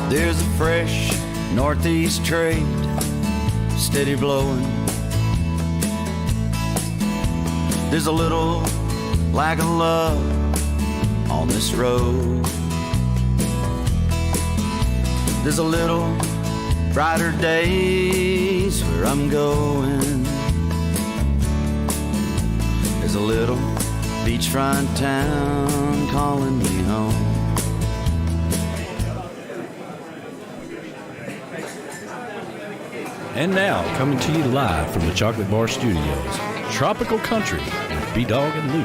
There's a fresh northeast trade, steady blowing. There's a little lack of love on this road. There's a little brighter days where I'm going. There's a little beachfront town calling me home. And now, coming to you live from the Chocolate Bar Studios, Tropical Country with B-Dawg and Lou.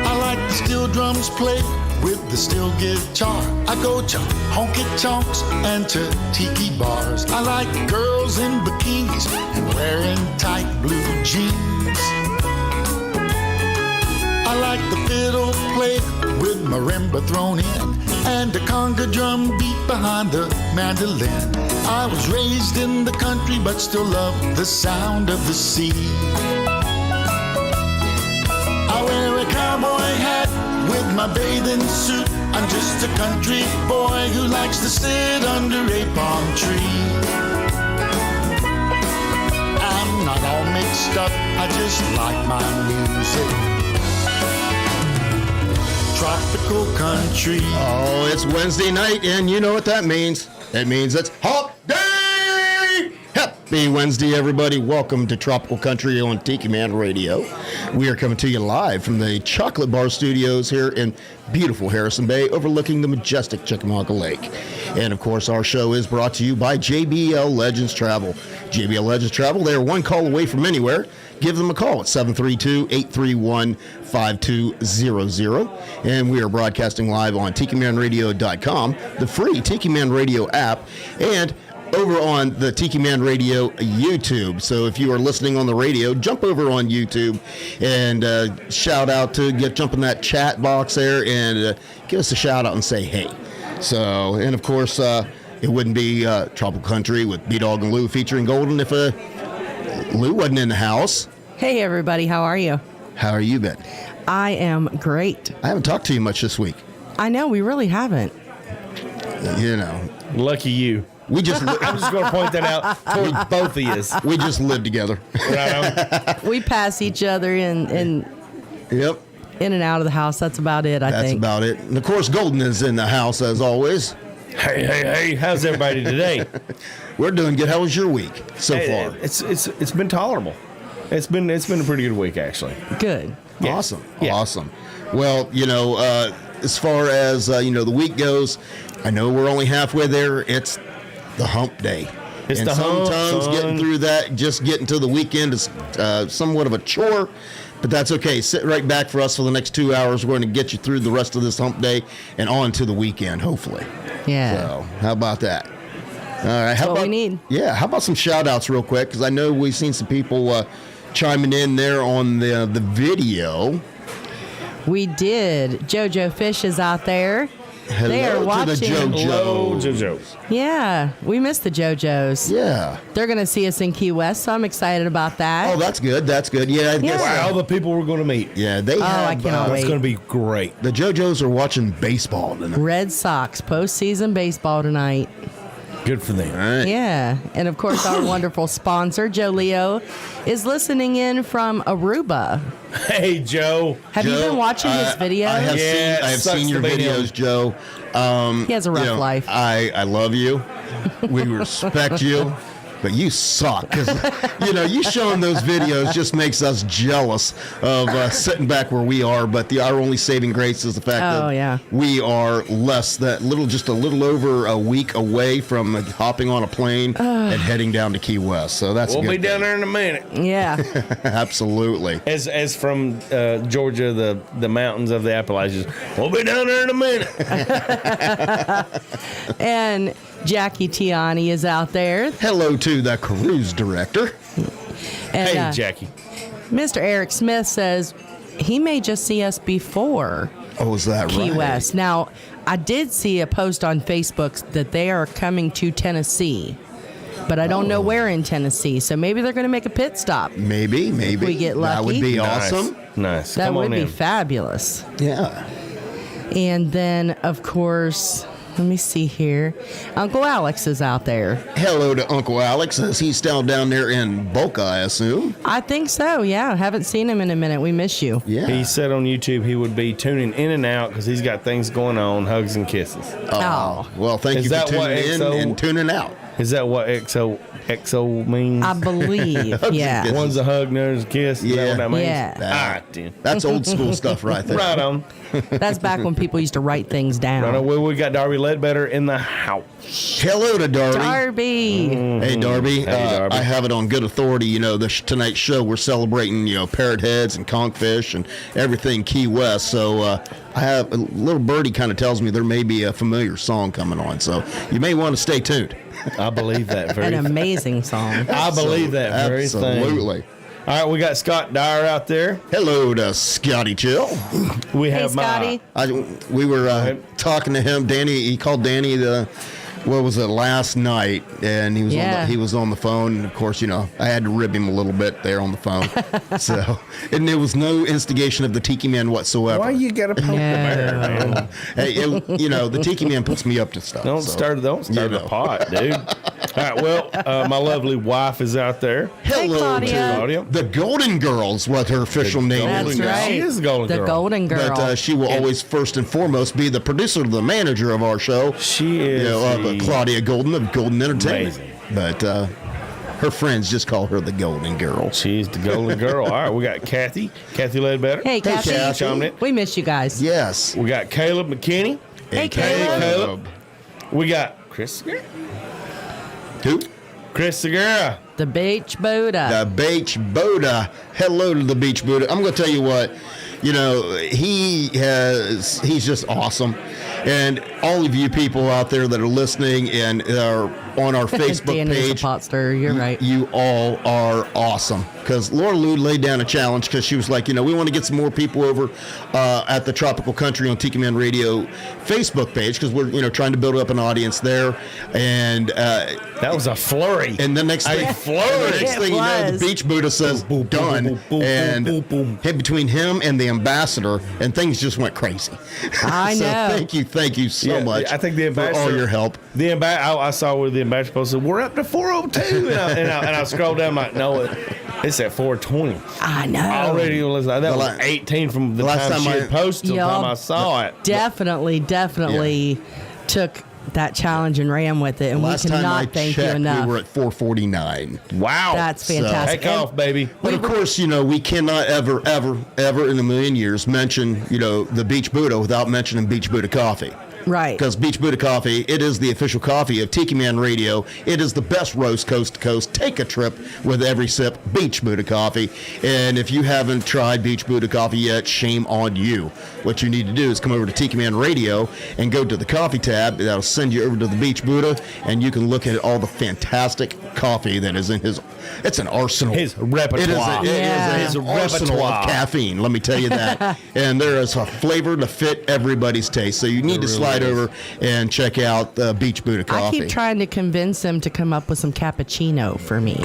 I like the steel drums played with the steel guitar. I go to honky-tonks and to tiki bars. I like girls in bikinis and wearing tight blue jeans. I like the fiddle played with marimba thrown in and the conga drum beat behind the mandolin. I was raised in the country but still love the sound of the sea. I wear a cowboy hat with my bathing suit. I'm just a country boy who likes to sit under a palm tree. I'm not all mixed up, I just like my music. Tropical country. Oh, it's Wednesday night, and you know what that means. It means it's Hump Day! Happy Wednesday, everybody. Welcome to Tropical Country on Tikimanradio. We are coming to you live from the Chocolate Bar Studios here in beautiful Harrison Bay, overlooking the majestic Chickamauga Lake. And, of course, our show is brought to you by JBL Legends Travel. JBL Legends Travel, they are one call away from anywhere. Give them a call at 732-831-5200. And we are broadcasting live on tikimanradio.com, the free Tikiman Radio app, and over on the Tikiman Radio YouTube. So if you are listening on the radio, jump over on YouTube and shout out to jump in that chat box there and give us a shout out and say hey. So, and of course, it wouldn't be Tropical Country with B-Dawg and Lou featuring Golden if Lou wasn't in the house. Hey, everybody. How are you? How are you been? I am great. I haven't talked to you much this week. I know. We really haven't. You know. Lucky you. We just. I'm just going to point that out toward both of you. We just live together. Right. We pass each other in Yep. In and out of the house. That's about it, I think. That's about it. And, of course, Golden is in the house, as always. Hey. How's everybody today? We're doing good. How was your week so far? It's been tolerable. It's been a pretty good week, actually. Good. Yeah. Awesome. Yeah. Awesome. Well, as far as, the week goes, I know we're only halfway there. It's the hump day. It's and the hump, sometimes son. getting through that, just getting to the weekend is somewhat of a chore, but that's okay. Sit right back for us for the next 2 hours. We're going to get you through the rest of this hump day and on to the weekend, hopefully. Yeah. So, how about that? All right. That's what we need. Yeah. How about some shout outs real quick? Because I know we've seen some people chiming in there on the video. We did. JoJo Fish is out there. Hello they are to watching. the JoJos. Hello, JoJos. Yeah. We missed the JoJos. Yeah. They're going to see us in Key West, so I'm excited about that. Oh, that's good. That's good. Yeah. I guess, Wow, the people we're going to meet. yeah, they have. I cannot wait. It's going to be great. The JoJos are watching baseball tonight. Red Sox postseason baseball tonight. Good for them. All right. Yeah. And of course, our wonderful sponsor, Joe Leo, is listening in from Aruba. Hey, Joe. Have you been watching his videos? I have Yeah, seen sucks your to be him. videos, Joe. He has a rough life. I love you. We respect you. But you suck. Because, you showing those videos just makes us jealous of sitting back where we are. But our only saving grace is the fact that we are just a little over a week away from hopping on a plane and heading down to Key West. So that's We'll a be good down thing. there in a minute. Yeah. Absolutely. As from Georgia, the mountains of the Appalachians, we'll be down there in a minute. And Jackie Tiani is out there. Hello to the cruise director. And, Hey, Jackie. Mr. Eric Smith says he may just see us before Oh, is that Key right? West. Now, I did see a post on Facebook that they are coming to Tennessee. but I don't know where in Tennessee. So maybe they're going to make a pit stop. Maybe. If we get lucky. That would be Nice. awesome. Nice. That Come would on be in. fabulous. Yeah. And then, of course, let me see here. Uncle Alex is out there. Hello to Uncle Alex. He's still down there in Boca, I assume. I think so, yeah. Haven't seen him in a minute. We miss you. Yeah. He said on YouTube he would be tuning in and out because he's got things going on, hugs and kisses. Oh. Well, thank Is you for that what tuning in XO and tuning out. Is that what XO means? I believe, yeah. kisses. One's a hug, another's a kiss. Is that what that means? Yeah. All right, then. That's old school stuff right there. Right on. That's back when people used to write things down. Right on. Well, we got Darby Ledbetter in the house. Hello to Darby. Darby. Hey, Darby. Hey, Darby. I have it on good authority. You know, tonight's show, we're celebrating, parrot heads and conchfish and everything Key West. So I have a little birdie kind of tells me there may be a familiar song coming on. So you may want to stay tuned. I believe that very An amazing song. I believe that very thing. Absolutely. All right, we got Scott Dyer out there. Hello to Scotty Chill. We Hey, have Scotty. We were talking to him. Danny, he called Danny last night, and he was on the phone. And of course, I had to rib him a little bit there on the phone. And there was no instigation of the Tiki Man whatsoever. Why you got to poke the bear, man? Hey, the Tiki Man puts me up to stuff. Don't start the pot, dude. All right, well, my lovely wife is out there. Hello Claudia. Claudia. to the Golden Girls, what her official name That's is. Golden Girl. right. She is the Golden The Girl. Golden Girl. But she will always, first and foremost, be the producer, the manager of our show. She is Claudia Golden of Golden Entertainment. Amazing. But her friends just call her the Golden Girl. She's the Golden Girl. All right, we got Kathy Ledbetter. Hey, Kathy. Kathy. We miss you guys. Yes. We got Caleb McKinney. Hey, Caleb. We got Chris Segura. Who? Chris Segura. The Beach Buddha. The Beach Buddha. Hello to the Beach Buddha. I'm going to tell you what, he's just awesome. And all of you people out there that are listening and are on our Facebook Danny is a page, pot stirrer. You're right. you all are awesome. Because Laura Lou laid down a challenge because she was like, we want to get some more people over at the Tropical Country on Tikimanradio Facebook page because we're, trying to build up an audience there. And That was a flurry. and the next thing, It the was. Beach Buddha says Boom, boom, done, boom, boom, and boom, boom. hit between him and the ambassador, and things just went crazy. I So know. thank you so Yeah, much. I think the for all ambassador- your help. I saw where the ambassador posted, we're up to 402. And I scrolled down, I'm like, no, it's at 420. I know. Already, that was la- 18 from the last time she time had posted till the Y'all time I saw it. Definitely took that challenge and ran with it, and Last we time I cannot thank you checked, enough. we were at 449. Wow. That's So- fantastic. Take off, baby. But of course, we cannot ever in a million years mention, the Beach Buddha without mentioning Beachbuddahcoffee. Right. Because Beachbuddahcoffee, it is the official coffee of Tikimanradio. It is the best roast coast to coast. Take a trip with every sip. Beachbuddahcoffee. And if you haven't tried Beachbuddahcoffee yet, shame on you. What you need to do is come over to Tikimanradio and go to the coffee tab. That'll send you over to the Beach Buddha, and you can look at all the fantastic coffee that is in his. It's an arsenal. His repertoire. It is Yeah. an His arsenal repertoire. of caffeine. Let me tell you that. And there is a flavor to fit everybody's taste. So you need to slide over and check out Beach Buddha I Coffee. keep trying to convince them to come up with some cappuccino for me.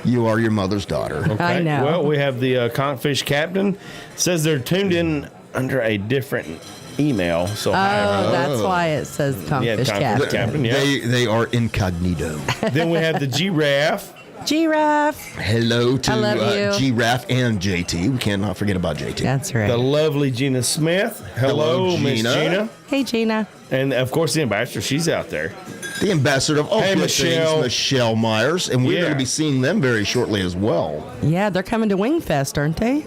You are your mother's daughter. I know. Well, we have the Conchfish Captain. Says they're tuned in under a different email. So Oh, that's why it says yeah, Conchfish Conchfish Captain. Captain. Yeah. They are incognito. Then we have the Giraffe. Giraffe. Hello to I love you. Giraffe and JT. We cannot forget about JT. That's right. The lovely Gina Smith. Hello, Hello, Miss Gina. Gina. Hey, Gina. And of course, the ambassador. She's out there. The ambassador of all Hey, good Michelle. things, Michelle Myers. And we're Yeah. going to be seeing them very shortly as well. Yeah, they're coming to Wingfest, aren't they?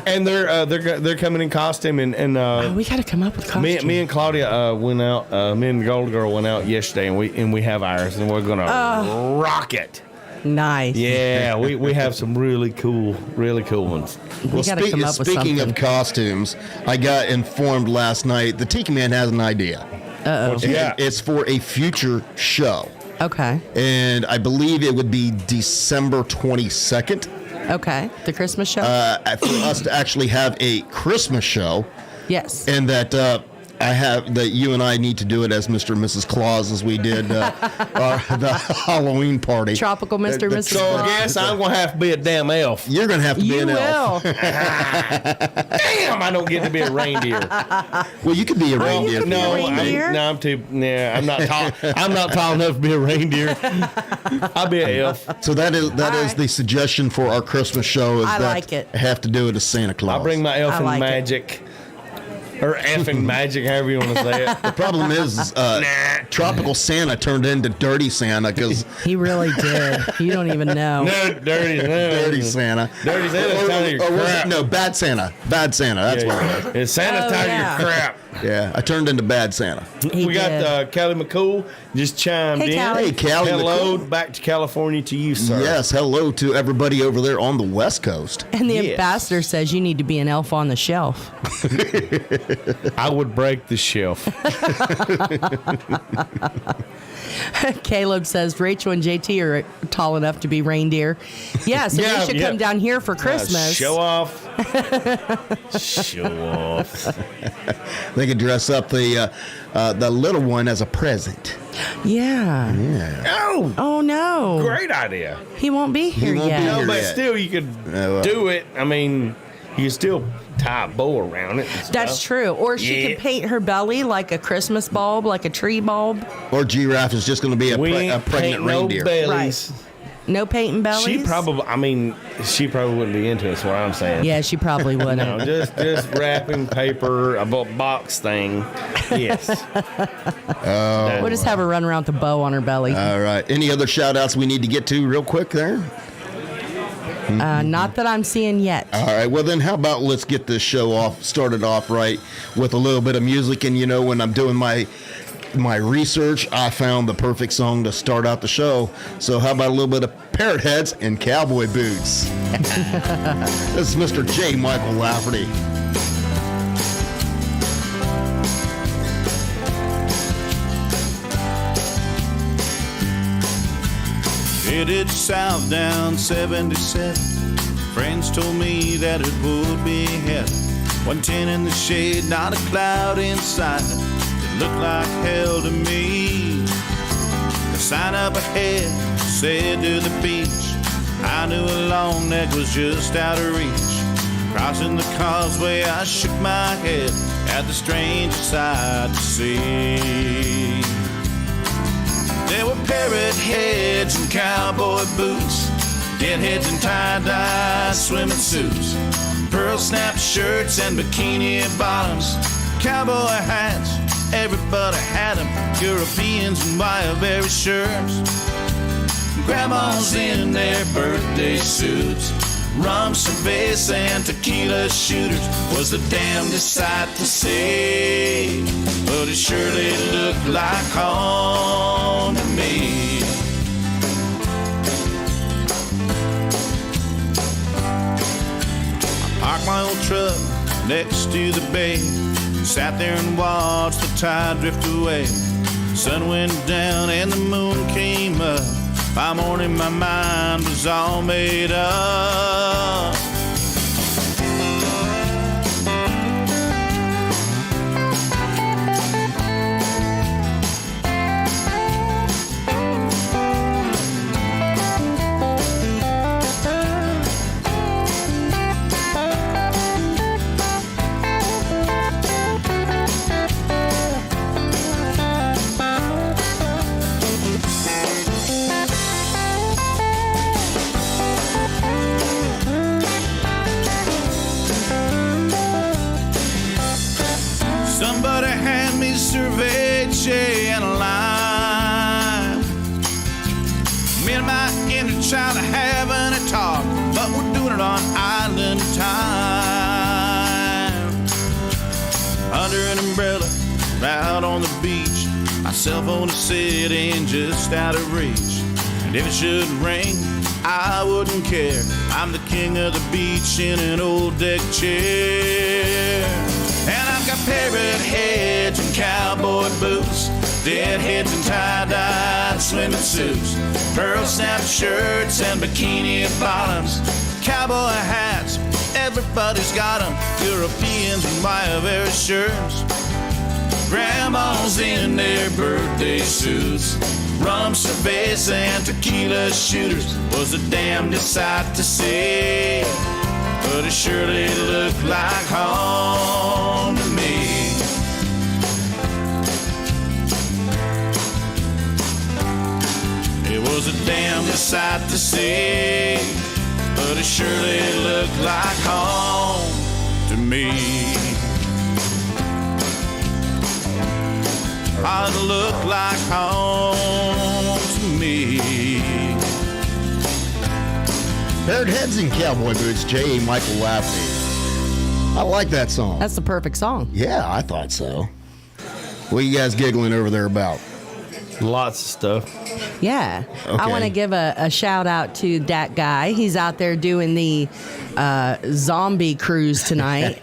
And they're coming in costume and Oh, we got to come up with costumes. me and Claudia went out. Me and the Gold Girl went out yesterday, and we have ours, and we're gonna rock it. Nice. Yeah, we have some really cool ones. We got to come up with speaking something. of costumes, I got informed last night the Tiki Man has an idea. Uh-oh. Yeah. It's for a future show. Okay. And I believe it would be December 22nd Okay. The Christmas show? for us to actually have a Christmas show. yes. And that that you and I need to do it as Mr. and Mrs. Claus as we did the Halloween party. Tropical Mr. and Mrs. So I Claus. guess I'm gonna have to be a damn elf. You're going to have to be You an elf. will. Damn, I don't get to be a reindeer. Well, you could be a reindeer. could be a No, reindeer? I'm too. Nah, I'm not tall. I'm not tall enough to be a reindeer. I'll be an elf. So that is right. the suggestion for our Christmas show. Is I that like it. have to do it as Santa Claus. I'll bring my elfin I like it. magic. Or effing magic, however you want to say it. The problem is, Tropical Santa turned into Dirty Santa because He really did. You don't even know. No, dirty. No. Dirty Santa. Dirty Santa's tired of your Or was it- crap. no, Bad Santa. Bad Santa. That's what it was. It's Santa's tired yeah. of your crap. Yeah, I turned into Bad Santa. He We got did. Callie McCool just chimed Hey, in. Callie. Hey, Callie Hello, McCool. back to California to you, sir. Yes, hello to everybody over there on the West Coast. And the Yes. ambassador says you need to be an elf on the shelf. I would break the shelf. Caleb says Rachel and JT are tall enough to be reindeer. Yeah, so Yeah, they should yeah. come down here for Christmas. Show off. Show off. They could dress up the little one as a present. Yeah. Oh, Oh no. great idea. He won't be here won't be yet. here. No, but yet. still, you could well. do it. I mean, you still tie a bow around it. and That's stuff. true. Or she Yeah. could paint her belly like a Christmas bulb, like a tree bulb. Or Giraffe is just going to be a We pregnant ain't reindeer. no bellies. No painting bellies. She probably wouldn't be into it. That's what I'm saying. Yeah, she probably wouldn't. No, just wrapping paper, a box thing. Yes. We'll just have her run around with a bow on her belly. All right. Any other shout outs we need to get to real quick there? Not that I'm seeing yet. All right. Well, then how about let's get this show started off right with a little bit of music. And, when I'm doing my research, I found the perfect song to start out the show. So how about a little bit of Parrot Heads and Cowboy Boots? This is Mr. J. Michael Lafferty. Headed south down 77. Friends told me that it would be heaven. 110 in the shade, not a cloud inside. It looked like hell to me. The sign up ahead said to the beach. I knew a long neck was just out of reach. Crossing the causeway, I shook my head at the strange sight to see. There were parrot heads and cowboy boots, deadheads and tie-dye swimming suits, pearl snap shirts and bikini bottoms, cowboy hats, everybody had them, Europeans and wire-berry shirts, grandmas in their birthday suits, rum, cerveza, and tequila shooters was the damnedest sight to see, but it surely looked like home to me. I parked my old truck next to the bay, sat there and watched the tide drift away. Sun went down and the moon came up. By morning my mind was all made up. Somebody hand me cerveza and a lime. Me and my inner child are having a talk, but we're doing it on island time. Under an umbrella, out on the beach, my cell phone is sitting just out of reach. And if it should ring, I wouldn't care. I'm the king of the beach in an old deck chair. And I've got parrot heads and cowboy boots, deadheads and tie-dye swimming suits, pearl snap shirts and bikini bottoms, cowboy hats, everybody's got them, Europeans and wire-berry shirts, grandmas in their birthday suits, rum, cerveza, and tequila shooters was a damnedest sight to see. But it surely looked like home to me. It was a damnedest sight to see, but it surely looked like home to me. It looked like home to me. Parrot Heads and Cowboy Boots, J. Michael Lafferty. I like that song. That's the perfect song. Yeah, I thought so. What are you guys giggling over there about? Lots of stuff. Yeah. Okay. I want to give a shout out to that guy. He's out there doing the zombie cruise tonight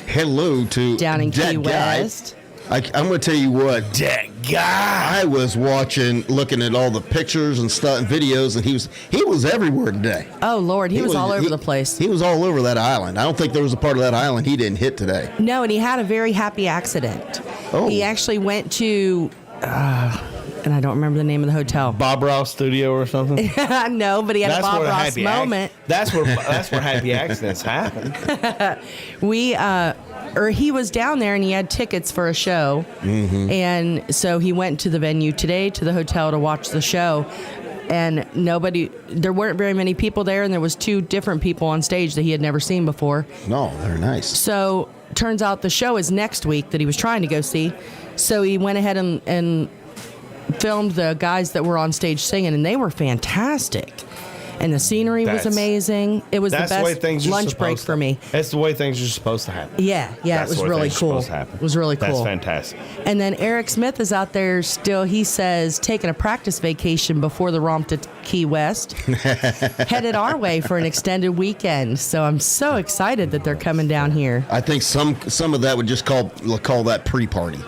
Hello to down in that Key guy. West. I'm going to tell you what. That guy. I was looking at all the pictures and stuff and videos, and he was everywhere today. Oh, Lord. He was all over the place. He was all over that island. I don't think there was a part of that island he didn't hit today. No, and he had a very happy accident. Oh. He actually went to, and I don't remember the name of the hotel. Bob Ross Studio or something. No, but he had a Bob where the Ross happy moment. That's where happy accidents happen. He was down there and he had tickets for a show. Mm-hmm. And so he went to the venue today, to the hotel, to watch the show. And there weren't very many people there, and there was 2 different people on stage that he had never seen before. No, they're nice. So turns out the show is next week that he was trying to go see. So he went ahead and filmed the guys that were on stage singing, and they were fantastic. And the scenery was amazing. It was the best lunch break for me. That's the way things are supposed to happen. Yeah, That's it was the way really things are cool. supposed to happen. It was really cool. That's fantastic. And then Eric Smith is out there still, he says, taking a practice vacation before the romp to Key West, headed our way for an extended weekend. So I'm so excited that they're coming down here. I think some of that would just call that pre-party.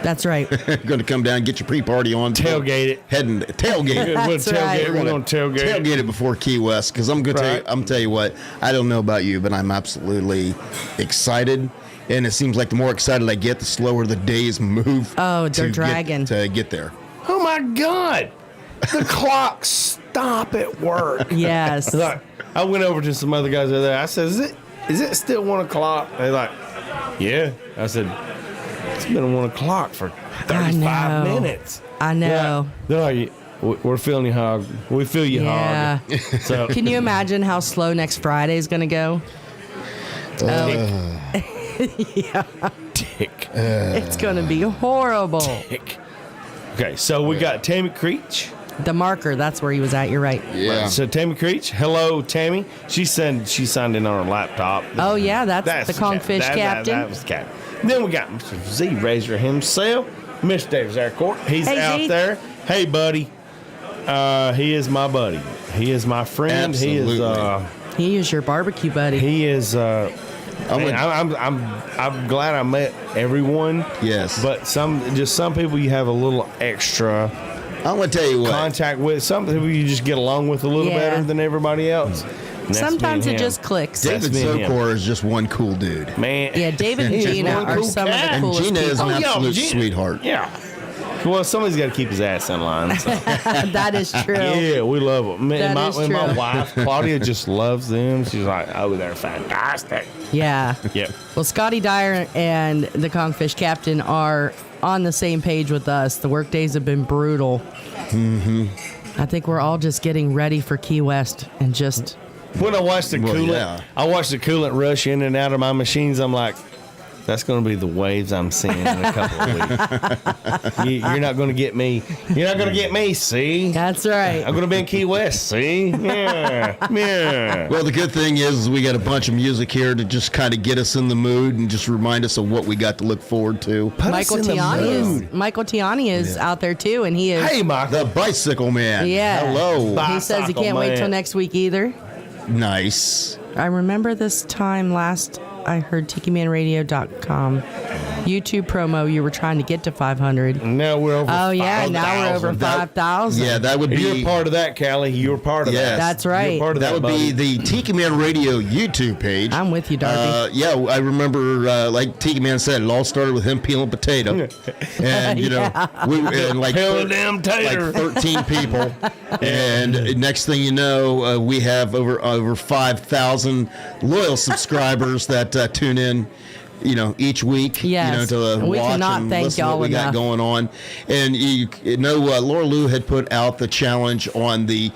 That's right. Going to come down and get your pre-party on. Tailgate it. Heading tailgate it. That's right. We're going to tailgate Tailgate it before Key West, because I'm going to tell you what, I don't know about you, but I'm absolutely excited. And it seems like the more excited I get, the slower the days move. Oh, they're dragging. To get there. Oh my God. The clocks stop at work. Yes. Like, I went over to some other guys over there. I said, is it still 1 o'clock? They're like, yeah. I said, it's been 1 o'clock for 35 minutes. I know. They're like, we're feeling you, Hog. We feel you, Yeah. Hog. So, Can you imagine how slow next Friday is going to go? Yeah. tick. It's going to be horrible. Tick. Okay, so we got Tammy Creech. The marker, that's where he was at. You're right. Yeah. So Tammy Creech, hello, Tammy. She signed in on her laptop. Oh, yeah, that's the conchfish captain. That was the captain. Then we got Mr. Z Razor himself, Mr. Davis Aircourt. He's Hey, out Z. there. Hey, buddy. He is my buddy. He is my friend. Absolutely. He is your barbecue buddy. He is. I'm glad I met everyone. Yes. But some people you have a little extra I'm going to tell you what. contact with. Some people you just get along with a little Yeah. better than everybody else. And that's Sometimes me it and him. just clicks. David me and him. Sokor is just one cool dude. Man. Yeah, David and He is Gina one are cool some of the cat. And coolest Gina is people. an absolute Gina. sweetheart. Yeah. Well, somebody's got to keep his ass in line. So. That is true. Yeah, we love them. That And is my true. wife, Claudia, just loves them. She's like, oh, they're fantastic. Yeah. Yep. Well, Scotty Dyer and the Conchfish Captain are on the same page with us. The work days have been brutal. Mm-hmm. I think we're all just getting ready for Key West and just... When I watch the coolant, yeah. I watch the coolant rush in and out of my machines. I'm like, that's going to be the waves I'm seeing in a couple of weeks. You're not going to get me. You're not going to get me. See, That's right. I'm going to be in Key West. See, yeah. Well, the good thing is we got a bunch of music here to just kind of get us in the mood and just remind us of what we got to look forward to. Michael Tiani is out there too, and he is... Hey, Michael. The Bicycle Man. Yeah. Hello. Bye. He says he Bicycle can't wait Man. till next week either. Nice. I remember this time last I heard tikimanradio.com. YouTube promo, you were trying to get to 500. Now we're over. Oh yeah, now we're over 5,000. Yeah, that would be. You're part of that, Callie. You're part of that. That's right. You're part of That would buddy. be the Tiki Man Radio YouTube page. I'm with you, Darby. Yeah, I remember, like Tiki Man said, it all started with him peeling potato, and you know, and like Peeling damn tater. like 13 people, and next thing you know, we have over 5,000 loyal subscribers that tune in. You know, each week, Yes. you know, to We watch cannot and thank listen to what y'all we got enough. going on. And you know, Laura Lou had put out the challenge on the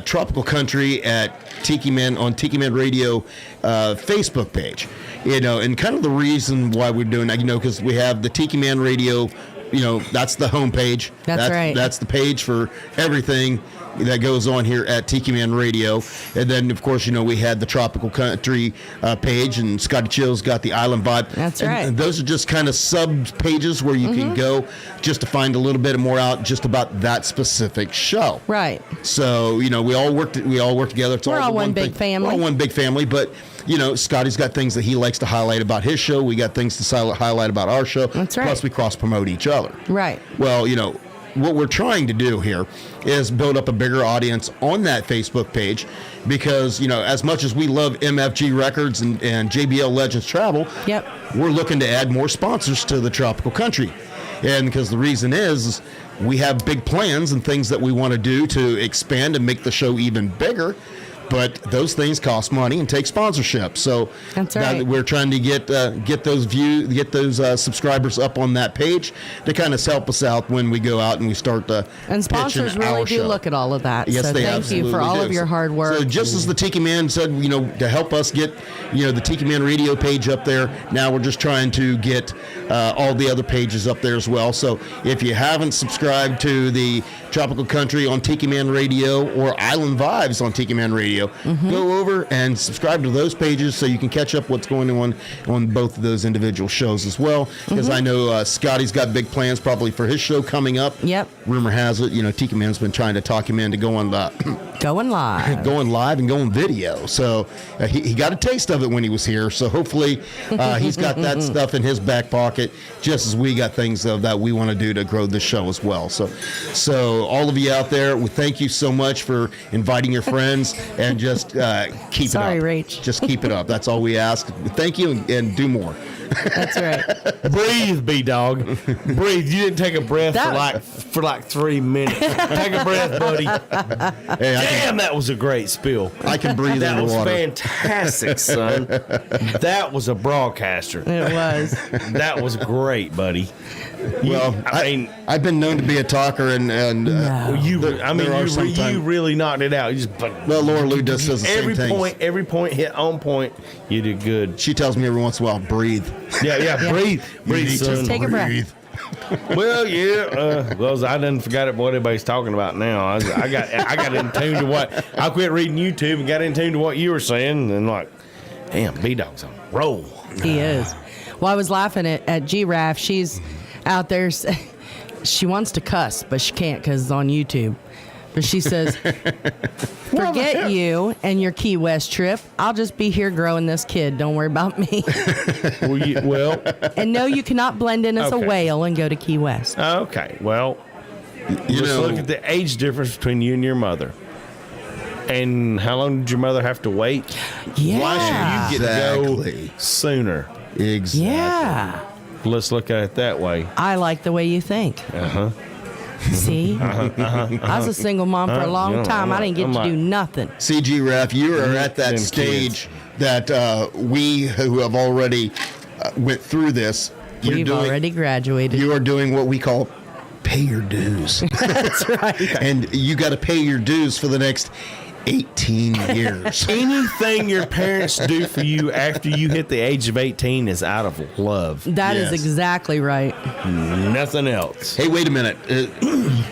Tropical Country at Tikiman on Tikiman Radio Facebook page. You know, and kind of the reason why we're doing that, you know, because we have the Tikiman Radio. You know, that's the homepage. That's right. That's the page for everything that goes on here at Tiki Man Radio. And then, of course, you know, we had the Tropical Country page, and Scotty Chill's got the Island Vibe. That's and, right. And those are just kind of sub pages where you can go just to find a little bit more out just about that specific show. Right. So, you know, we all work together. It's We're all the one big thing. family. We're all one big family, but you know, Scotty's got things that he likes to highlight about his show. We got things to highlight about our show. That's right. Plus, we cross promote each other. Right. Well, you know, what we're trying to do here is build up a bigger audience on that Facebook page because, you know, as much as we love MFG Records and JBL Legends Travel, Yep. we're looking to add more sponsors to the Tropical Country. And because the reason is we have big plans and things that we want to do to expand and make the show even bigger. But those things cost money and take sponsorship. So That's right. we're trying to get those subscribers up on that page to kind of help us out when we go out and we start And sponsors pitching really our do show. look at all of that. Yes, so they thank you for absolutely all do. of your hard work. So just as the Tiki Man said, you know, to help us get, you know, the Tiki Man Radio page up there, now we're just trying to get all the other pages up there as well. So if you haven't subscribed to the Tropical Country on Tiki Man Radio or Island Vibes on Tiki Man Radio, go over and subscribe to those pages so you can catch up what's going on both of those individual shows as well. Because I know Scotty's got big plans probably for his show coming up. Yep. Rumor has it, you know, Tiki Man's been trying to talk him into going Going live. going live and going video. So he got a taste of it when he was here. So hopefully he's got that stuff in his back pocket, just as we got things that we want to do to grow this show as well. So all of you out there, we thank you so much for inviting your friends and just keep Sorry, it up. Rach. Just keep it up. That's all we ask. Thank you and do more. That's right. Breathe, B-Dawg. Breathe. You didn't take a breath for like 3 minutes. Take a breath, buddy. Hey, Damn, that was a great spill. I can breathe That in was the water. fantastic, son. That was a broadcaster. It was. That was great, buddy. Well, I mean, I've been known to be a talker, and No. you are sometimes- you really knocked it out. You just well, Laura Lou does the every same thing. every point hit on point. You did good. She tells me every once in a while, breathe. Yeah. Breathe, You need to son. take a breath. breathe. Well, yeah. Well, I done forgot what everybody's talking about now. I got in tune to what I quit reading YouTube and got in tune to what you were saying, and like, damn, B-Dawg's on a roll. He is. Well, I was laughing at G-Raff. She's out there. She wants to cuss, but she can't because it's on YouTube. But she says, forget you and your Key West trip. I'll just be here growing this kid. Don't worry about me. Well, And no, you cannot blend in as a Okay. whale and go to Key West. okay. Well, You let's know, look at the age difference between you and your mother. And how long did your mother have to wait? Yeah. Why should you get to Exactly. go sooner? exactly. Yeah. Let's look at it that way. I like the way you think. Uh-huh. See? I was a single mom for a long you know, time. I didn't get I'm to like- do nothing. CG Ref, you are at that Them stage that we who have already went through this. We've already graduated. You are doing what we call pay your dues. That's right. And you got to pay your dues for the next 18 years. Anything your parents do for you after you hit the age of 18 is out of love. That is Yes. exactly right. Nothing else. Hey, wait a minute.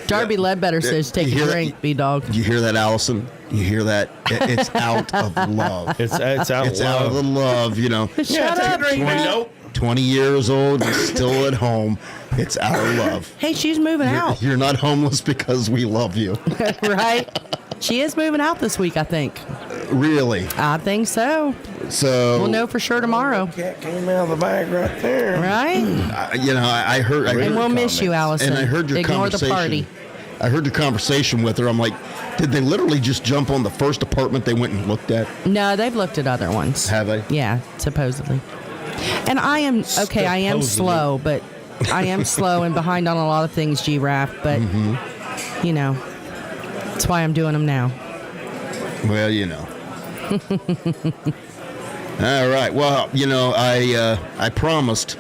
Darby Ledbetter says, take You a hear that? drink, B-Dawg. You hear that, Allison? You hear that? It's out of love. It's out It's of out of the love. love, you know. Shut up, drink, Beth. nope. 20 years old, still at home. It's out of love. Hey, she's moving out. You're not homeless because we love you. Right? She is moving out this week, I think. Really? I think so. So We'll know for sure tomorrow. Cat came out of the bag right there. Right? I heard. And we'll miss you, Allison. And I heard your Ignore conversation. the party. I heard your conversation with her. I'm like, did they literally just jump on the first apartment they went and looked at? No, they've looked at other ones. Have they? Yeah, supposedly. And I am I am slow, but I am slow and behind on a lot of things, G-Rap. But you know, that's why I'm doing them now. Well, you know. All right. Well, you know, I promised,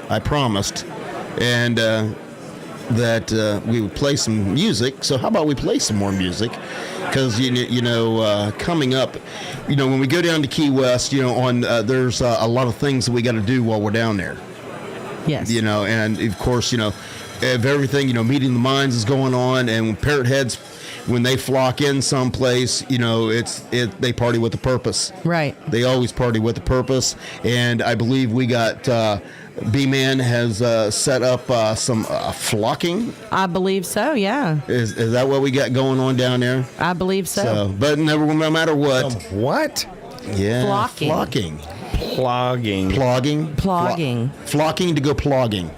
and that we would play some music. So how about we play some more music? Because coming up, you know, when we go down to Key West, you know, there's a lot of things that we got to do while we're down there. Yes. You know, and of course, you know, if everything, you know, Meeting the Minds is going on, and when Parrot Heads, when they flock in someplace, you know, they party with a purpose. Right. They always party with a purpose, and I believe we got B-Man has set up some flocking. I believe so. Yeah. Is that what we got going on down there? I believe so. But no matter what. What? Yeah. Flocking. Flocking. Plogging. Plogging. Plogging. Flocking to go plogging.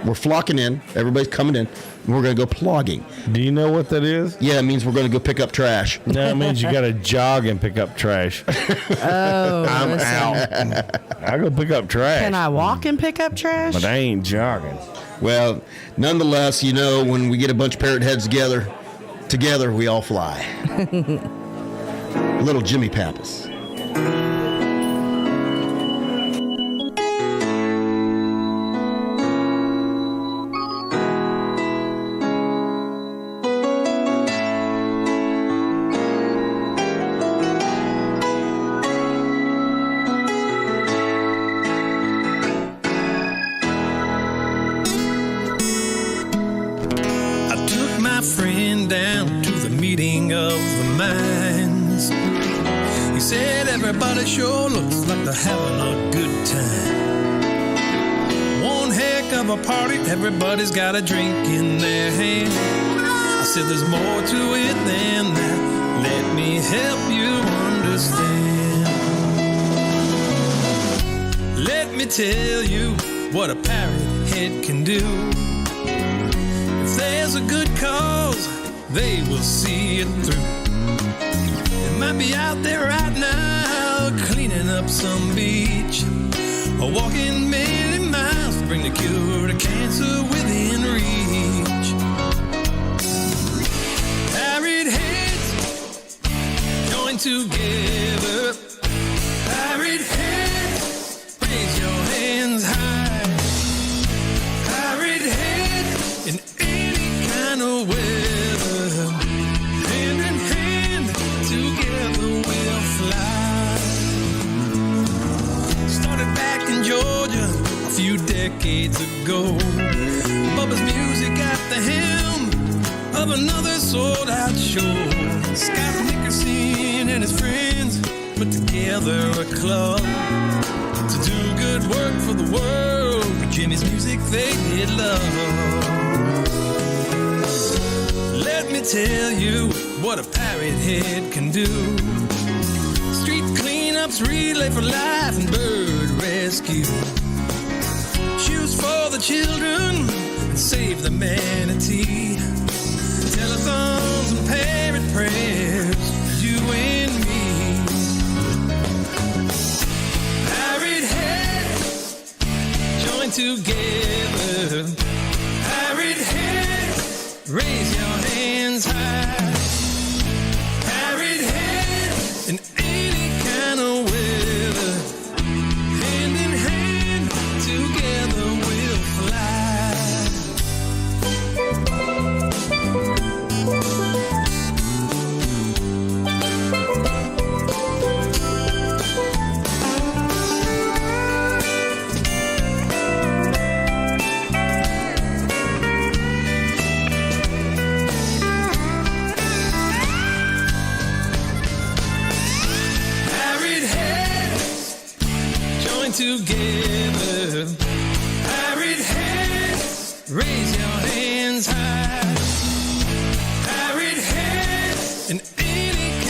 We're flocking in. Everybody's coming in. We're going to go plogging. Do you know what that is? Yeah, it means we're going to go pick up trash. No, it means you got to jog and pick up trash. Oh, I'm listen. out. I go pick up trash. Can I walk and pick up trash? But I ain't jogging. Well, nonetheless, you know, when we get a bunch of parrot heads together we all fly. Little Jimmy Pappas. Everybody sure looks like they're having a good time. One heck of a party, everybody's got a drink in their hand. I said there's more to it than that. Let me help you understand. Let me tell you what a parrot head can do. If there's a good cause, they will see it through. Might be out there right now cleaning up some beach or walking many miles to bring the cure to cancer within reach. Parrot heads join together. Parrot heads, raise your hands high. Parrot head in any kind of weather. Hand in hand, together we'll fly. Started back in Georgia a few decades ago. Bubba's music at the helm of another sold-out show. Scott Nickerson and his friends put together a club to do good work for the world. Jimmy's music they did love. Let me tell you what a parrot head can do. Street cleanups, relay for life, and bird rescue. Shoes for the children and save the manatee. Telethons and parrot prayers for you and me. Parrot heads join together. Parrot heads, raise your hands high. Parrot head in any kind of weather. Hand in hand, together we'll fly. Together, parrot heads, raise your hands high. Parrot heads in any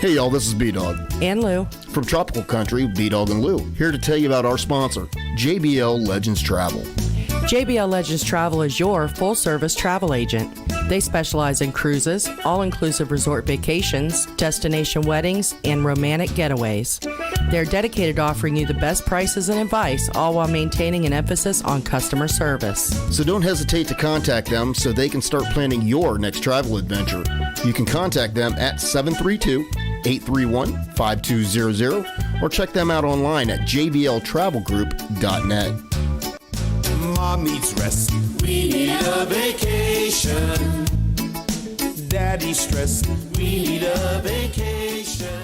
Hey y'all, this is B-Dawg. And Lou. From Tropical Country, B-Dawg and Lou, here to tell you about our sponsor, JBL Legends Travel. JBL Legends Travel is your full-service travel agent. They specialize in cruises, all-inclusive resort vacations, destination weddings, and romantic getaways. They're dedicated to offering you the best prices and advice, all while maintaining an emphasis on customer service. So don't hesitate to contact them so they can start planning your next travel adventure. You can contact them at 732-831-5200 or check them out online at jbltravelgroup.net. Mom needs rest. We need a vacation. Daddy's stressed. We need a vacation.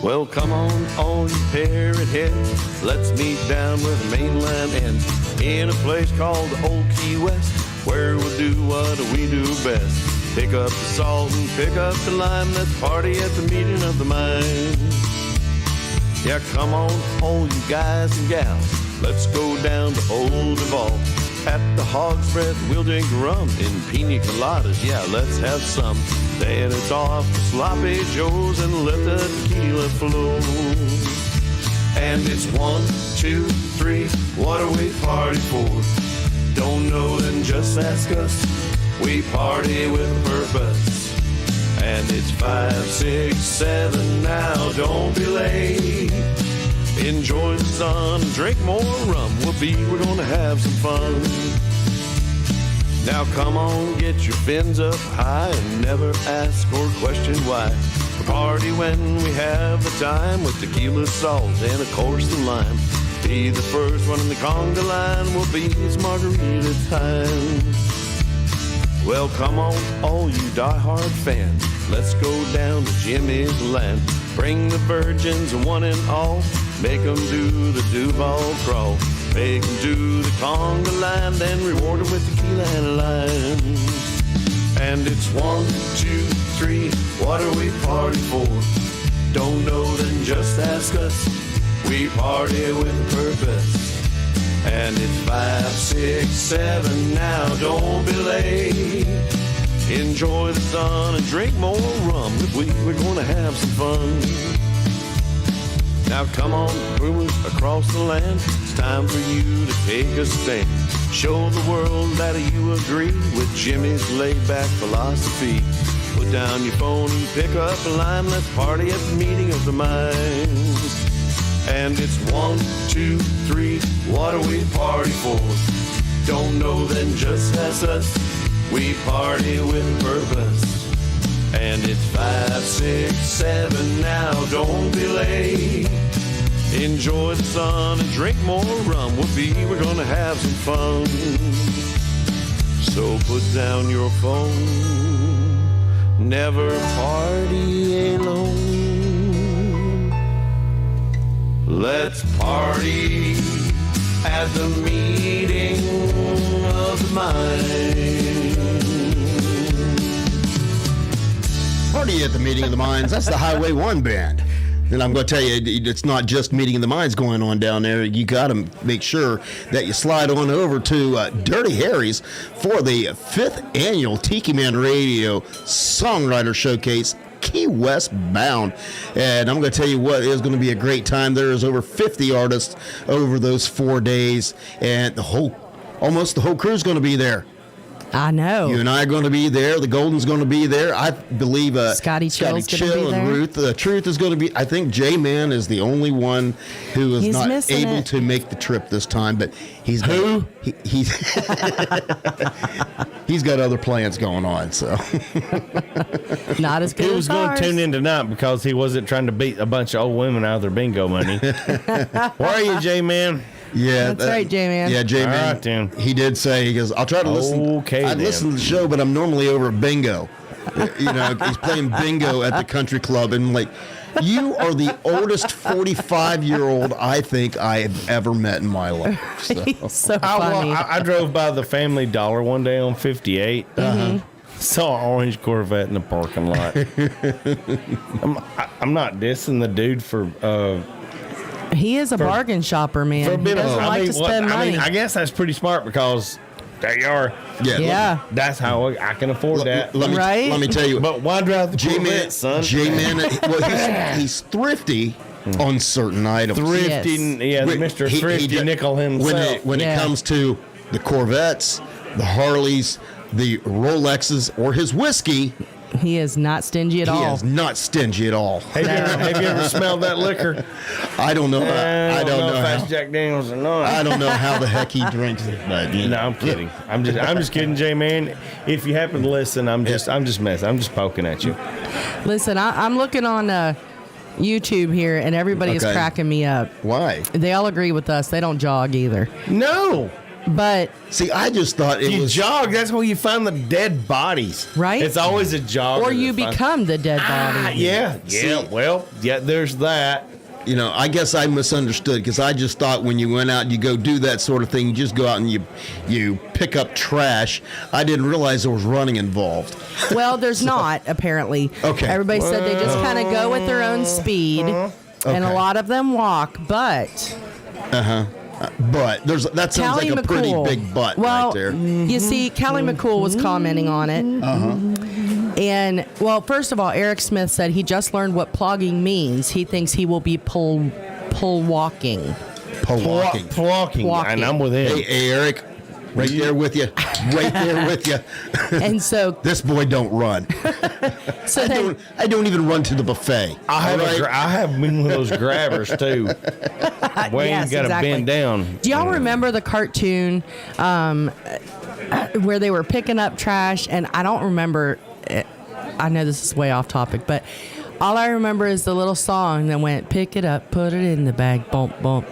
Well, come on, all you parrot heads. Let's meet down where the mainland ends, in a place called the Old Key West, where we'll do what we do best. Pick up the salt and pick up the lime. Let's party at the meeting of the minds. Yeah, come on, all you guys and gals. Let's go down to Old Duval. At the Hog's Breath, we'll drink rum in pina coladas. Yeah, let's have some. Then it's off to Sloppy Joe's and let the tequila flow. And it's 1, 2, 3, what are we party for? Don't know, then just ask us. We party with a purpose. And it's 5, 6, 7, now don't be late. Enjoy the sun, drink more rum. We're gonna have some fun. Now come on, get your fins up high and never ask or question why. We party when we have the time with tequila, salt, and of course the lime. Be the first one in the conga line, will be it's margarita time. Well, come on, all you diehard fans, let's go down to Jimmy's land. Bring the virgins one and all, make them do the Duval crawl. Make them do the conga line, then reward them with tequila and a lime. And it's 1, 2, 3, what are we party for? Don't know, then just ask us. We party with a purpose. And it's 5, 6, 7, now don't be late. Enjoy the sun and drink more rum. We're gonna have some fun. Now come on, boomers across the land. It's time for you to take a stand. Show the world that you agree with Jimmy's laid-back philosophy. Put down your phone and pick up a line. Let's party at the meeting of the minds. And it's 1, 2, 3, what are we party for? Don't know, then just ask us. We party with a purpose. And it's 5, 6, 7, now don't be late. Enjoy the sun and drink more rum. We're gonna have some fun. So put down your phone. Never party alone. Let's party at the meeting of the minds. Party at the Meeting of the Minds. That's the Highway 1 band. And I'm going to tell you, it's not just Meeting of the Minds going on down there. You got to make sure that you slide on over to Dirty Harry's for the 5th annual Tikimanradio Songwriter Showcase, Key West bound. And I'm going to tell you what, it's going to be a great time. There's over 50 artists over those 4 days, and almost the whole crew is going to be there. I know. You and I are going to be there. The Golden's going to be there. I believe Scotty Chill and Ruth. The Truth is going to be. I think J-Man is the only one who is not able to make the trip this time. But he's got, he's got other plans going on. So not as good. He was going to tune in tonight because he wasn't trying to beat a bunch of old women out of their bingo money. Where are you, J-Man? Yeah, that's right, J-Man. Yeah, J-Man. Right, he did say, he goes, I'll try to listen. Okay, I'd listen to the show, but I'm normally over at bingo. You know, he's playing bingo at the country club, and like, you are the oldest 45-year-old I think I have ever met in my life. So, so funny. I drove by the Family Dollar one day on 58. Saw an orange Corvette in the parking lot. I'm not dissing the dude for. He is a bargain shopper, man. He doesn't like to spend money. I guess that's pretty smart because there you are. Yeah. That's how I can afford that. Right? Let me tell you. But why drive the J-Man, Corvette, son? J-Man, well, he's thrifty on certain items. Thrifty, Yes. Mr. Thrifty Nickel himself. When it comes to the Corvettes, the Harleys, the Rolexes, or his whiskey, He is not stingy at he all. is not stingy at all. Have you ever smelled that liquor? I don't know. I don't know if how. that's Jack Daniels or not. I don't know how the heck he drinks it. But, you No, know. I'm kidding. I'm just kidding, J-Man. If you happen to listen, I'm just messing. I'm just poking at you. Listen, I'm looking on YouTube here, and everybody is Okay. cracking me up. Why? They all agree with us. They don't jog either. No. But See, I just thought it You was. jog, that's where you find the dead bodies. Right? It's always a jog. or you become the dead body. Yeah. There's that. You know, I guess I misunderstood because I just thought when you went out and you go do that sort of thing, you just go out and you pick up trash. I didn't realize there was running involved. Well, there's not, apparently. Okay. Everybody said they just kind of go at their own speed, and a Okay. lot of them walk, but But that sounds Callie like a pretty McCool. big butt Well, right there. you see, Callie McCool was commenting on it. And, well, first of all, Eric Smith said he just learned what plugging means. He thinks he will be pull walking. Pole walking. Walking. And I'm with him. Hey, Eric, right there with you. Right there with you. And so, This boy don't run. so then, I don't even run to the buffet. I have All right? I have one of those grabbers too. Where yes, you got to exactly. bend down. Do y'all remember the cartoon where they were picking up trash? And I don't remember. I know this is way off topic, but all I remember is the little song that went, "Pick it up, put it in the bag, bump, bump."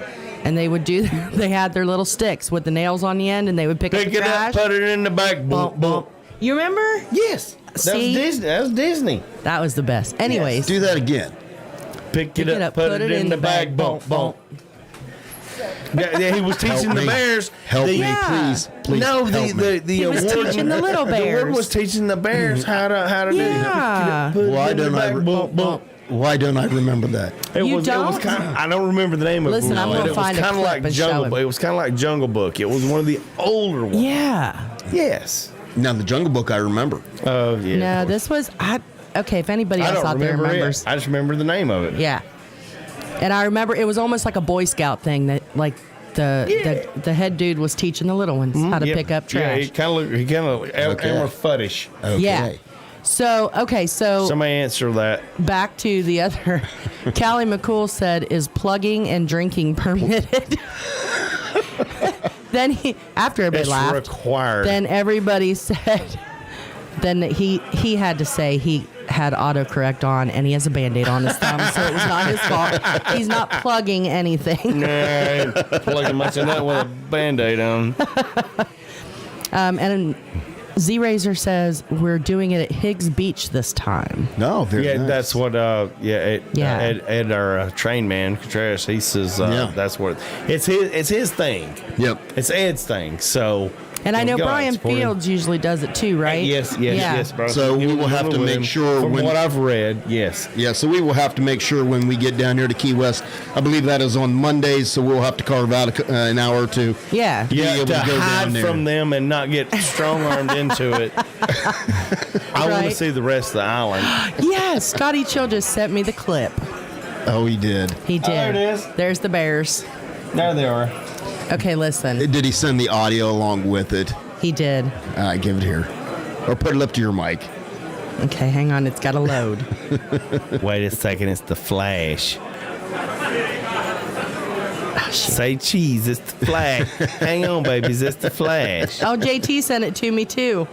And they would do. They had their little sticks with the nails on the end, and they would pick up Pick the it trash. up, put it in the back. Bump, bump. You remember? Yes. That See? was Disney. That was Disney. That was the best. Anyways, Do that again. Pick it up, put it in the bag. Bump, bump. Yeah, he was teaching the me. bears. Help me, Yeah. please. No, help me. the He was award- teaching the little The award bears. was teaching the bears how to Yeah. do. Why don't Why don't I remember that? It You was don't? kind of, I don't remember the name Listen, of it. I'm gonna It was find a kinda clip like and show Jungle him. Book. It was kind of like Jungle Book. It was one of the older ones. yeah. Yes. Now the Jungle Book I remember. Oh yeah. No, this was. Okay, if anybody I else don't out there remember remembers. it. I just remember the name of it. Yeah. And I remember it was almost like a Boy Scout thing that like the head dude was teaching the little ones how to Yep. pick up Yeah, trash. he kind of Okay. Elmer Fuddish. Okay. Yeah. So Somebody answer that. back to the other. Callie McCool said, "Is plugging and drinking permitted?" Then after everybody It's laughed, required. then everybody said, then he had to say he had autocorrect on and he has a Band-Aid on his thumb, so it was not his fault. He's not plugging anything. Nah, plugging much of that with a Band-Aid on. And Z-Razor says, we're doing it at Higgs Beach this time. No, very Yeah, nice. that's what. Ed, our train man, Contreras, he says Yeah. that's what it's his thing. Yep. It's Ed's thing. So. And I know go Brian support him. Fields usually does it too, right? Yes, bro. So we will have to make sure From when- what I've read, yes. Yeah, so we will have to make sure when we get down here to Key West. I believe that is on Mondays, so we'll have to carve out an hour or two. Yeah. be Yeah, able to to go down hide there. from them and not get strong-armed into it. I want Right. to see the rest of the island. Yeah, Scotty Chill just sent me the clip. Oh, he did. He did. there it is. There's the bears. There they are. Okay, listen. Did he send the audio along with it? He did. All right, give it here. Or put it up to your mic. Okay, hang on. It's got to load. Wait a second, it's the Flash. Say cheese, it's the Flash. Hang on, babies, it's the Flash. Oh, JT sent it to me too.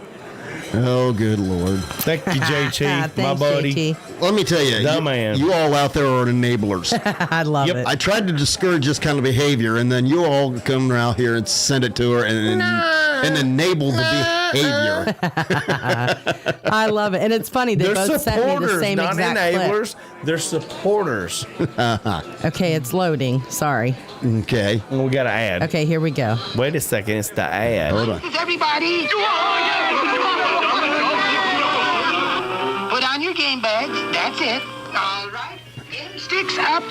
Oh, good Lord. Thank you, JT, my Thanks, buddy. JT. Let me tell you, The man. you all out there are enablers. I love Yep, it. I tried to discourage this kind of behavior, and then you all come around here and send it to her and enable the behavior. I love it. And it's funny. They They're both sent me the supporters, same not exact enablers. They're supporters. clip. Okay, it's loading. Sorry. Okay. And we got to add. Okay, here we go. Wait a second, it's the ad. Hold on. Everybody, put on your game bags. That's it. All right. Game sticks up.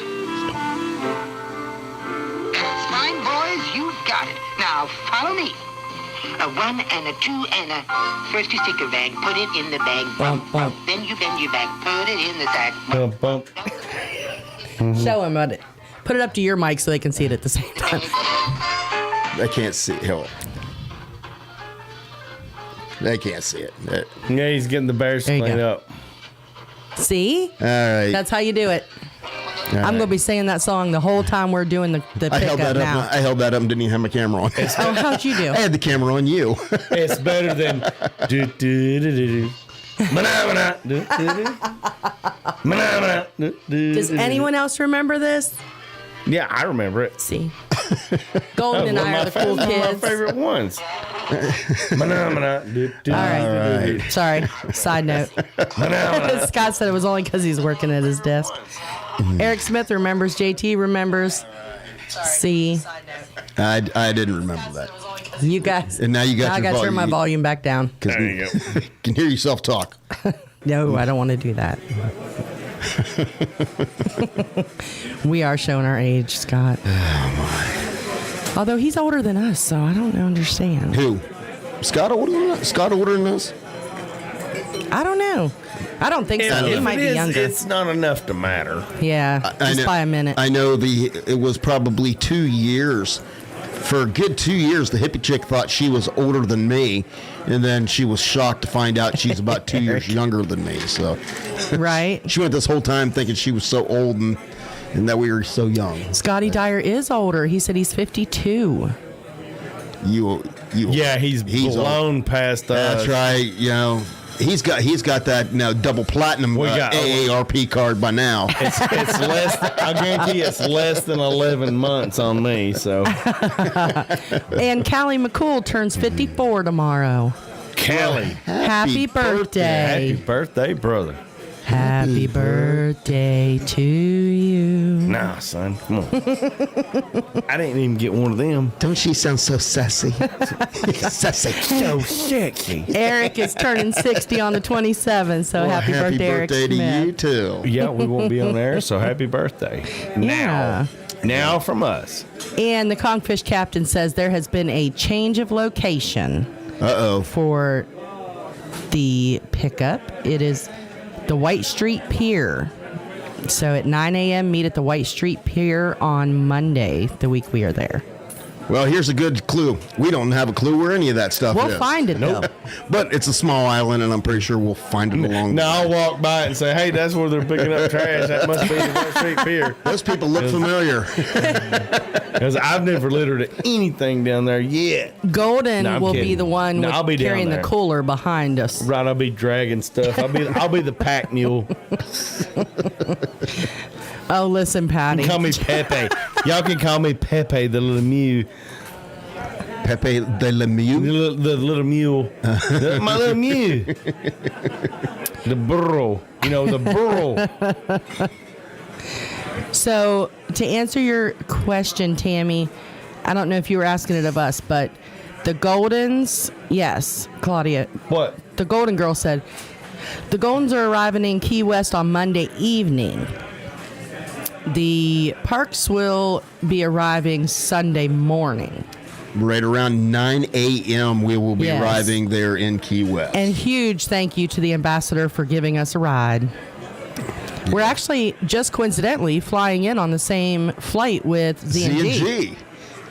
That's fine, boys. You've got it. Now follow me. A 1 and a 2 and a... First you stick your bag, put it in the bag, bump, bump. Then you bend your back, put it in the sack, Bump, bump. Show him it. Put it up to your mic so they can see it at the same time. I can't see it. Hold on. They can't see it. Yeah, he's getting the bears There you cleaned go. up. See? All right. That's how you do it. All I'm right. going to be singing that song the whole time we're doing the I held pickup that now. up. I held that up and didn't even have my camera on. Oh, how'd you do? I had the camera on you. It's better than do do do do do. Mana, do, do, do. Mana, do, do, Does do, do. anyone else remember this? Yeah, I remember it. See. Golden and One of I my are the cool one of kids. my favorite ones. Mana, do, do, All right. do, do. Sorry. Side note. Mana. Scott said it was only because he's working at his desk. Eric Smith remembers. JT remembers. See. I didn't remember that. You guys. And now you got I your got to turn my volume. volume back down. There you go. You can hear yourself talk. No, I don't want to do that. We are showing our age, Scott. Oh, my. Although he's older than us, so I don't understand. Who? Scott older than us? Scott older than us? I don't know. I don't think so. He If might it be is, younger. it's not enough to matter. Yeah, I just know- by a minute. I know it was probably 2 years. For a good 2 years, the hippie chick thought she was older than me, and then she was shocked to find out she's about 2 years younger than me. So Right? she went this whole time thinking she was so old and that we were so young. Scotty Dyer is older. He said he's 52. You Yeah, he's old. blown past us. That's right. You know, he's got that double platinum We got- AARP card by now. It's less. I guarantee it's less than 11 months on me. So, And Callie McCool turns 54 tomorrow. Kelly, Happy birthday. happy birthday, brother. Happy birthday to you. Nah, son, come on. I didn't even get one of them. Don't she sound so sassy? Sassy. So sexy. Eric is turning 60 on the 27th, so Well, happy birthday, Eric to Smith. you too. Yeah, we won't be on air, so happy birthday. Now from us. And the Conchfish captain says there has been a change of location Uh-oh. for the pickup. It is the White Street Pier. So at 9 a.m., meet at the White Street Pier on Monday, the week we are there. Well, here's a good clue. We don't have a clue where any of that stuff We'll is. find it, though. But it's a small island, and I'm pretty sure we'll find it along No, the I'll way. walk by it and say, hey, that's where they're picking up trash. That must be the West Street Pier. Those people look familiar. Because I've never littered anything down there yet. Golden No, I'm will be kidding. the one No, with I'll be down carrying the there. cooler behind us. Right, I'll be dragging stuff. I'll be the pack mule. Oh, listen, Patty. Call me Pepe. Y'all can call me Pepe, the little mule. Pepe de Lemieux. The little mule. My little mule. The burro. You know, the burro. So, to answer your question, Tammy, I don't know if you were asking it of us, but the Goldens, yes, Claudia, What? the Golden Girl said, the Goldens are arriving in Key West on Monday evening. The Parks will be arriving Sunday morning. Right around 9 a.m., we will be Yes. arriving there in Key West. And huge thank you to the ambassador for giving us a ride. We're actually just coincidentally flying in on the same flight with Z&G. Z&G.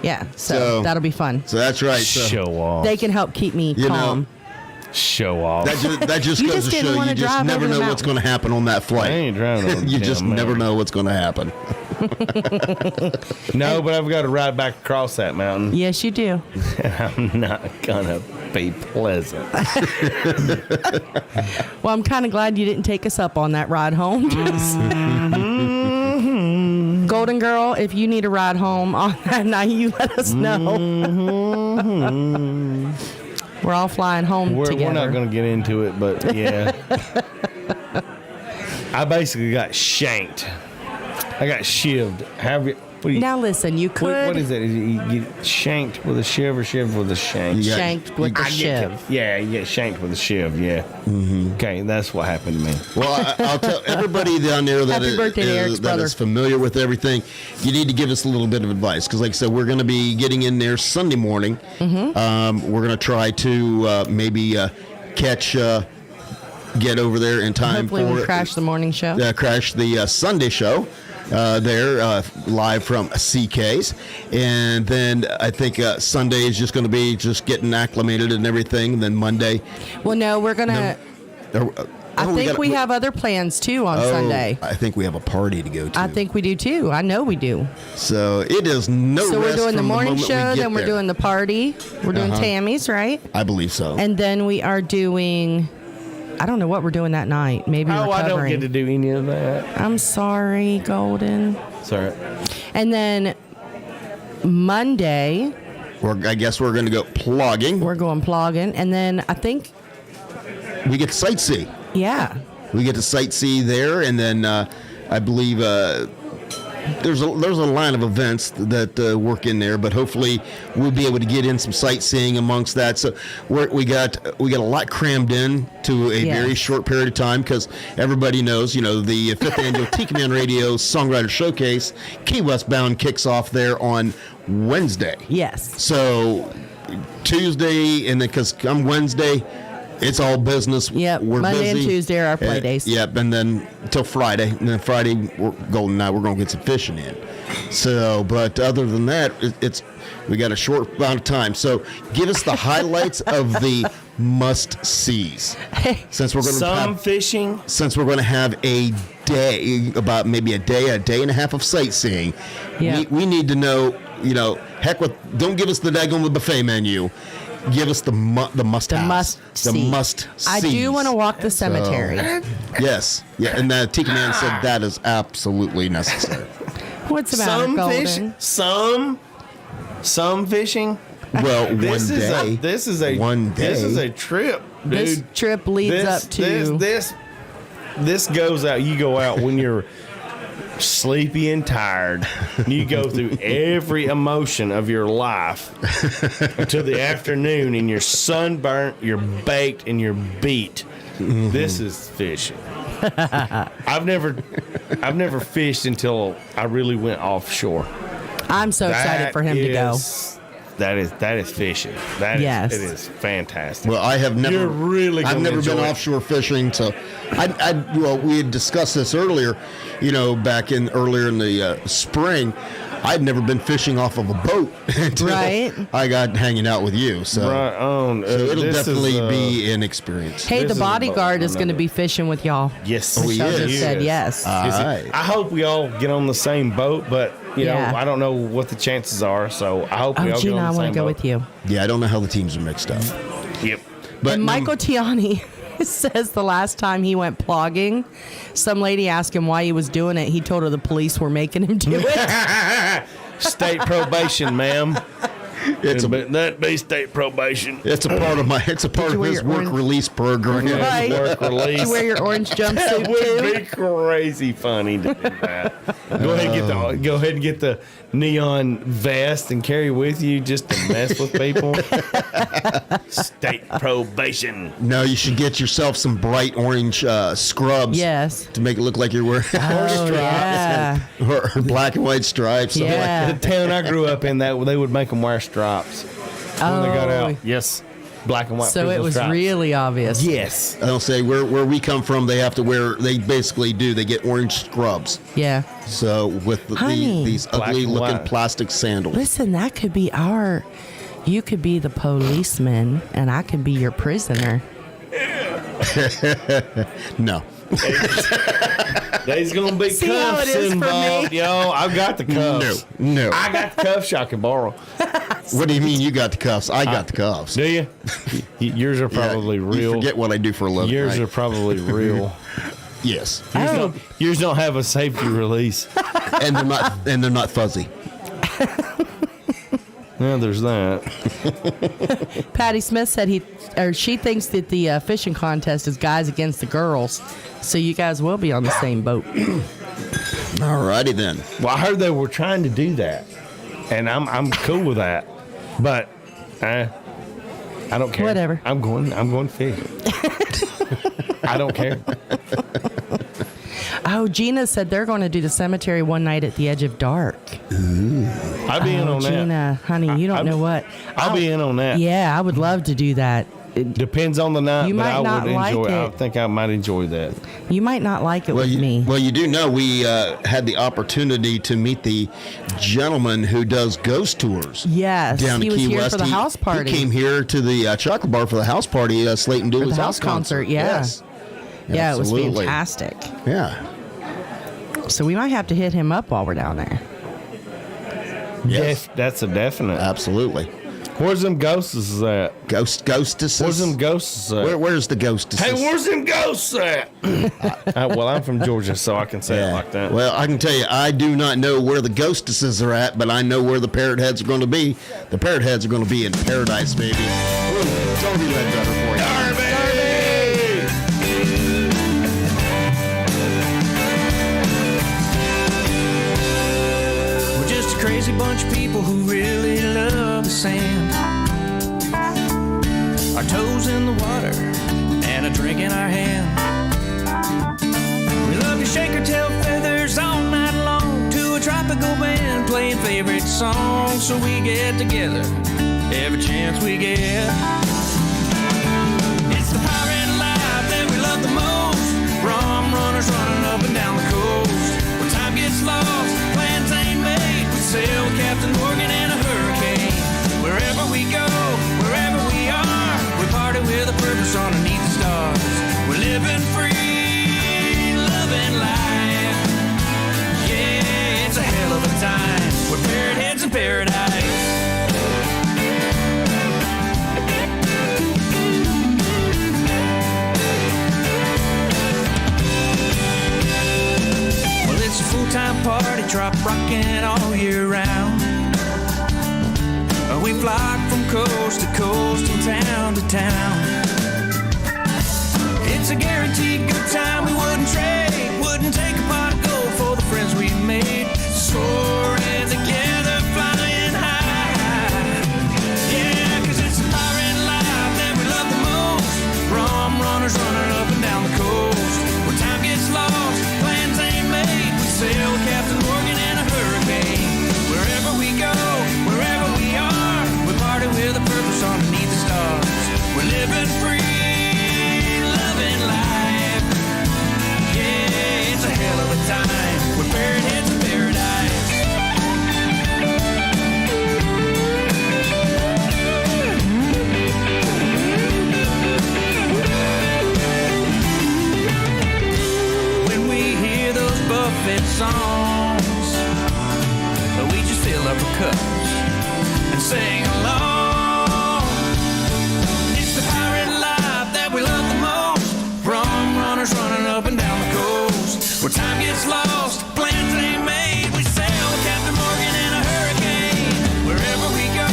Yeah, so So- that'll be fun. So that's right. So Show off. They can help keep me You know, calm. Show off. that just You goes just to didn't show wanna you just drive never over the know what's mountain. going to happen on that I flight. ain't driving on You the just damn never mountain. know what's going to happen. No, but I've got to ride back across that mountain. Yes, you do. I'm not gonna be pleasant. Well, I'm kind of glad you didn't take us up on that ride home. Golden Girl, if you need a ride home on that night, you let us know. We're all flying home We're together. not gonna get into it, but yeah. I basically got shanked. I got shivved. Now listen, you could What is it? You get shanked with a shiv or shiv with a shank? Yeah. shanked with the shiv. Yeah, you get shanked with a shiv. Yeah. Mm-hmm. Okay, that's what happened to me. Well, I'll tell everybody down there that, Happy birthday to Eric's brother. is familiar with everything, you need to give us a little bit of advice. Because like I said, we're going to be getting in there Sunday morning. Mm-hmm. We're going to try to maybe get over there in time Hopefully for we crash the morning show. crash the Sunday show there live from CK's, and then I think Sunday is just going to be just getting acclimated and everything. And then Monday, Well, no, we're gonna. I think we have other plans too on Sunday. I think we have a party to go to. I think we do too. I know we do. So it is no. So we're rest doing the from morning moment we show, get then we're there. doing the party. We're doing Tammy's, right? I believe so. And then we are doing. I don't know what we're doing that night. Maybe Oh, I don't recovering. get to do any of that. I'm sorry, Golden. Sorry. And then Monday, I guess we're going to go plugging. we're going plugging. And then I think, We get to sightsee. yeah. We get to sightsee there, and then I believe there's a line of events that work in there, but hopefully we'll be able to get in some sightseeing amongst that. So we got a lot crammed in to a Yes. very short period of time, because everybody knows, the 5th annual Tikimanradio Songwriter Showcase Key West bound kicks off there on Wednesday. Yes. So Tuesday, and then because come Wednesday, it's all business. Yep. We're Monday and busy. Tuesday are our play days. Yep, and then till Friday, and then Friday Golden night, we're going to get some fishing in. So, but other than that, we got a short amount of time. So, give us the highlights of the must sees. Since we're going to fishing. Since we're going to have a day, about maybe a day and a half of sightseeing. Yeah. We need to know. Heck with. Don't give us the daggone buffet menu. Give us the must see. I do want to walk the cemetery. Yes. Yeah, and the Tiki Man said that is absolutely necessary. What's the matter, Golden? Some fishing. Well, This is a trip, dude. This trip leads up to. This goes out. You go out when you're sleepy and tired. You go through every emotion of your life until the afternoon, and you're sunburnt, you're baked, and you're beat. Mm-hmm. This is fishing. I've never fished until I really went offshore. I'm so excited for him to go. That is fishing. Yes. It is fantastic. Well, I have never. You're really I've gonna never been enjoy it. offshore fishing, so we had discussed this earlier. Back earlier in the spring, I'd never been fishing off of a boat until I got hanging out with you. So, right on. So it'll definitely be an experience. Hey, This the is bodyguard about is going to be fishing with y'all. Yes. Michelle he just is. said yes. All right. I hope we all get on the same boat, but Yeah. I don't know what the chances are. So I hope we all Gina, get I on the want same to go boat. with you. Yeah, I don't know how the teams are mixed up. Yep. But And Michael Tiani says the last time he went plogging, some lady asked him why he was doing it. He told her the police were making him do it. State probation, ma'am. That be state probation. It's a part of his work release program. Right. Work release. Did you wear your orange That jumpsuit would too? be crazy funny to do that. Go ahead and get the neon vest and carry with you just to mess with people. State probation. No, you should get yourself some bright orange scrubs. Yes. To make it look like you're wearing Oh, yeah. or black and white stripes. something like Yeah. The town I grew up in, that they would make them wear stripes when they got out. Yes, black and white. So it prison was stripes. really obvious. Yes. I don't say where we come from. They have to wear. They basically do. They get orange scrubs. Yeah. So with Honey. these Black ugly and looking white. plastic sandals. Listen, that could be you could be the policeman and I could be your prisoner. No. There's gonna be See how cuffs it is for involved, me? yo. I've got the cuffs. No. I got the cuffs I can borrow. What do you mean you got the cuffs? I got the cuffs. Do you? Yours are probably You real. forget what I do for a living. Yours right? are probably real. Yes. Yours don't have a safety release. And they're not fuzzy. Yeah, there's that. Patty Smith said she thinks that the fishing contest is guys against the girls. So you guys will be on the same boat. All righty then. Well, I heard they were trying to do that, and I'm cool with that, but I don't care. Whatever. I'm going fish. I don't care. Oh, Gina said they're going to do the cemetery one night at the edge of dark. I'll be in on that. Gina, honey, you don't know what. I'll be in on that. Yeah, I would love to do that. Depends on the night, You but might I not would enjoy like it. I it. think I might enjoy that. You might not like it with me. Well, you do know we had the opportunity to meet the gentleman who does ghost tours. Yes, down he to was Key here West. for the house party. He came here to the chocolate bar for the house party, Slayton Dooley's the house concert, yeah. Yes. Yeah, Absolutely. it was fantastic. Yeah. So we might have to hit him up while we're down there. Yes, that's a definite. Absolutely. Where's them ghosts at? Ghostesses. Where's them ghosts at? Where's the ghostesses? Hey, where's them ghosts at? Well, I'm from Georgia, so I can say it like that. Well, I can tell you, I do not know where the ghostesses are at, but I know where the parrot heads are going to be. The parrot heads are going to be in paradise, baby. Darby Ledbetter for you. We're just a crazy bunch of people who really love the sand. Our toes in the water and a drink in our hand. We love to shake our tail feathers all night long to a tropical band playing favorite songs. So we get together every chance we get. It's the pirate life that we love the most. Rum runners running up and down the coast. When time gets lost, plans ain't made. We sail with Captain Morgan in a hurricane. Wherever we go, wherever we are, we party with a purpose underneath the stars. We're living free, loving life. Yeah, it's a hell of a time. We're parrot heads in paradise. Well, it's a full-time party, Troprock all year round. We flock from coast to coast and town to town. It's a guaranteed good time, we wouldn't trade. Wouldn't take a pot of gold for the friends we made. Soaring together, flying high. Yeah, 'cause it's the pirate life that we love the most. Rum runners running up and down the coast. When time gets lost, plans ain't made. We sail with Captain Morgan in a hurricane. Wherever we go, wherever we are, with a purpose underneath the stars. We're living free, loving life. Yeah, it's a hell of a time. We're parrot heads in paradise. When we hear those buffet songs, we just fill up our cups and sing along. It's the pirate life that we love the most. Rum runners running up and down the coast. Where time gets lost, plans ain't made. We sail with Captain Morgan in a hurricane. Wherever we go,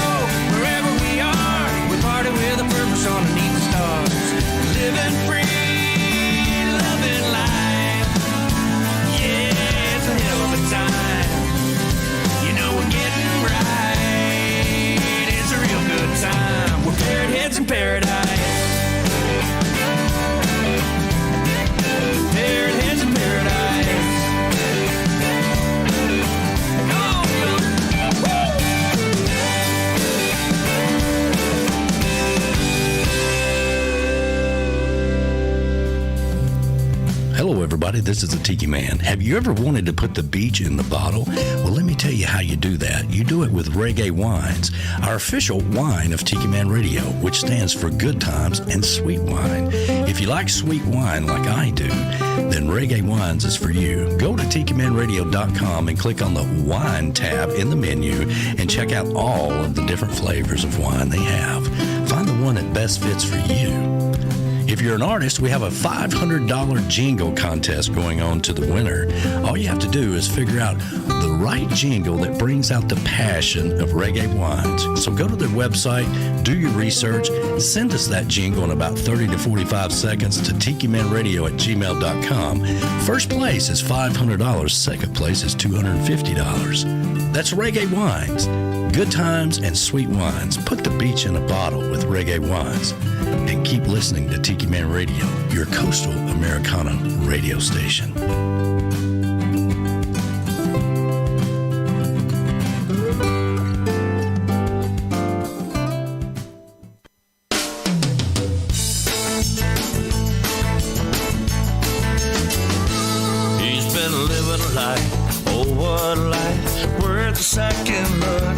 wherever we are, we party with a purpose underneath the stars. Living free, loving life. Yeah, it's a hell of a time. You know we're getting right. It's a real good time. We're parrot heads in paradise. Parrot heads in paradise. Come on, Hello, everybody. This is the Tiki Man. Have you ever wanted to put the beach in the bottle? Well, let me tell you how you do that. You do it with Reggae Wines, our official wine of Tiki Man Radio, which stands for good times and sweet wine. If you like sweet wine like I do, then Reggae Wines is for you. Go to tikimanradio.com and click on the wine tab in the menu and check out all of the different flavors of wine they have. Find the one that best fits for you. If you're an artist, we have a $500 jingle contest going on to the winner. All you have to do is figure out the right jingle that brings out the passion of reggae wines. So go to their website, do your research, send us that jingle in about 30 to 45 seconds to tikimanradio@gmail.com. First place is $500. Second place is $250. That's reggae wines. Good times and sweet wines. Put the beach in a bottle with reggae wines. And keep listening to Tiki Man Radio, your coastal Americana radio station. He's been living a life, oh what a life, worth a second look.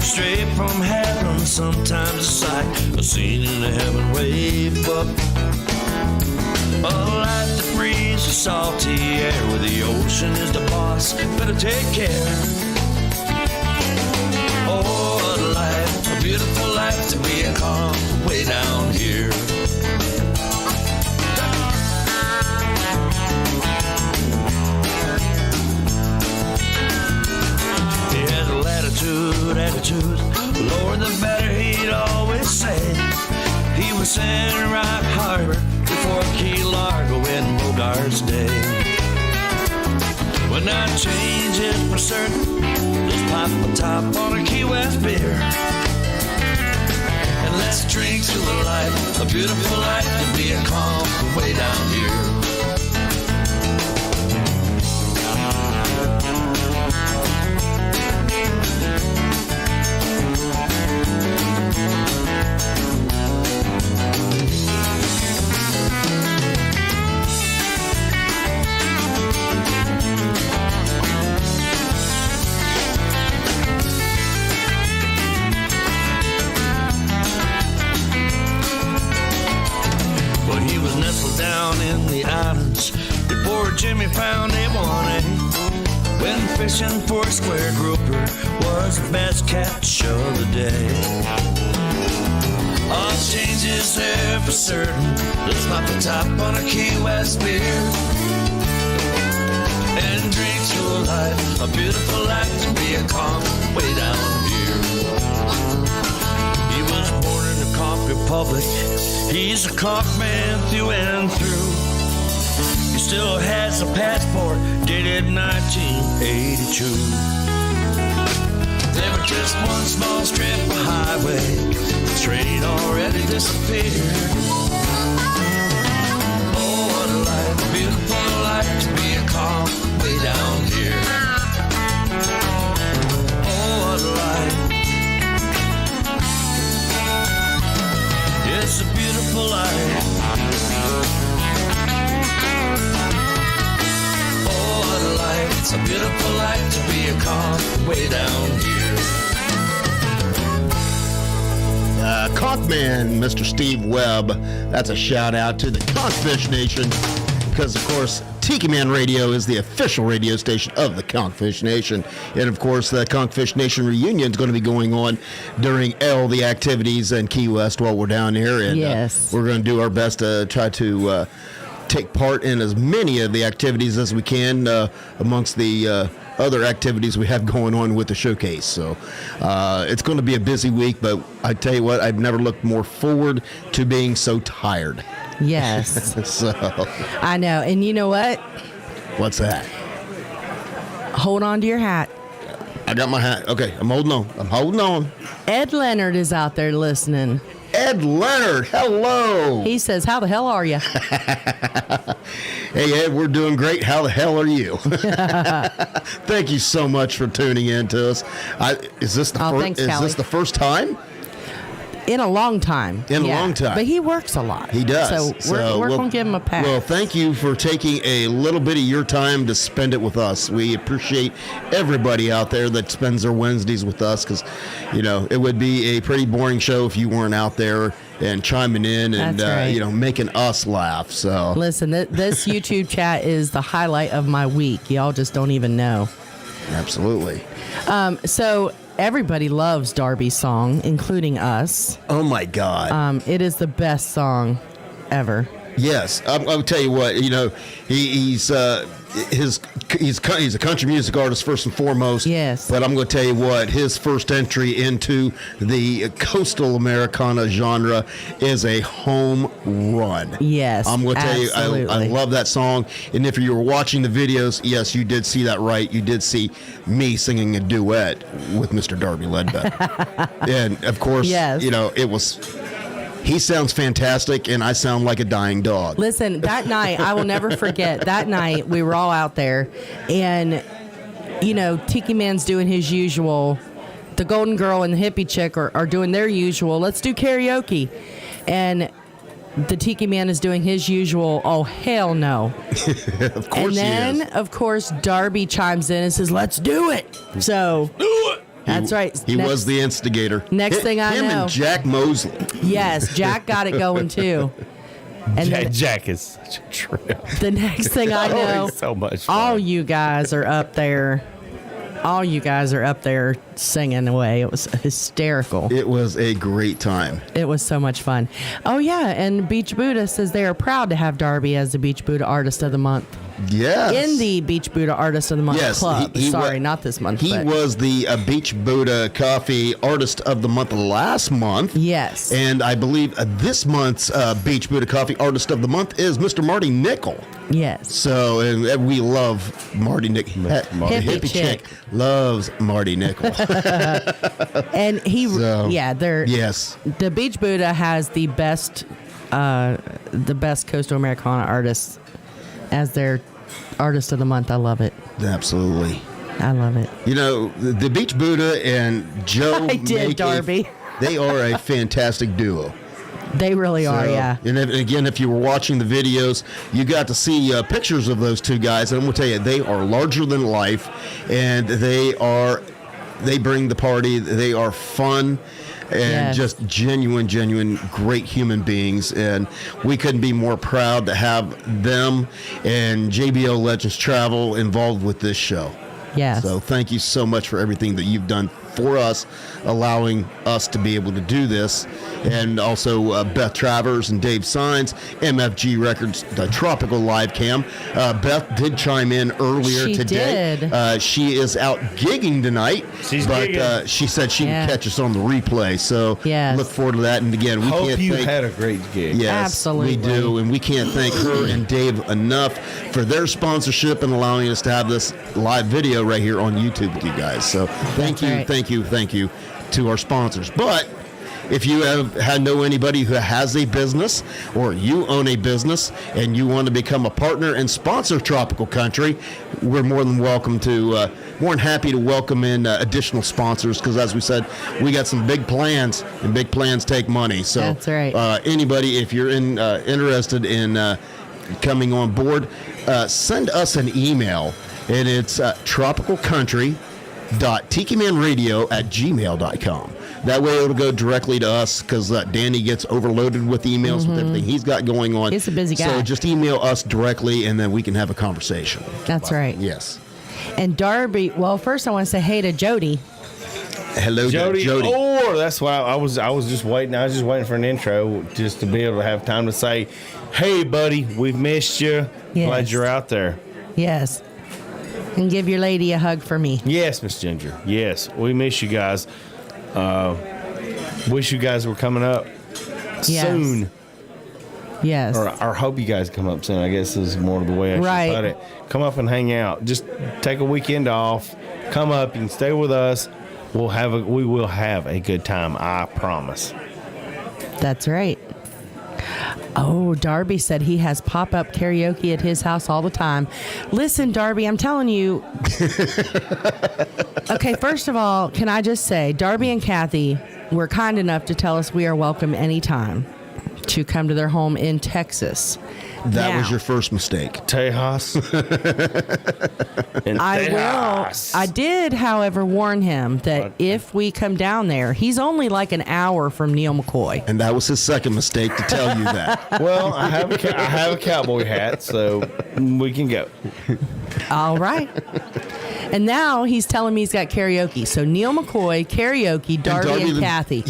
Straight from heaven, sometimes a sight, a scene in a heaven wave book. A life that breathes the salty air, where the ocean is the boss, better take care. Oh, what a life, a beautiful life to be a calm way down here. He had a attitude, lower the better, he'd always say. He was in Rock Harbor before Key Largo in Bogart's day. When that change is for certain, just pop a top on a Key West beer. And let's drink to a life, a beautiful life, and be a calm way down here. Down in the islands before Jimmy found A1A, when fishing for a square grouper was the best catch of the day. All changes there for certain. Let's pop the top on a Key West beer and drink to a life, a beautiful life to be a calm way down here. He was born in the Conch Republic. He's a conch man through and through. He still has a passport dated 1982. There was just one small strip of highway, the train already disappeared. Oh, what a life, a beautiful life to be a calm way down here. Oh, what a life. It's a beautiful life. Oh, what a life. It's a beautiful life to be a calm way down here. Conchman, Mr. Steve Webb. That's a shout out to the Conchfish Nation, because of course Tiki Man Radio is the official radio station of the Conchfish Nation. And of course the Conchfish Nation reunion is going to be going on during all the activities in Key West while we're down here. And yes, we're going to do our best to try to take part in as many of the activities as we can amongst the other activities we have going on with the showcase. So it's going to be a busy week, but I tell you what, I've never looked more forward to being so tired. Yes. So I know. And you know what? What's that? Hold on to your hat. I got my hat. Okay, I'm holding on. Ed Leonard is out there listening. Ed Leonard, hello. He says, how the hell are you? Hey, Ed, we're doing great. How the hell are you? Thank you so much for tuning in to us. Is this the first time? In a long time. A long time. But he works a lot. He does. So we're going to give him a pass. Well, thank you for taking a little bit of your time to spend it with us. We appreciate everybody out there that spends their Wednesdays with us, because, you know, it would be a pretty boring show if you weren't out there and chiming in and, right. Making us laugh. So listen, this YouTube chat is the highlight of my week. Y'all just don't even know. Absolutely. So everybody loves Darby's song, including us. Oh my God. It is the best song ever. Yes, I'll tell you what. You know, he's a country music artist first and foremost. Yes. But I'm going to tell you what, his first entry into the coastal Americana genre is a home run. Yes, I'm going to tell you, I love that song. And if you were watching the videos, yes, you did see that right. You did see me singing a duet with Mr. Darby Ledbetter. And of course, yes. you know, it was. He sounds fantastic, and I sound like a dying dog. Listen, that night, I will never forget. That night, we were all out there, and, you know, Tiki Man's doing his usual. The Golden Girl and the Hippie Chick are doing their usual. Let's do karaoke. And the Tiki Man is doing his usual, oh, hell no. Of course he And then, of course, Darby chimes in and says, let's do it. So... Do it! That's right. He was the instigator. Next thing I know. Him and Jack Mosley. Yes, Jack got it going too. And Jack is such a trip. the next thing I know, He's so much fun. all you guys are up there. All you guys are up there singing away. It was hysterical. It was a great time. It was so much fun. Oh, yeah. And Beach Buddha says they are proud to have Darby as the Beach Buddha Artist of the Month. Yes. In the Beach Buddha Artist of the Month Club. Sorry, not this month. He was the Beachbuddahcoffee Artist of the Month last month. Yes. And I believe this month's Beachbuddahcoffee Artist of the Month is Mr. Marty Nickel. Yes. So, and we love Marty Nickel. Hippie chick loves Marty Nickel. And he, they're yes. The Beach Buddha has the best Coastal Americana artists as their Artist of the Month. I love it. Absolutely. I love it. You know, the Beach Buddha and Joe Darby. They are a fantastic duo. They really are, yeah. And again, if you were watching the videos, you got to see pictures of those two guys. And I'm going to tell you, they are larger than life, and they bring the party. They are fun and just genuine, great human beings. And we couldn't be more proud to have them and JBL Legends Travel involved with this show. Yes. So thank you so much for everything that you've done for us, allowing us to be able to do this. And also Beth Travers and Dave Sines, MFG Records, the Tropical Live Cam. Beth did chime in earlier today. Did. She is out gigging tonight. She's gigging. She said she would catch us on the replay. So look forward to that. And again, we hope you had a great gig. Yes, absolutely. We do. And we can't thank her and Dave enough for their sponsorship and allowing us to have this live video right here on YouTube with you guys. So thank you to our sponsors. But if you know anybody who has a business or you own a business and you want to become a partner and sponsor Tropical Country, we're more than happy to welcome in additional sponsors, because as we said, we got some big plans, and big plans take money. So that's right. Anybody, if you're interested in coming on board, send us an email, and it's tropicalcountry.tikimanradio@gmail.com. That way it'll go directly to us, because Danny gets overloaded with emails with everything he's got going on. He's a busy guy. So just email us directly, and then we can have a conversation. That's right. Yes. And Darby, well, first I want to say hey to Jody. Hello, Jody. Oh, that's why I was just waiting. I was just waiting for an intro, just to be able to have time to say, hey, buddy, we've missed you. Yes. Glad you're out there. Yes. And give your lady a hug for me. Yes, Miss Ginger. Yes, we miss you guys. Wish you guys were coming up soon. Yes. Or hope you guys come up soon, I guess is more of the way I should put it. Come up and hang out. Just take a weekend off. Come up. You can stay with us. We will have a good time. I promise. That's right. Oh, Darby said he has pop-up karaoke at his house all the time. Listen, Darby, I'm telling you. Okay, first of all, can I just say, Darby and Kathy were kind enough to tell us we are welcome anytime to come to their home in Texas. That was your first mistake. Tejas. I did, however, warn him that if we come down there, he's only like an hour from Neil McCoy. And that was his second mistake to tell you that. Well, I have a cowboy hat, so we can go. All right. And now he's telling me he's got karaoke. So Neil McCoy, karaoke, Darby and Kathy.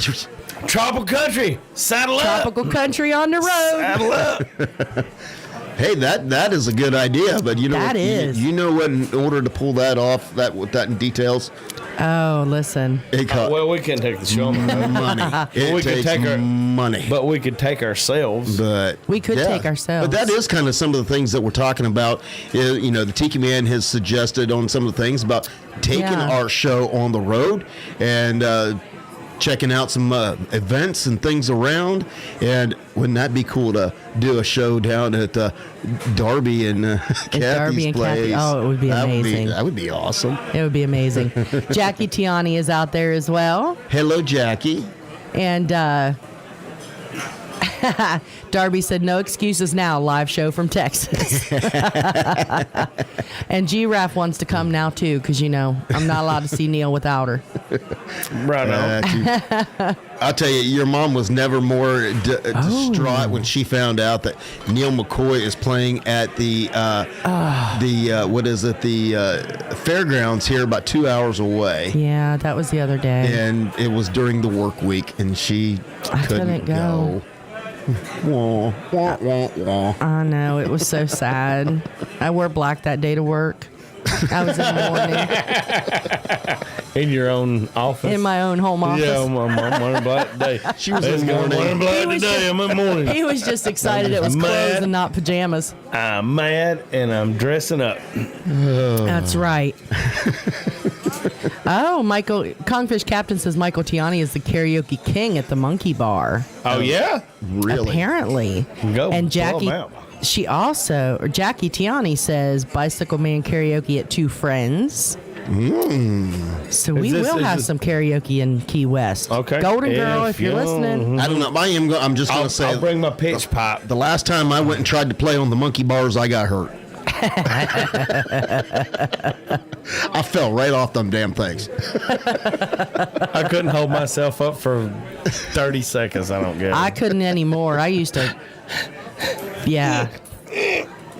Tropical country, saddle up. Tropical country on the road. Saddle up. Hey, that is a good idea, but you know That what, is. you know what? In order to pull that off, with that in details, Oh, listen. it costs Well, we can't take the show, money. It we could takes take our- money. but we could take ourselves. But We could take ourselves. But that is kind of some of the things that we're talking about. You know, the Tiki Man has suggested on some of the things about taking Yeah. our show on the road and checking out some events and things around. And wouldn't that be cool to do a show down at Darby and Kathy's Darby and place? Kathy. Oh, it would be amazing. That would be awesome. It would be amazing. Jackie Tiani is out there as well. Hello, Jackie. And Darby said, no excuses now, live show from Texas. And Giraffe wants to come now, too, because, you know, I'm not allowed to see Neil without her. Right on. I'll tell you, your mom was never more distraught when she found out that Neil McCoy is playing at the fairgrounds here about 2 hours away. Yeah, that was the other day. And it was during the work week, and she couldn't go. Wah, wah, wah, wah. I know, it was so sad. I wore black that day to work. I was in the morning. In your own office. In my own home office. Yeah, I'm wearing black today. She was in the morning. Wearing black He was today. just- I'm in the morning. He was just excited it was Mad. clothes and not pajamas. I'm mad and I'm dressing up. That's right. Oh, Michael, Kongfish Captain says Michael Tiani is the karaoke king at the Monkey Bar. Oh, yeah? Really? Apparently. Go. And blow 'em Jackie, out. Jackie Tiani says Bicycle Man karaoke at Two Friends. So we this- will is have this- some karaoke in Key West. Okay. Golden Girl, If if you're you- listening. I don't know. I'm just going I'll to say, bring my pitch pipe. the last time I went and tried to play on the monkey bars, I got hurt. I fell right off them damn things. I couldn't hold myself up for 30 seconds. I don't get it. I couldn't anymore. I used to. Yeah.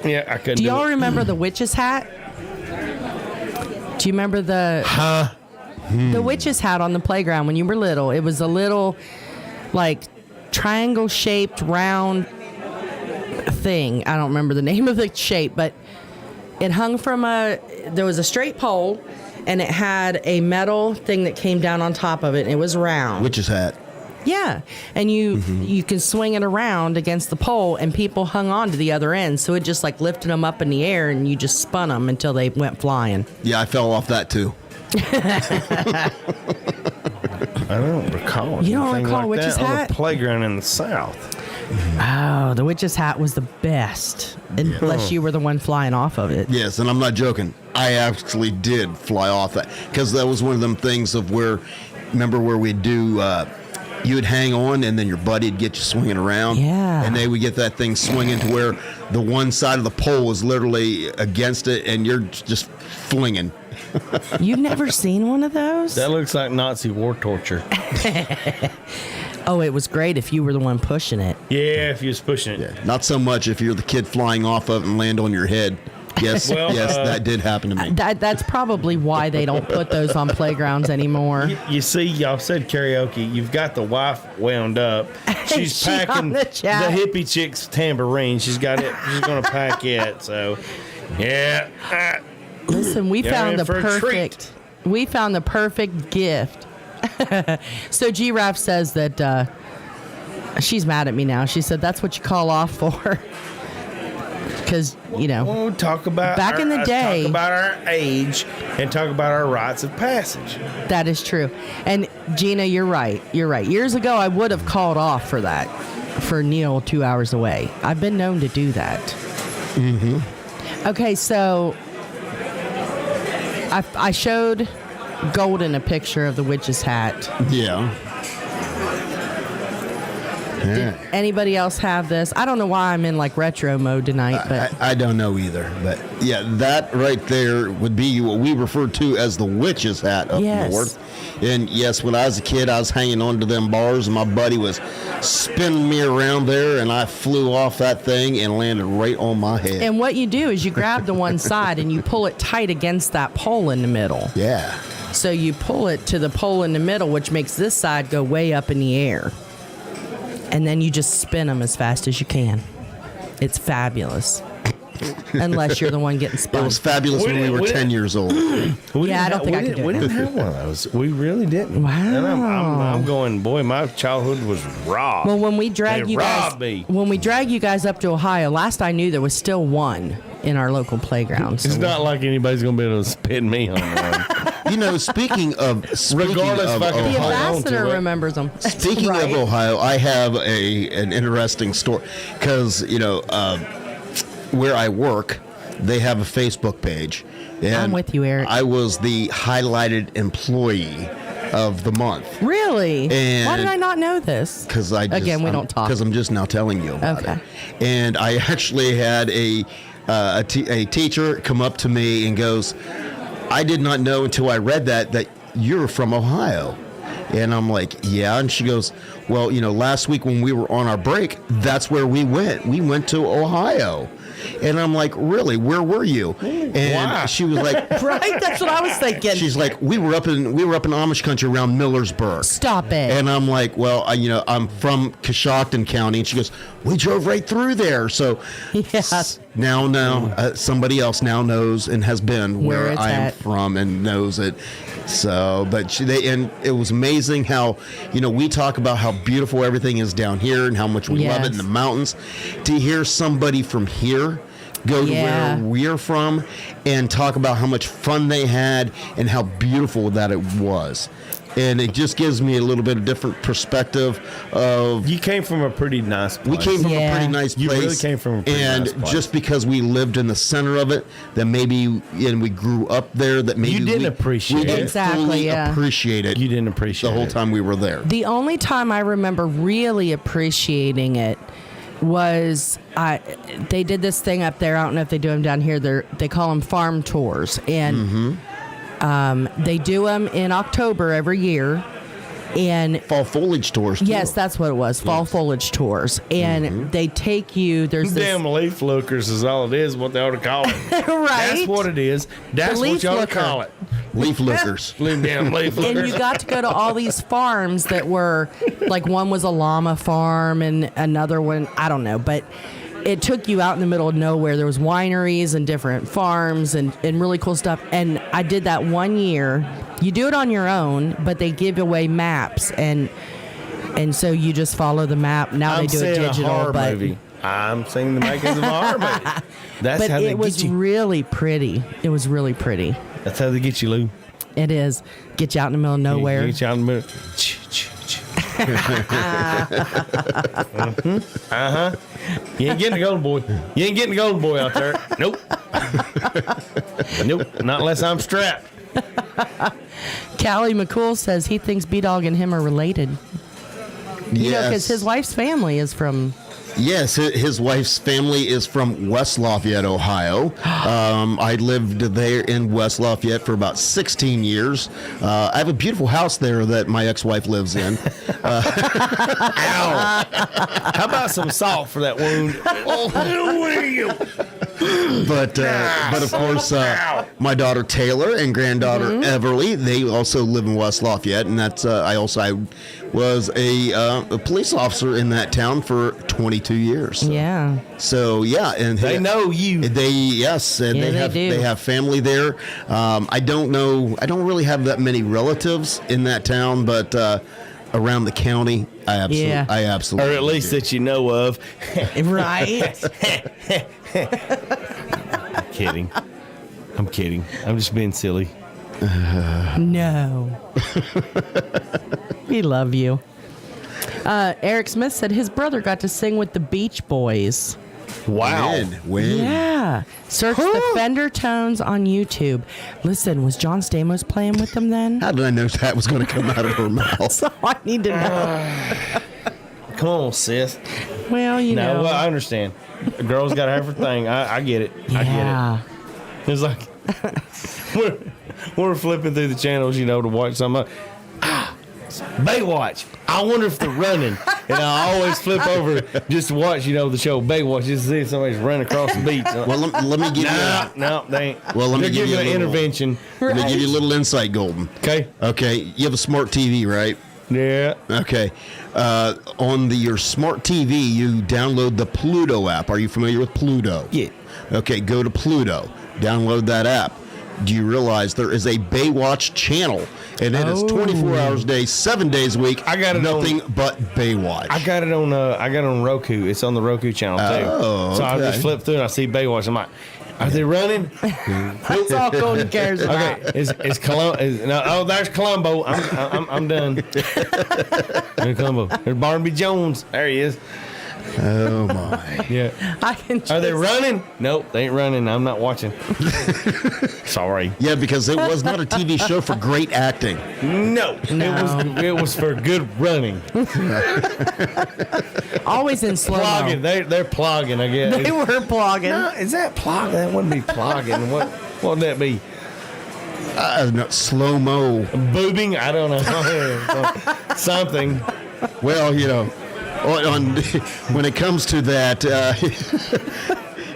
Yeah, I couldn't Do y'all it. remember the witch's hat? Do you remember the witch's hat on the playground when you were little? It was a little, like, triangle-shaped round thing. I don't remember the name of the shape, but it hung from there was a straight pole, and it had a metal thing that came down on top of it, and it was round. Witch's hat. Yeah, and you can swing it around against the pole, and people hung on to the other end, so it just like lifted them up in the air, and you just spun them until they went flying. Yeah, I fell off that too. I don't recall. You don't anything recall like Witch's that on Hat? the playground in the South. Oh, the witch's hat was the best, unless you were the one flying off of it. Yes, and I'm not joking. I actually did fly off that because that was one of them things of where, remember where we'd do, you would hang on and then your buddy'd get you swinging around. Yeah. And they would get that thing swinging to where the one side of the pole was literally against it and you're just flinging. You've never seen one of those? That looks like Nazi war torture. Oh, it was great if you were the one pushing it. Yeah, if you was pushing it. Not so much if you're the kid flying off of it and land on your head. Yes, Well, yes, that did happen to me. That's probably why they don't put those on playgrounds anymore. You see, y'all said karaoke. You've got the wife wound up. She's She on packing the the chat. hippie chick's tambourine. She's got it. She's gonna pack it. So, yeah. Listen, we You're found in the for a perfect. We found the perfect gift. So Giraffe says that she's mad at me now. She said that's what you call off for. Because We'll talk about Back in the day- talk about our age and talk about our rites of passage. that is true. And Gina, you're right. You're right. Years ago, I would have called off for that, for Neil 2 hours away. I've been known to do that. Mm-hmm. Okay, so I showed Golden a picture of the witch's hat. Yeah. Did anybody else have this? I don't know why I'm in like retro mode tonight, but I don't know either, but yeah, that right there would be what we refer to as the witch's hat up Yes. north. And yes, when I was a kid, I was hanging on to them bars, and my buddy was spinning me around there, and I flew off that thing and landed right on my head. and what you do is you grab the one side and you pull it tight against that pole in the middle. Yeah. So you pull it to the pole in the middle, which makes this side go way up in the air. And then you just spin them as fast as you can. It's fabulous. Unless you're the one getting spun. It was fabulous when we were 10 years old. Yeah, I don't think I could do We it. didn't have one of those. We really didn't. Wow. And I'm going, boy, my childhood was robbed. Well, when we drag They you guys, robbed me. when we drag you guys up to Ohio, last I knew there was still one in our local playground. It's not like anybody's going to be able to spin me on one. You know, speaking of Regardless if I can the hold on ambassador to it. remembers them. Speaking Right. of Ohio, I have an interesting story because where I work, they have a Facebook page. And I'm with you, Eric. I was the highlighted employee of the month Really? And- Why did I not know this? because I just, Again, we don't talk. because I'm just now telling you about Okay. it. And I actually had a teacher come up to me and goes, "I did not know until I read that you're from Ohio." And I'm like, "Yeah." And she goes, "Well, last week when we were on our break, that's where we went. We went to Ohio." And I'm like, "Really? Where were you?" And Wow. she was like, Right? That's what I was thinking. she's like, we were up in Amish country around Millersburg. Stop it. And I'm like, "Well, I'm from Coshocton County." And she goes, "We drove right through there." So Yes. now somebody else now knows and has been Where where it's I am at. from and knows it. So, but and it was amazing how, we talk about how beautiful everything is down here and how much we love it in Yes. the mountains. To hear somebody from here go to Yeah. where we're from and talk about how much fun they had and how beautiful that it was. And it just gives me a little bit of different perspective of You came from a pretty nice place. we came from a Yeah. pretty nice place. You really came from a pretty and nice place. just because we lived in the center of it, that maybe and we grew up there, that maybe You didn't appreciate we didn't it. Exactly, fully yeah. appreciate it. You didn't appreciate the whole it. time we were there. The only time I remember really appreciating it was they did this thing up there. I don't know if they do them down here. They call them farm tours, and they do them in October every year. And Fall foliage tours. Too. yes, that's what it was. Fall foliage tours, and they take you. There's this Damn leaf lookers is all it is, what they ought to call it. right. That's what it is. That's leaf what you ought to looker. call it. Leaf lookers. Damn leaf And lookers. you got to go to all these farms that were like one was a llama farm and another one I don't know, but it took you out in the middle of nowhere. There was wineries and different farms and really cool stuff. And I did that one year. You do it on your own, but they give away maps and so you just follow the map. Now I'm they do it seeing digital, a horror but movie. I'm seeing the makings of a horror movie. That's but how they it was get you. really pretty. It was really pretty. That's how they get you, Lou. It is. Get you out in the middle of nowhere. Get you out in the middle. You ain't getting the golden boy. You ain't getting the golden boy out there. Nope. Nope. Not unless I'm strapped. Callie McCool says he thinks B-Dawg and him are related. You know, because his wife's family is from. Yes, his wife's family is from West Lafayette, Ohio. I lived there in West Lafayette for about 16 years. I have a beautiful house there that my ex-wife lives in. Ow. How about some salt for that wound? Oh, But of course, my daughter Taylor and granddaughter Everly, they also live in West Lafayette, and that's I was a police officer in that town for 22 years. So. Yeah. So yeah, and They know you. and Yeah, they have family there. I don't really have that many relatives in that town, but around the county, I absolutely Or at least do. that you know of. Right? I'm kidding. I'm just being silly. No. We love you. Eric Smith said his brother got to sing with the Beach Boys. Wow. When? Yeah. Search the Fender Tones on YouTube. Listen, was John Stamos playing with them then? How did I know that was going to come out of her mouth? That's all I need to know. Come on, sis. Well, you know. Well, I understand. The girl's got to have her thing. I get it. I Yeah. get it. It's like we're flipping through the channels, to watch something. Baywatch. I wonder if they're running. And I always flip over just to watch, the show Baywatch, just to see if somebody's running across the beach. Well, let me give you No, they ain't. Well, let me give you an intervention. Let me give you a little insight, Golden. Okay. You have a smart TV, right? Yeah. Okay. On your smart TV, you download the Pluto app. Are you familiar with Pluto? Yeah. Okay, go to Pluto. Download that app. Do you realize there is a Baywatch channel? And it is 24 hours a day, 7 days a week. I got it nothing but Baywatch. I got it on Roku. It's on the Roku channel too. Oh, So I okay. just flip through and I see Baywatch. I'm like, are they running? That's all Golden cares about. Okay, there's Columbo. I'm done. There's Columbo. There's Barnaby Jones. There he is. Oh my! Yeah. I can. Are they running? Nope, they ain't running. I'm not watching. Sorry. Yeah, because it was not a TV show for great acting. No. It was for good running. Always in slow Plogging. mo. They're plogging. I guess. They were plogging. No, is that plog? That wouldn't be plogging. What would that be? No, slow mo. Boobing? I don't know. Something. Well, when it comes to that,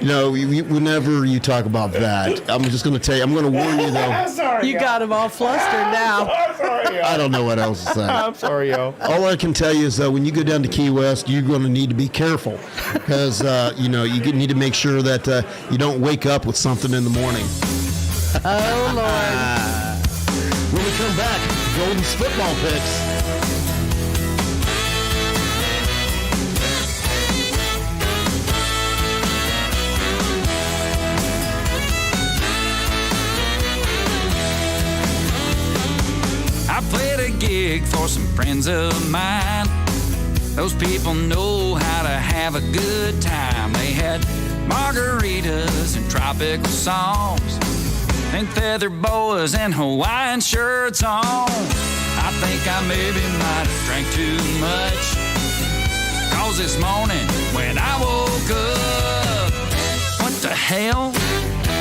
whenever you talk about that, I'm just going to tell you. I'm going to warn you though. I'm sorry. You got him all flustered now. I'm sorry, y'all. I don't know what else to say. I'm sorry, y'all. All I can tell you is that when you go down to Key West, you're going to need to be careful because you need to make sure that you don't wake up with something in the morning. Oh Lord. When we come back, Golden's football picks. I played a gig for some friends of mine. Those people know how to have a good time. They had margaritas and tropical songs, pink feather boas and Hawaiian shirts on. I think I maybe might have drank too much, 'cause this morning when I woke up, what the hell?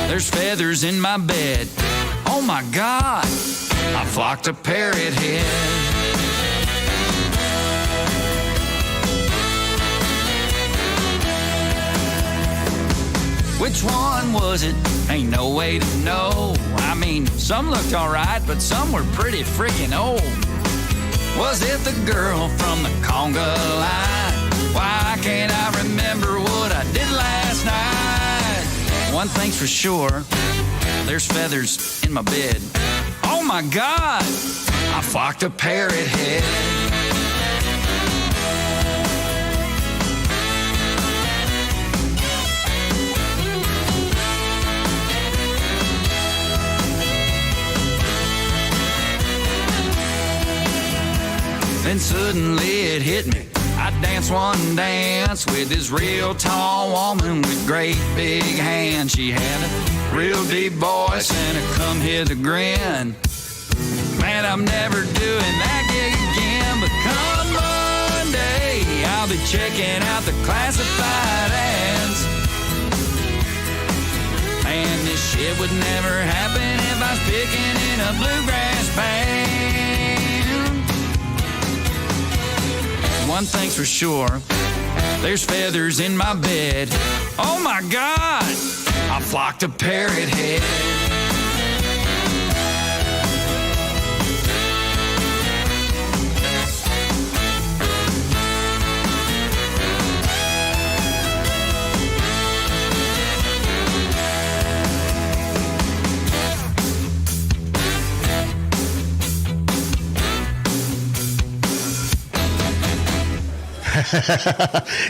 There's feathers in my bed. Oh my God, I flocked a parrot head. Which one was it? Ain't no way to know. I mean, some looked alright, but some were pretty freaking old. Was it the girl from the conga line? Why can't I remember what I did last night? One thing's for sure, there's feathers in my bed. Oh my God, I flocked a parrot head. Then suddenly it hit me. I danced one dance with this real tall woman with great big hands. She had a real deep voice and a come hither grin. Man, I'm never doing that gig again. But come Monday, I'll be checking out the classified ads. Man, this shit would never happen if I was picking in a bluegrass band. One thing's for sure, there's feathers in my bed. Oh my God, I flocked a parrot head.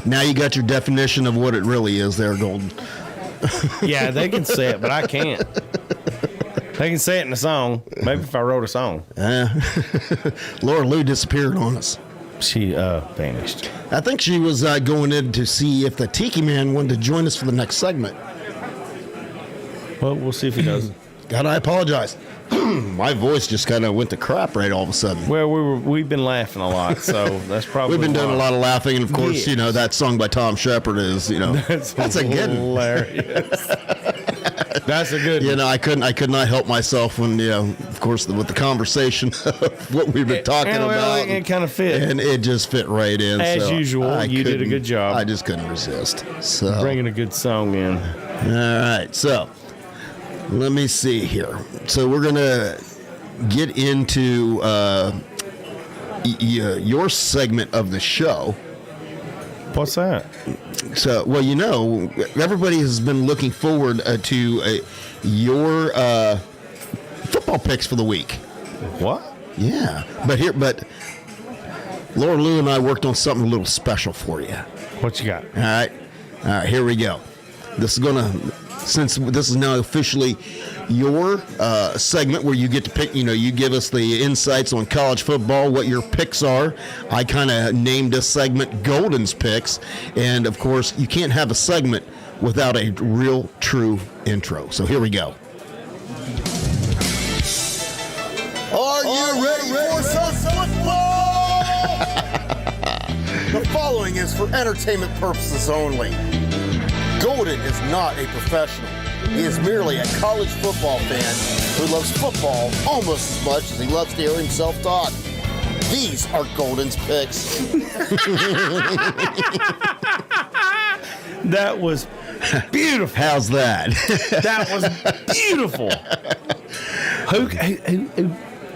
Now you got your definition of what it really is there, Golden. Yeah, they can say it, but I can't. They can say it in a song. Maybe if I wrote a song. Laura Lou disappeared on us. She vanished. I think she was going in to see if the Tiki Man wanted to join us for the next segment. Well, we'll see if he does. God, I apologize. My voice just kind of went to crap right all of a sudden. Well, we've been laughing a lot, so that's probably We've been doing a lot of laughing, and of course, Yes. that song by Tom Shepard is, that's a good one. hilarious. That's a good. You know, I could not help myself when, of course, with the conversation of what we've been talking about. It kind of fit. And it just fit right in. As usual, you did a good job. I just couldn't resist. So bringing a good song in. All right, so let me see here. So we're gonna get into your segment of the show. What's that? So, well, everybody has been looking forward to your football picks for the week. What? Yeah, but Laura Lou and I worked on something a little special for you. What you got? All right, here we go. Since this is now officially your segment where you get to pick, you give us the insights on college football, what your picks are. I kind of named this segment Golden's Picks. And, of course, you can't have a segment without a real, true intro. So here we go. Are you ready for some football? The following is for entertainment purposes only. Golden is not a professional. He is merely a college football fan who loves football almost as much as he loves to hear himself talk. These are Golden's picks. That was beautiful. How's that? That was beautiful. Who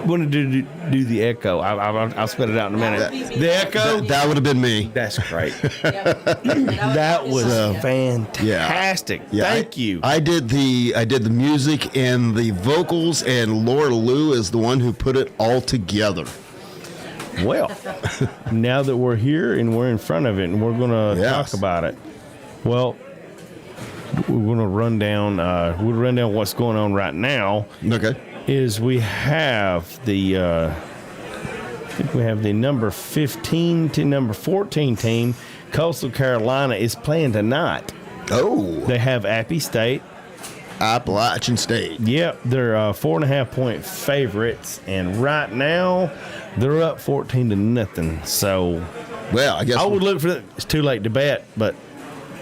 wanted to do the echo? I'll spit it out in a minute. The echo? That would have been me. That's great. That was fantastic. Yeah, Thank you. I did the music and the vocals, and Laura Lou is the one who put it all together. Well, now that we're here and we're in front of it and we're going to talk about it, well, we're going to run down. We'll run down what's going on right now. Okay. Is we have the I think we have the number 15 to number 14 team. Coastal Carolina is playing tonight. Oh, they have Appy State. Appalachian State. Yep, they're 4.5 point favorites, and right now they're up 14-0. So, well, I guess I would look for it's too late to bet, but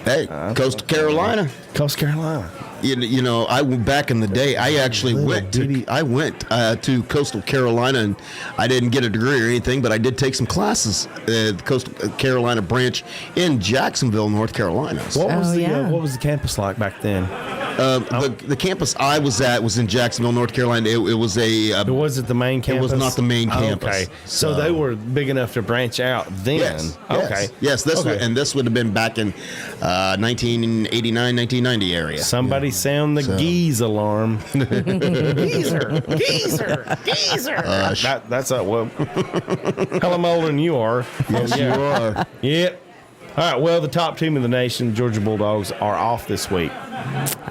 hey, Coastal Carolina. Coastal Carolina. You know, I went back in the day. I actually went to Coastal Carolina, and I didn't get a degree or anything, but I did take some classes at the Coastal Carolina branch in Jacksonville, North Carolina. What was the campus like back then? The campus I was at was in Jacksonville, North Carolina. It was was it the main campus? It was not the main campus. Okay, so they were big enough to branch out then. Yes. Okay. Yes. This would have been back in 1989, 1990 area. Somebody sound the geese alarm. Geezer. That's well. Hell, I'm older than you are. Yes, you are. Yep. All right, well, the top team in the nation, Georgia Bulldogs, are off this week.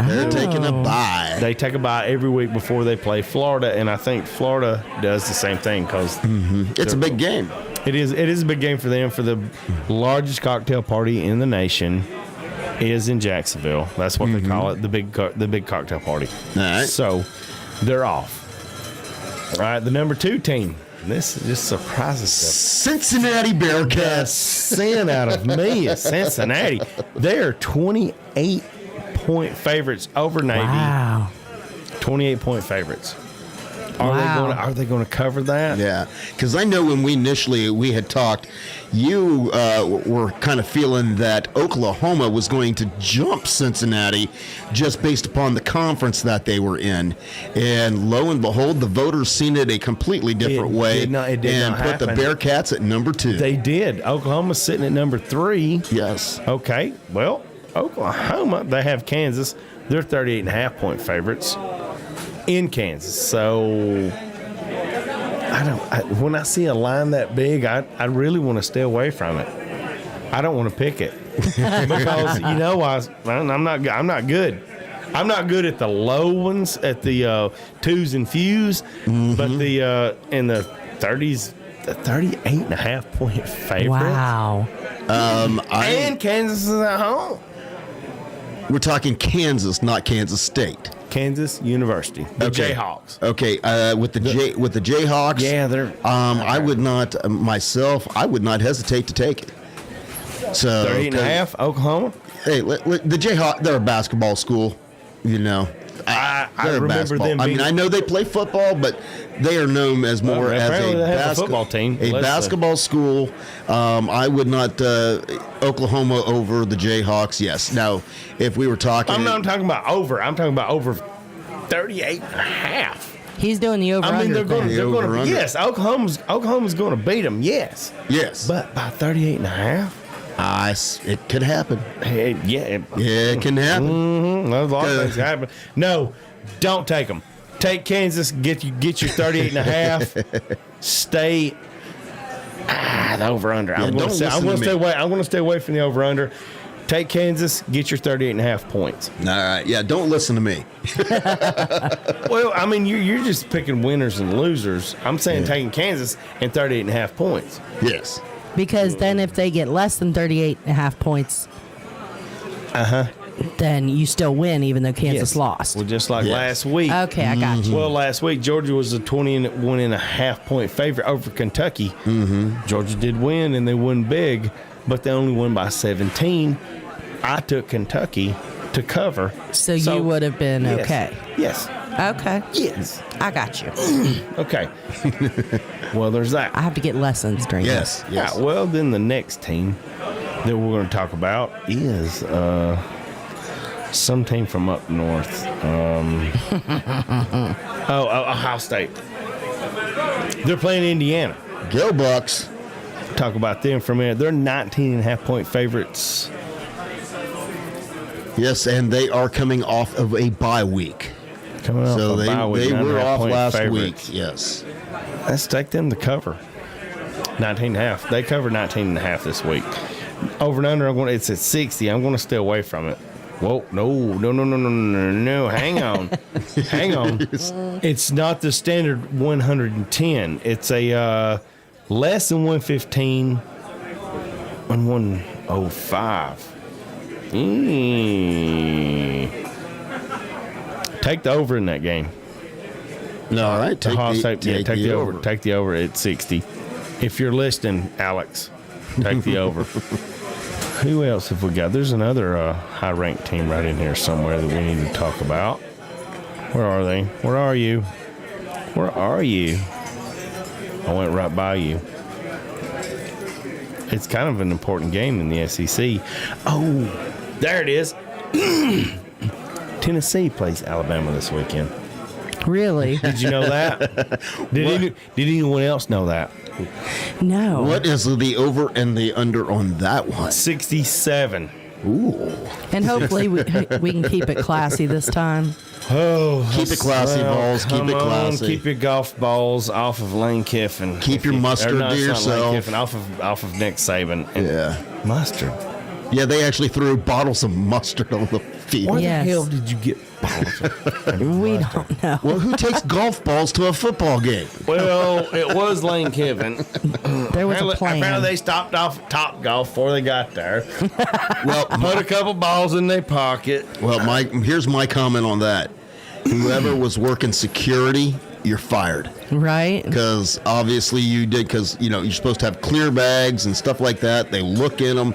They're taking a bye. They take a bye every week before they play Florida, and I think Florida does the same thing because it's a big game. It is a big game for them. For the largest cocktail party in the nation is in Jacksonville. That's what they call it, the big cocktail party. All right. So they're off. All right, the number 2 team. This just surprises us. Cincinnati Bearcats. Sin out of me is Cincinnati. They are 28-point favorites over Navy. Wow. 28-point favorites. Are they going to cover that? Yeah, because I know when we had talked, you were kind of feeling that Oklahoma was going to jump Cincinnati just based upon the conference that they were in, and lo and behold, the voters seen it a completely different way and put the Bearcats at number 2. They did. Oklahoma's sitting at number 3. Yes. Okay. Well, Oklahoma, they have Kansas. They're 38.5-point favorites in Kansas. So when I see a line that big, I really want to stay away from it. I don't want to pick it because I'm not good. I'm not good at the low ones, at the 2s and fews, but the in the 30s, the 38.5-point favorite. Wow. And Kansas is at home. We're talking Kansas, not Kansas State. Kansas University, the Jayhawks. Okay, with the Jayhawks. Yeah, they're. I would not myself. I would not hesitate to take it. So 38.5, Oklahoma. Hey, the Jayhawks. They're a basketball school. You know, I remember basketball. them. I mean, I know they play football, but they are known as more as apparently they have a a football team. a basketball school. I would not Oklahoma over the Jayhawks. Yes. Now, if we were talking, I'm not talking about over. I'm talking about over 38.5. He's doing the over. I mean, they're going to. Yes, Oklahoma's going to beat them. Yes. Yes. But by 38.5. It could happen. It can happen. Mm-hmm. There's a lot of things happen. No, don't take them. Take Kansas. Get your 38.5. Stay. The over under. Yeah, I'm going to stay away. I'm going to stay away from the over under. Take Kansas. Get your 38.5 points. All right. Yeah. Don't listen to me. Well, I mean, you're just picking winners and losers. I'm saying taking Kansas and 38.5 points. Yes. Because then if they get less than 38.5 points, then you still win even though Kansas lost. Well, just like last week. Okay, I got you. Well, last week, Georgia was a 21.5 point favorite over Kentucky. Mm-hmm. Georgia did win, and they won big, but they only won by 17. I took Kentucky to cover. So you would have been okay. Yes. Okay. Yes. I got you. Okay. Well, there's that. I have to get lessons during this. Yes. Yeah, well, then the next team that we're going to talk about is some team from up north. Ohio State. They're playing Indiana. Go Bucks. Talk about them for a minute. They're 19.5 point favorites. Yes, and they are coming off of a bye week. Coming off So a bye week, they were 9.5 off point last favorites. week. Yes. Let's take them to cover 19.5. They covered 19.5 this week. Over and under, it's at 60. I'm going to stay away from it. Whoa, no. Hang on. Hang on. It's not the standard 110. It's a less than 115 and 105. Take the over in that game. No, all right. Take the over. Take the over at 60. If you're listening, Alex, take the over. Who else have we got? There's another high-ranked team right in here somewhere that we need to talk about. Where are they? Where are you? Where are you? I went right by you. It's kind of an important game in the SEC. Oh, there it is. Tennessee plays Alabama this weekend. Really? Did you know that? Did anyone else know that? No. What is the over and the under on that one? 67. Ooh. And hopefully we can keep it classy this time. Oh, Keep it classy, balls. Keep it classy. Keep your golf balls off of Lane Kiffin. Keep your mustard to yourself. Lane Kiffin, off of Nick Saban. And mustard. Yeah, they actually threw bottles of mustard on the field. Where the hell did you get bottles of We don't know. Well, who takes golf balls to a football game? Well, it was Lane Kiffin. There was a plan. Apparently they stopped off at Top Golf before they got there. Well, Put a couple balls in their pocket. Well, here's my comment on that. Whoever was working security, you're fired. Right. Because obviously you did, because, you're supposed to have clear bags and stuff like that. They look in them,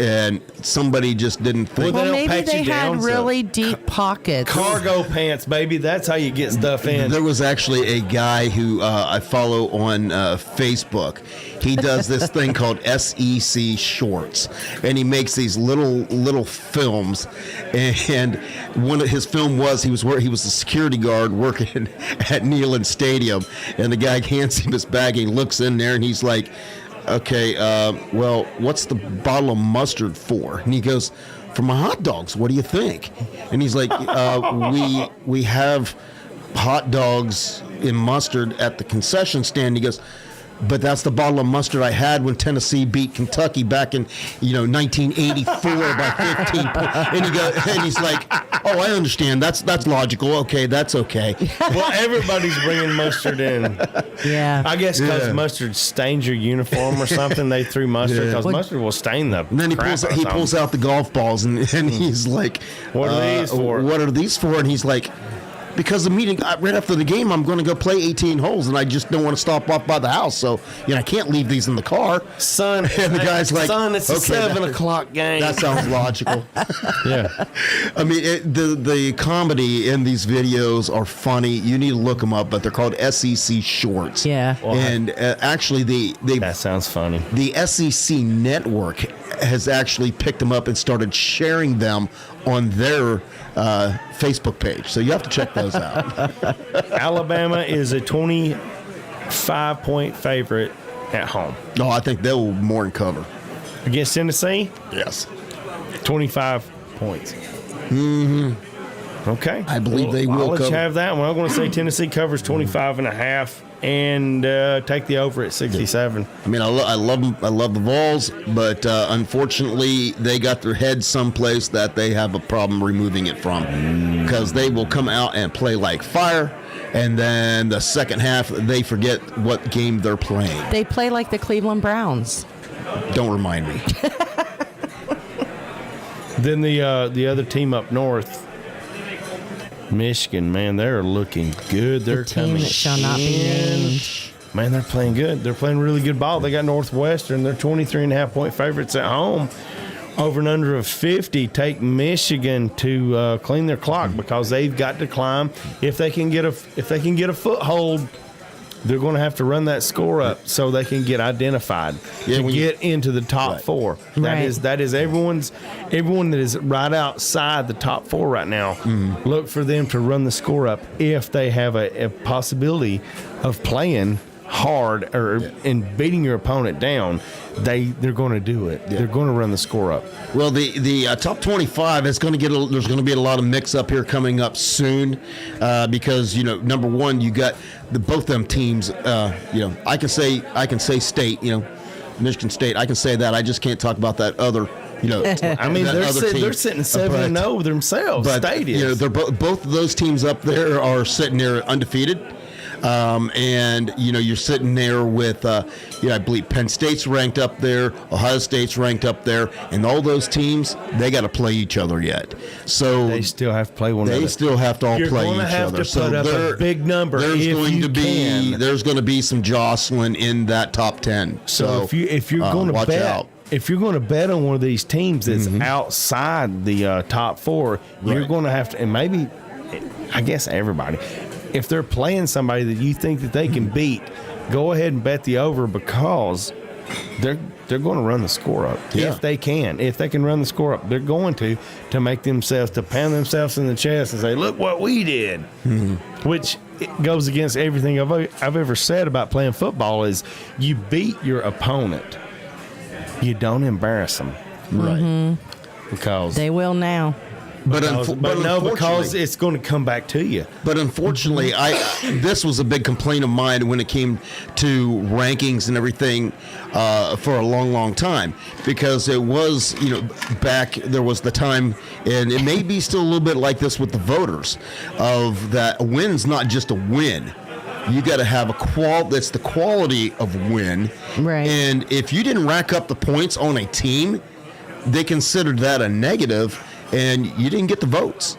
and somebody just didn't think. Well, don't maybe pat they you had down, really deep pockets. Cargo pants, baby. That's how you get stuff in. There was actually a guy who I follow on Facebook. He does this thing called SEC Shorts, and he makes these little films. And one of his film was he was a security guard working at Neyland Stadium, and the guy hands him his bag. And he looks in there, and he's like, "Okay, well, what's the bottle of mustard for?" And he goes, "For my hot dogs. What do you think?" And he's like, "We have hot dogs in mustard at the concession stand." He goes, "But that's the bottle of mustard I had when Tennessee beat Kentucky back in 1984 by 15 points." And he's like, "Oh, I understand. That's logical. Okay, that's okay." Well, everybody's bringing mustard in. Yeah. I guess because mustard stains your uniform or something. They threw mustard because mustard will stain the. And then he pulls out the golf balls and he's like, "What are these for?" What are these for? And he's like, because the meeting right after the game, I'm going to go play 18 holes, and I just don't want to stop off by the house. So I can't leave these in the car. Son, and the guy's like, son, it's a 7 o'clock game. That sounds logical. Yeah. I mean, the comedy in these videos are funny. You need to look them up, but they're called SEC Shorts. Yeah. And actually, that sounds funny. The SEC Network has actually picked them up and started sharing them on their Facebook page. So you have to check those out. Alabama is a 25-point favorite at home. No, I think they will more than cover. Against Tennessee? Yes. 25 points. Mm-hmm. Okay. I believe they will I'll let cover. you have that one. I'm going to say Tennessee covers 25.5 and take the over at 67. I mean, I love them. I love the Vols, but unfortunately, they got their heads someplace that they have a problem removing it from, because they will come out and play like fire, and then the second half they forget what game they're playing. They play like the Cleveland Browns. Don't remind me. Then the other team up north, Michigan, man, they're looking good. They're the team coming that shall not be named. Man, they're playing good. They're playing really good ball. They got Northwestern. They're 23.5-point favorites at home. Over and under of 50. Take Michigan to clean their clock, because they've got to climb. If they can get a foothold, they're going to have to run that score up so they can get identified to get into the top four. That is everyone that is right outside the top four right now. Mm-hmm. Look for them to run the score up if they have a possibility of playing hard and beating your opponent down. They're going to do it. They're going to run the score up. Well, the top 25 is going to get. There's going to be a lot of mix up here coming up soon, because number one, you got both them teams. I can say state. Michigan State. I can say that. I just can't talk about that other. I mean, they're sitting 7-0 themselves. But State is. they're both of those teams up there are sitting there undefeated. And you're sitting there with I believe Penn State's ranked up there, Ohio State's ranked up there, and all those teams, they got to play each other yet. So they still have to play one another. They still have to all play each other. So put up a big number. There's going to be some jostling in that top 10. So if you're going to watch bet, out. If you're going to bet on one of these teams that's outside the top four, you're going to have to, and maybe, I guess everybody, if they're playing somebody that you think that they can beat, go ahead and bet the over, because they're going to run the score up if they can. If they can run the score up, they're going to pound themselves in the chest and say, "Look what we did," which goes against everything I've ever said about playing football. Is you beat your opponent, you don't embarrass them, right? Because they will now. Because it's going to come back to you. But unfortunately, this was a big complaint of mine when it came to rankings and everything for a long, long time, because it was, back there was the time, and it may be still a little bit like this with the voters, of that a win's not just a win. You got to have that's the quality of win. Right. And if you didn't rack up the points on a team, they considered that a negative, and you didn't get the votes.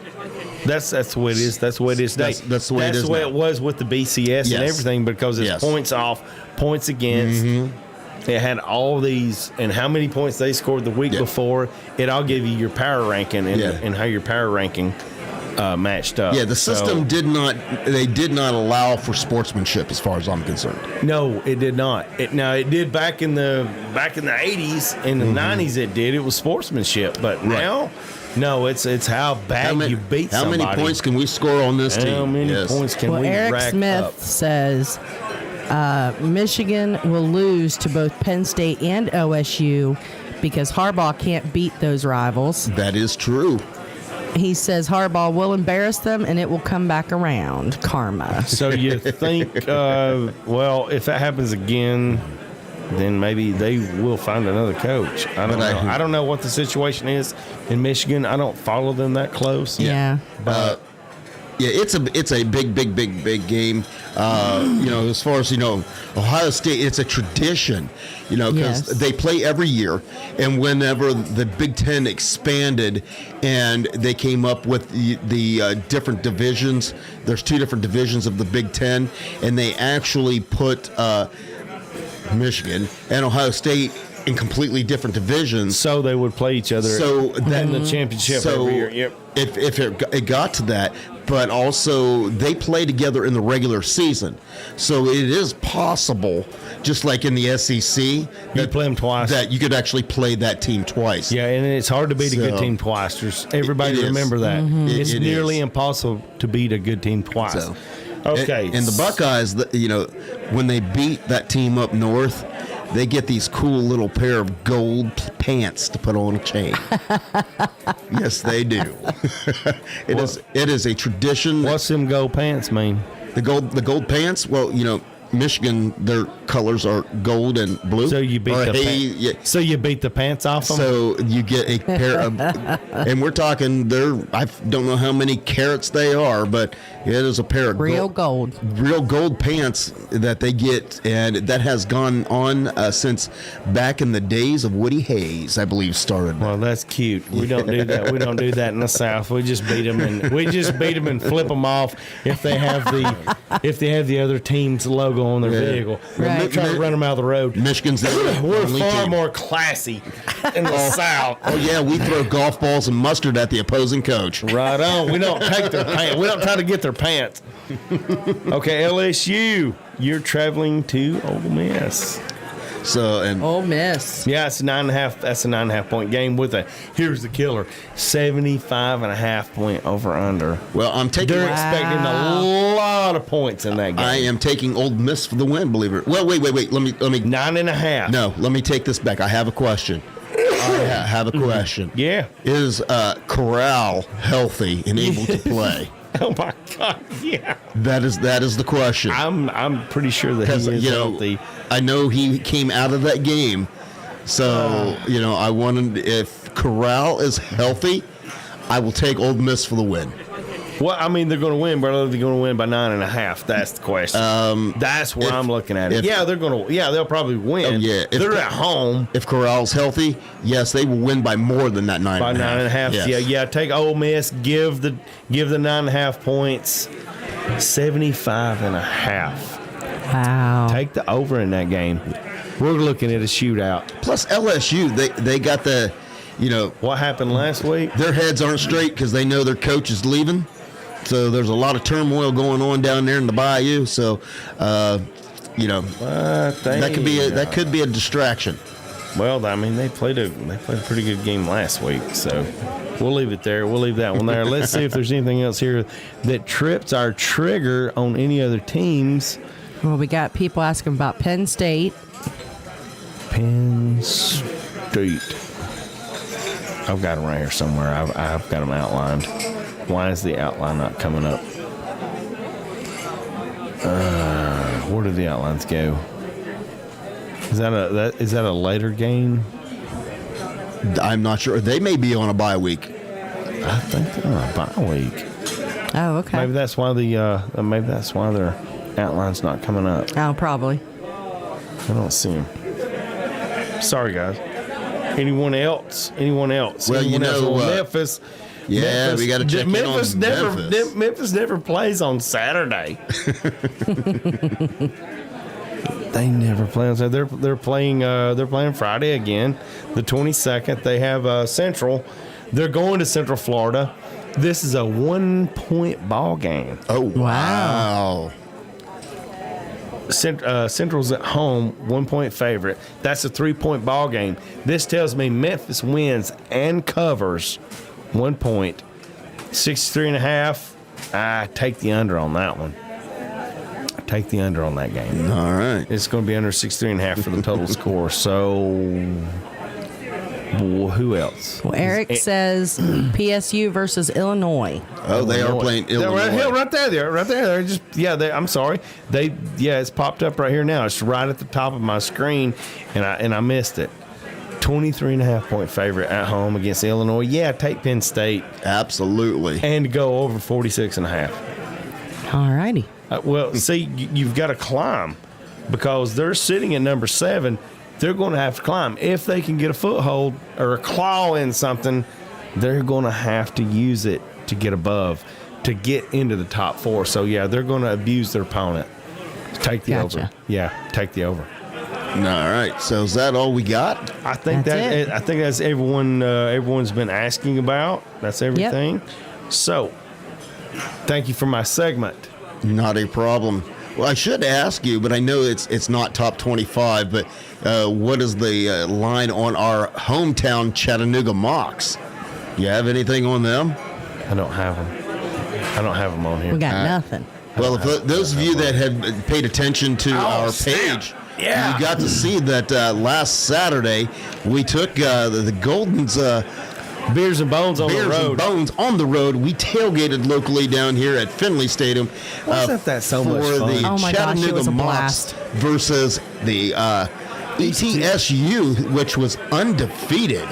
That's the way it is. That's the way it is today. That's the way it is. That's the way now. it was with the BCS and everything, because it's points off, points against. It had all these, and how many points they scored the week before. It all gave you your power ranking and how your power ranking matched up. Yeah, the system did not allow for sportsmanship, as far as I'm concerned. No, it did not. It did back in the 80s, in the 90s. It did. It was sportsmanship, but now. No, it's how bad you beat somebody. How many points can we score on this team? How many points can we Eric rack Smith up? says Michigan will lose to both Penn State and OSU because Harbaugh can't beat those rivals. That is true. He says Harbaugh will embarrass them and it will come back around. Karma. So you think, if that happens again, then maybe they will find another coach. I don't know. I don't know what the situation is in Michigan. I don't follow them that close. Yeah. But Yeah, it's a big game. As far as Ohio State, it's a tradition. Because Yes. they play every year, and whenever the Big Ten expanded and they came up with the different divisions, there's 2 different divisions of the Big Ten, and they actually put Michigan and Ohio State in completely different divisions. So they would play each other. So in the championship every year. Yep. If it got to that, but also they play together in the regular season, so it is possible, just like in the SEC, You play them twice. that you could actually play that team twice. Yeah, and it's hard to beat a good So, team twice. There's everybody it is. remember that. It's It nearly is. impossible to beat a good team twice. So, Okay. and the Buckeyes, when they beat that team up north, they get these cool little pair of gold pants to put on a chain. Yes, they do. It is a tradition. What's them gold pants mean? The gold pants? Well, Michigan, their colors are gold and blue. So you beat Or the yeah. So you beat the pants off them? So you get a pair of, and we're talking, I don't know how many carats they are, but it is a pair of Real gold. real gold pants that they get, and that has gone on since back in the days of Woody Hayes, I believe, started. Well, that's cute. We don't do that. We don't do that in the South. We just beat them and flip them off if they have the other team's logo on their vehicle. Right. We're trying to run them out of the road. Michigan's the We're only far team. more classy in the South. Oh yeah, we throw golf balls and mustard at the opposing coach. Right on. We don't take their pants. We don't try to get their pants. Okay, LSU, you're traveling to Ole Miss. So and Ole Miss. Yeah, it's a 9.5. That's a 9.5 point game with here's the killer, 75.5 point over under. well, I'm taking. They're expecting a lot of points in that game. I am taking Ole Miss for the win. Believe it. Well, wait. Let me. 9.5. No, let me take this back. I have a question. I have a question. Yeah. Is Corral healthy and able to play? Oh my God. Yeah. That is the question. I'm pretty sure that he Because is healthy. I know he came out of that game, so I wanted, if Corral is healthy, I will take Ole Miss for the win. Well, I mean, they're going to win, but are they going to win by 9.5? That's the question. That's where I'm looking at it. Yeah, they're going to. Yeah, they'll probably win. Oh, yeah. If They're at home. If Corral's healthy, yes, they will win by more than that 9.5. By 9.5. Yes. Yeah. Take Ole Miss. Give the 9.5 points. 75.5. Wow. Take the over in that game. We're looking at a shootout. Plus LSU, they got the, What happened last week? their heads aren't straight because they know their coach is leaving. So there's a lot of turmoil going on down there in the bayou. So, that could be a distraction. Well, I mean, they played a pretty good game last week, so we'll leave it there. We'll leave that one there. Let's see if there's anything else here that trips our trigger on any other teams. Well, we got people asking about Penn State. Penn State. I've got them right here somewhere. I've got them outlined. Why is the outline not coming up? Where did the outlines go? Is that a later game? I'm not sure. They may be on a bye week. I think they're on a bye week. Oh, okay. Maybe that's why their outline's not coming up. Oh, probably. I don't see them. Sorry, guys. Anyone else? Well, Anyone else? Well, Memphis. Yeah, Memphis, we got to check Memphis in on never. Memphis. Memphis never plays on Saturday. They never play on Saturday. They're playing Friday again, the 22nd. They have Central. They're going to Central Florida. This is a 1-point ball game. Oh, wow. Central's at home, 1-point favorite. That's a 3-point ball game. This tells me Memphis wins and covers 1 point. 63.5. I take the under on that one. Take the under on that game. All right. It's going to be under 63.5 for the total score. So, who else? Well, Eric says PSU versus Illinois. Oh, they are playing Illinois. Right there. They're just I'm sorry. It's popped up right here now. It's right at the top of my screen, and I missed it. 23.5-point favorite at home against Illinois. Yeah, take Penn State. Absolutely. And go over 46.5. All righty. Well, see, you've got to climb because they're sitting at number 7. They're going to have to climb. If they can get a foothold or a claw in something, they're going to have to use it to get above, to get into the top 4. So, yeah, they're going to abuse their opponent. Take the over. Yeah, take the over. All right. So is that all we got? I think that's everyone. Everyone's been asking about. That's everything. Yep. So, thank you for my segment. Not a problem. Well, I should ask you, but I know it's not top 25. But what is the line on our hometown Chattanooga Mocs? You have anything on them? I don't have them. I don't have them on here. We got nothing. Well, if those of you that have paid attention to our page, you got to see that last Saturday we took the Golden's Beers and Bones on the road. We tailgated locally down here at Finley Stadium. Wasn't that so much fun? Oh my gosh, it Chattanooga was a Mocs blast. versus the ETSU, which was undefeated.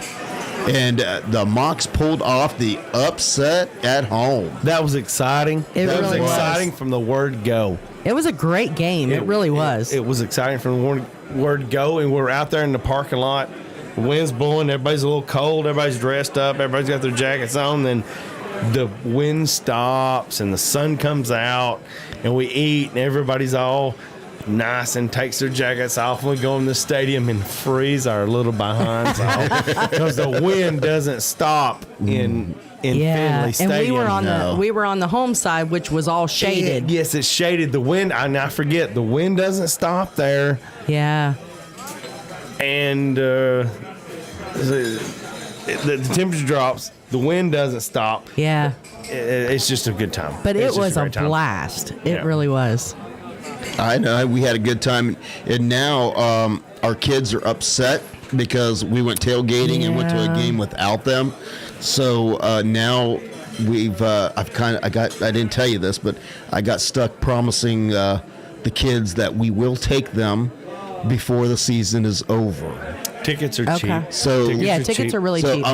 And the Mocs pulled off the upset at home. That was exciting. It that really was was. exciting from the word go. It was a great game. It really was. It was exciting from the word go, and we're out there in the parking lot. The wind's blowing. Everybody's a little cold. Everybody's dressed up. Everybody's got their jackets on. Then the wind stops, and the sun comes out, and we eat, and everybody's all nice and takes their jackets off, and we go in the stadium and freeze our little behinds off because the wind doesn't stop in Finley Stadium. And we were on the home side, which was all shaded. Yes, it's shaded. The wind, I forget, the wind doesn't stop there. Yeah. And the temperature drops. The wind doesn't stop. Yeah. It's just a good time. But it's it was a great time. blast. It really was. I know. We had a good time. And now our kids are upset because we went tailgating and went to a game without them. So now I didn't tell you this, but I got stuck promising the kids that we will take them before the season is over. Tickets are cheap. So tickets are really cheap.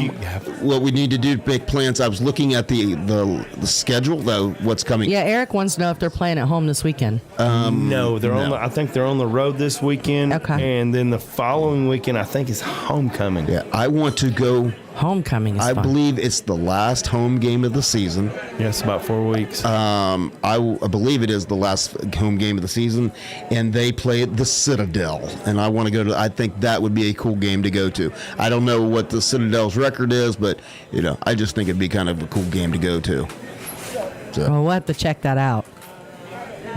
What we need to do to make plans. I was looking at the schedule, though. What's coming? Yeah, Eric wants to know if they're playing at home this weekend. No, they're on. I think they're on the road this weekend. Okay. And then the following weekend, I think is homecoming. Yeah, I want to go. Homecoming is I fun. believe it's the last home game of the season. Yeah, it's about 4 weeks. I believe it is the last home game of the season, and they play at the Citadel. And I want to go to. I think that would be a cool game to go to. I don't know what the Citadel's record is, but I just think it'd be kind of a cool game to go to. So. Well, we'll have to check that out.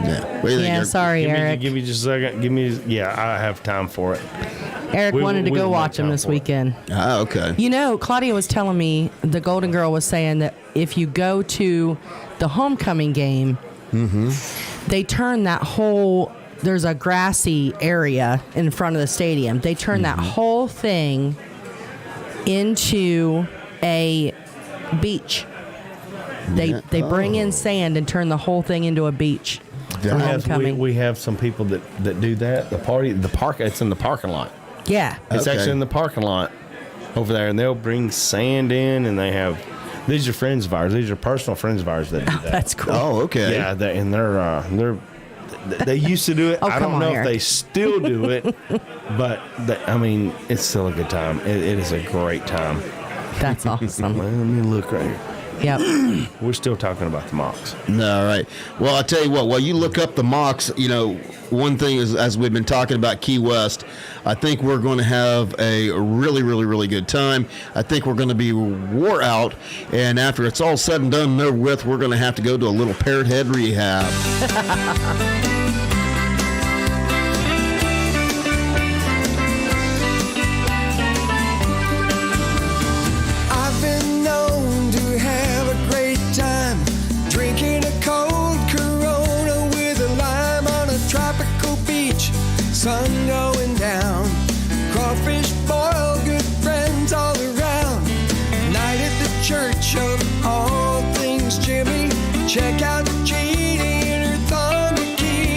Yeah. What do you think, Eric? Sorry, Eric. Give me just a second. I have time for it. Eric wanted to go watch him this weekend. Ah, okay. Claudia was telling me, the Golden Girl was saying that if you go to the homecoming game, they turn that whole, there's a grassy area in front of the stadium. They turn that whole thing into a beach. They bring in sand and turn the whole thing into a beach. We have some people that do that. The park. It's in the parking lot. Yeah. It's actually in the parking lot over there, and they'll bring sand in, and these are friends of ours. These are personal friends of ours that do that. That's cool. Oh, okay. Yeah, they used to do it. I don't know if they still do it, but it's still a good time. It is a great time. That's awesome. Let me look right here. Yep. We're still talking about the Mocs. All right. Well, I'll tell you what, while you look up the Mocs, one thing is, as we've been talking about Key West, I think we're going to have a really, really, really good time. I think we're going to be wore out, and after it's all said and done and over with, we're going to have to go to a little Parrot Head rehab. Sun going down, crawfish boil, good friends all around. Night at the church of all things Jimmy. Check out Jeannie and her thumb key.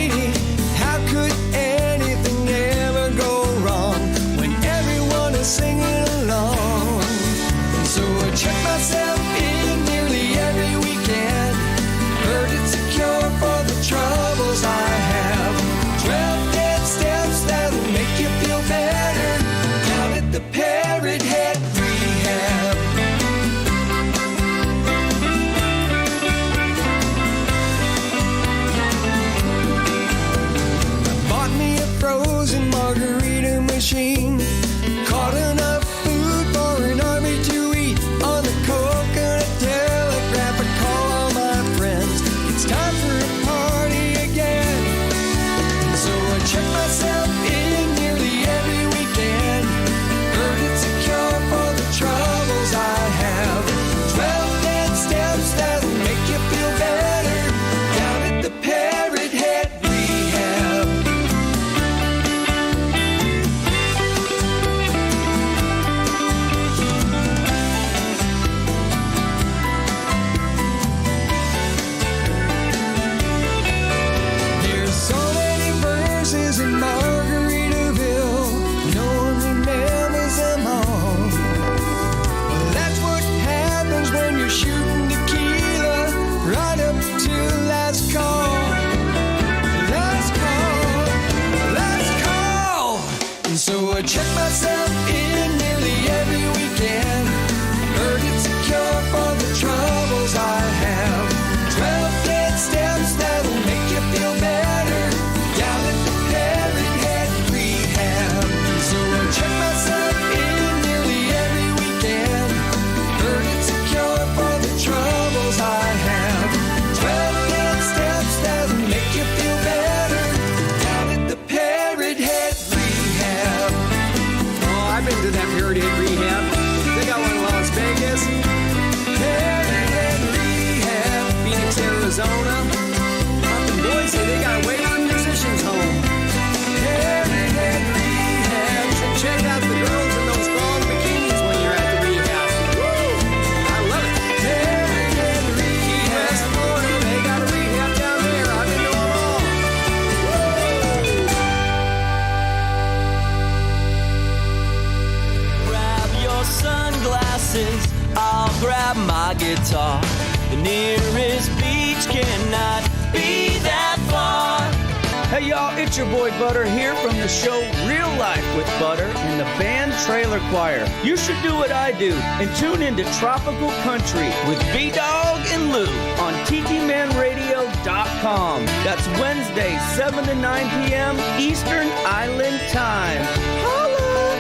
y'all, it's your boy Butter here from the show Real Life with Butter and the band Trailer Choir. You should do what I do and tune into Tropical Country with B-Dawg and Lou on tikimanradio.com. That's Wednesday, 7 to 9 p.m. Eastern Island Time. Holla!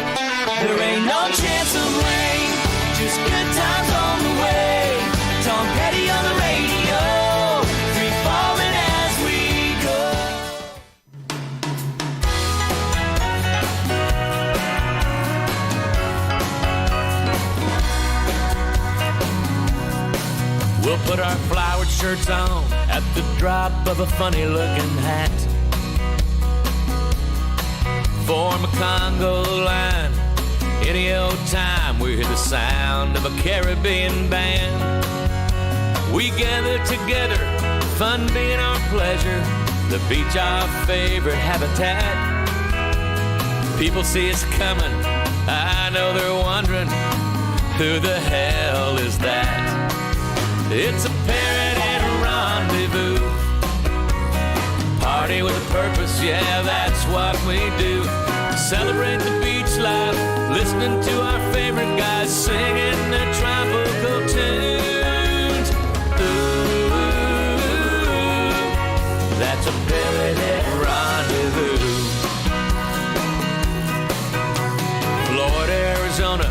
There ain't no chance of rain, just good times on the way. Tom Petty on the radio, free falling as we go. We'll put our flowered shirts on at the drop of a funny looking hat. Form a Congo line. Any old time we hear the sound of a Caribbean band. We gather together, fun being our pleasure, the beach our favorite habitat. People see us coming, I know they're wondering, who the hell is that? It's a Parrot rendezvous, party with a purpose, yeah, that's what we do. Celebrate the beach life, listening to our favorite guys singing their tropical tunes. Ooh, that's a Parrot Head rendezvous. Florida, Arizona,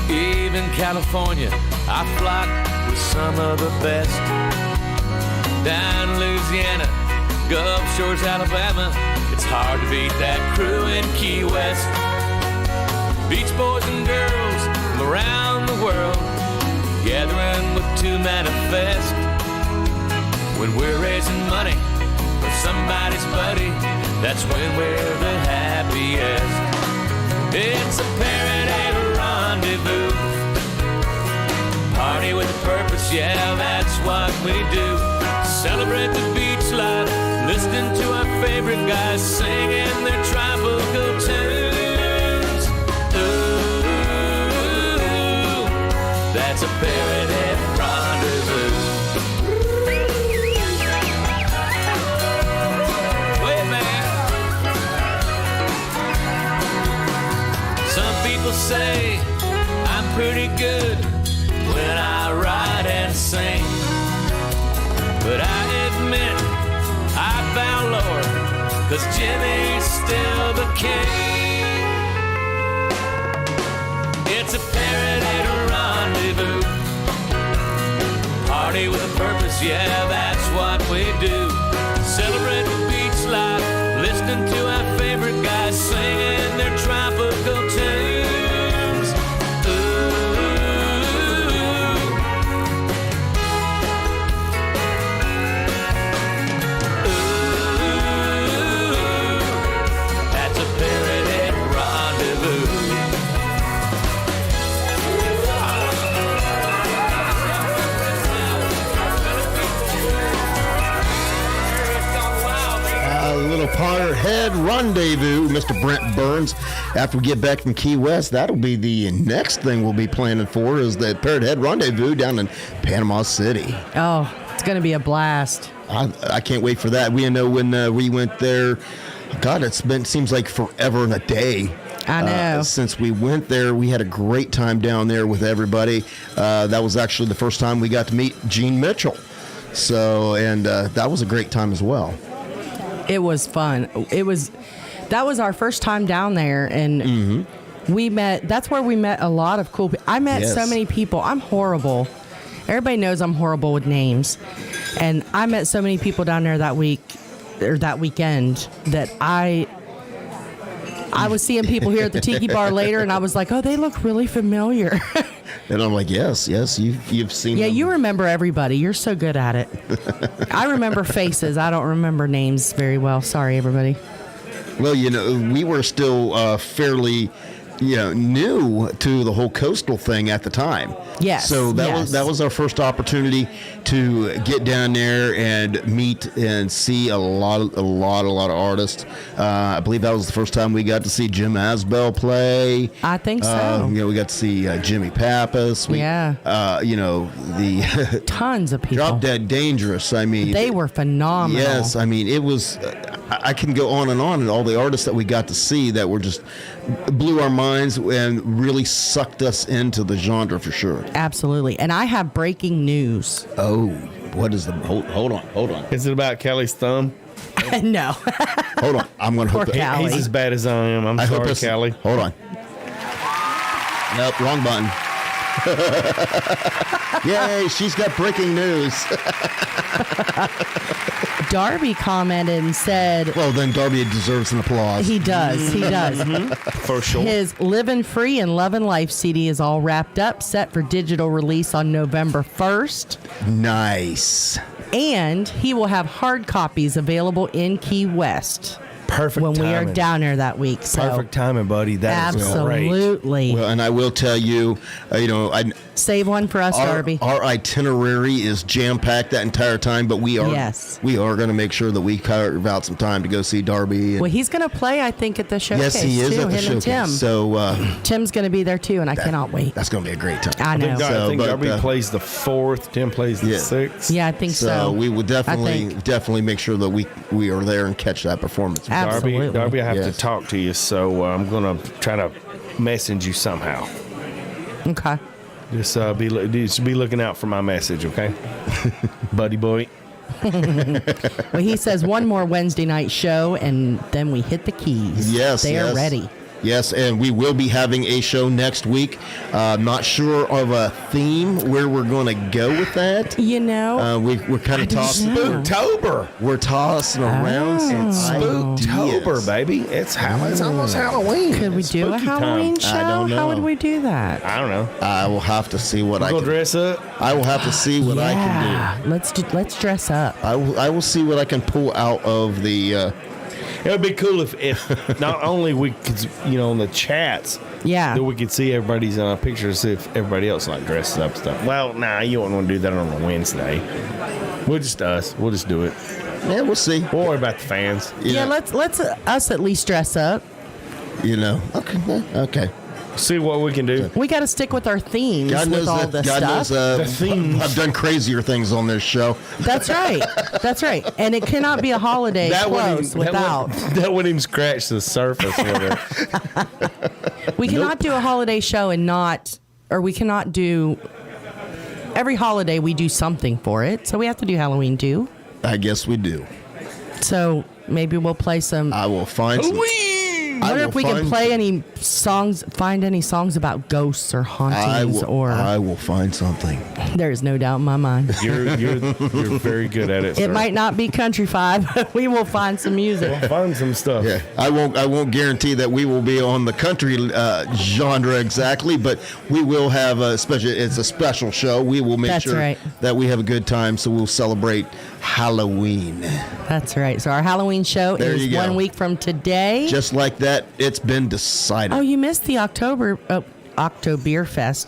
even California, I flock with some of the best. Down in Louisiana, Gulf Shores, Alabama, it's hard to beat that crew in Key West. Beach boys and girls from around the world gathering with to manifest. When we're raising money for somebody's buddy, that's when we're the happiest. It's a Parrot Head rendezvous, party with a purpose, yeah, that's what we do. Celebrate the beach life, listening to our favorite guys singing their tropical tunes. Ooh, that's a Parrot Head rendezvous. Way back. Some people say I'm pretty good when I write and sing, but I admit I found Lord, 'cause Jimmy's still the king. It's a Parrot Head rendezvous, party with a purpose, yeah, that's what we do. Celebrate the beach life, listening to our favorite guys singing their tropical tunes. Little Parrot Head rendezvous, Mr. Brent Burns. After we get back from Key West, that'll be the next thing we'll be planning for, is the Parrot Head rendezvous down in Panama City. Oh, it's going to be a blast. I can't wait for that. We know when we went there, God, seems like forever and a day. I know. Since we went there, we had a great time down there with everybody. That was actually the first time we got to meet Gene Mitchell. So, and that was a great time as well. It was fun. That was our first time down there, and that's where we met a lot of cool people. I met so many people. I'm horrible. Everybody knows I'm horrible with names. And I met so many people down there that week, or that weekend, that I was seeing people here at the Tiki Bar later, and I was like, oh, they look really familiar. And I'm like, yes, you've seen them. You remember everybody. You're so good at it. I remember faces. I don't remember names very well. Sorry, everybody. Well, we were still fairly, new to the whole coastal thing at the time. Yes. So that was our first opportunity to get down there and meet and see a lot of artists. I believe that was the first time we got to see Jim Asbell play. I think so. We got to see Jimmy Pappas. The tons of people. Drop Dead Dangerous. I mean, they were phenomenal. Yes, I mean it was. I can go on and all the artists that we got to see that were just blew our minds and really sucked us into the genre for sure. Absolutely. And I have breaking news. Oh, what is the hold on. Is it about Kelly's thumb? No. Hold on. I'm going to hook Callie. He's as bad as I am. I'm sorry, Kelly. Hold on. Nope, wrong button. Yay, she's got breaking news. Darby commented and said... Well, then Darby deserves an applause. He does. He does. For sure. His Livin' Free and Lovin' Life CD is all wrapped up, set for digital release on November 1st. Nice. And he will have hard copies available in Key West. Perfect when timing. we are down there that week. So Perfect timing, buddy. That is great. absolutely. Well, and I will tell you, save one for us, Darby. Our itinerary is jam packed that entire time, but we are going to make sure that we carve out some time to go see Darby. And, well, he's going to play, I think, at the showcase. yes, he is too, at the him showcase. And Tim. So Tim's going to be there too, and I cannot wait. That's going to be a great time. I know. I think Darby plays the 4th. Tim plays the 6th. Yeah, I think so. So we will definitely make sure that we are there and catch that performance. Absolutely. Darby, I have to talk to you, so I'm going to try to message you somehow. Okay. Just be looking out for my message, okay? Buddy boy. Well, he says one more Wednesday night show, and then we hit the keys. Yes, they are ready. Yes, and we will be having a show next week. Not sure of a theme where we're going to go with that. You know, we're kind of tossing. Spooktober. We're tossing around some Spooktober, baby. It's almost Halloween. Could we do a Halloween show? I don't know. How would we do that? I don't know. I will have to see what I can dress up. I will have to see what I can do. Let's dress up. I will see what I can pull out of the. It would be cool if not only we could, in the chats, that we could see everybody's pictures, if everybody else dresses up stuff. Well, you wouldn't want to do that on a Wednesday. We'll just do it. Yeah, we'll see. We'll worry about the fans. Yeah, let's us at least dress up. Okay. See what we can do. We got to stick with our themes with all this stuff. The themes. I've done crazier things on this show. That's right. That's right. And it cannot be a holiday close without. That wouldn't even scratch the surface with it. We cannot do a holiday show we cannot do. Every holiday we do something for it, so we have to do Halloween too. I guess we do. So maybe we'll play some. I will find Halloween. I wonder if we can play any songs, find any songs about ghosts or hauntings I will find something. There's no doubt in my mind. You're very good at it. It might not be country five, but we will find some music. We'll find some stuff. Yeah, I won't guarantee that we will be on the country genre exactly, but we will have it's a special show. We will make sure that we have a good time, so we'll celebrate Halloween. That's right. So our Halloween show is 1 week from today. Just like that, it's been decided. Oh, you missed the Oktoberfest,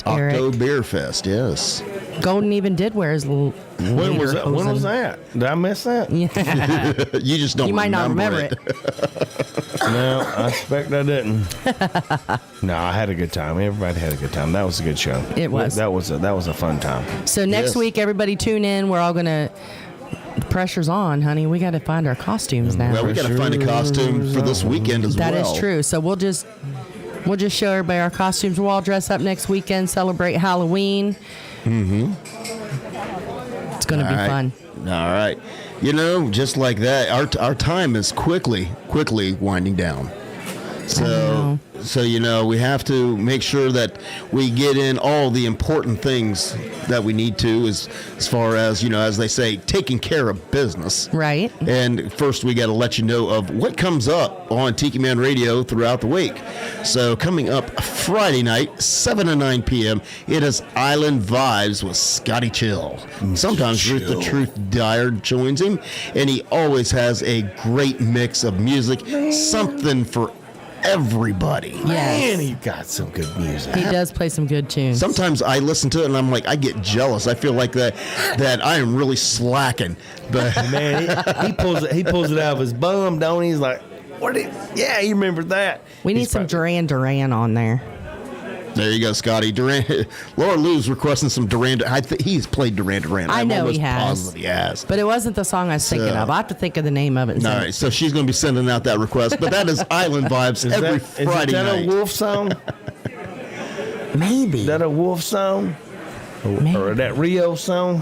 Eric. Oktoberfest, yes. Golden even did wear his little. When was that? Did I miss that? Yeah. You just don't. You might not remember it. No, I expect I didn't. No, I had a good time. Everybody had a good time. That was a good show. It was. That was a fun time. So next week, everybody tune in. We're all gonna. The pressure's on, honey. We got to find our costumes now. Well, we got to find a costume for this weekend as well. That is true. So we'll just show everybody our costumes. We'll all dress up next weekend, celebrate Halloween. Mm-hmm. It's going to be fun. All right. Just like that, our time is quickly winding down. So we have to make sure that we get in all the important things that we need to, as far as, as they say, taking care of business. Right. And first we got to let you know of what comes up on Tikimanradio throughout the week. So coming up Friday night, 7 to 9 p.m., it is Island Vibes with Scotty Chill. Sometimes Ruth the Truth Dyer joins him, and he always has a great mix of music, something for everybody. Yes. Man, he got some good music. He does play some good tunes. Sometimes I listen to it and I'm like, I get jealous. I feel like that I am really slacking. But man, he pulls it out of his bum, don't he? He's like, you remember that? We need some Duran Duran on there. There you go, Scotty. Laura Lou's requesting some Duran. He's played Duran Duran. I know he has. Positive he has. But it wasn't the song I was thinking of. I have to think of the name of it. All right, so she's going to be sending out that request. But that is Island Vibes every Friday night. Is that a Wolf song? Maybe. Is that a Wolf song? Or that Rio song?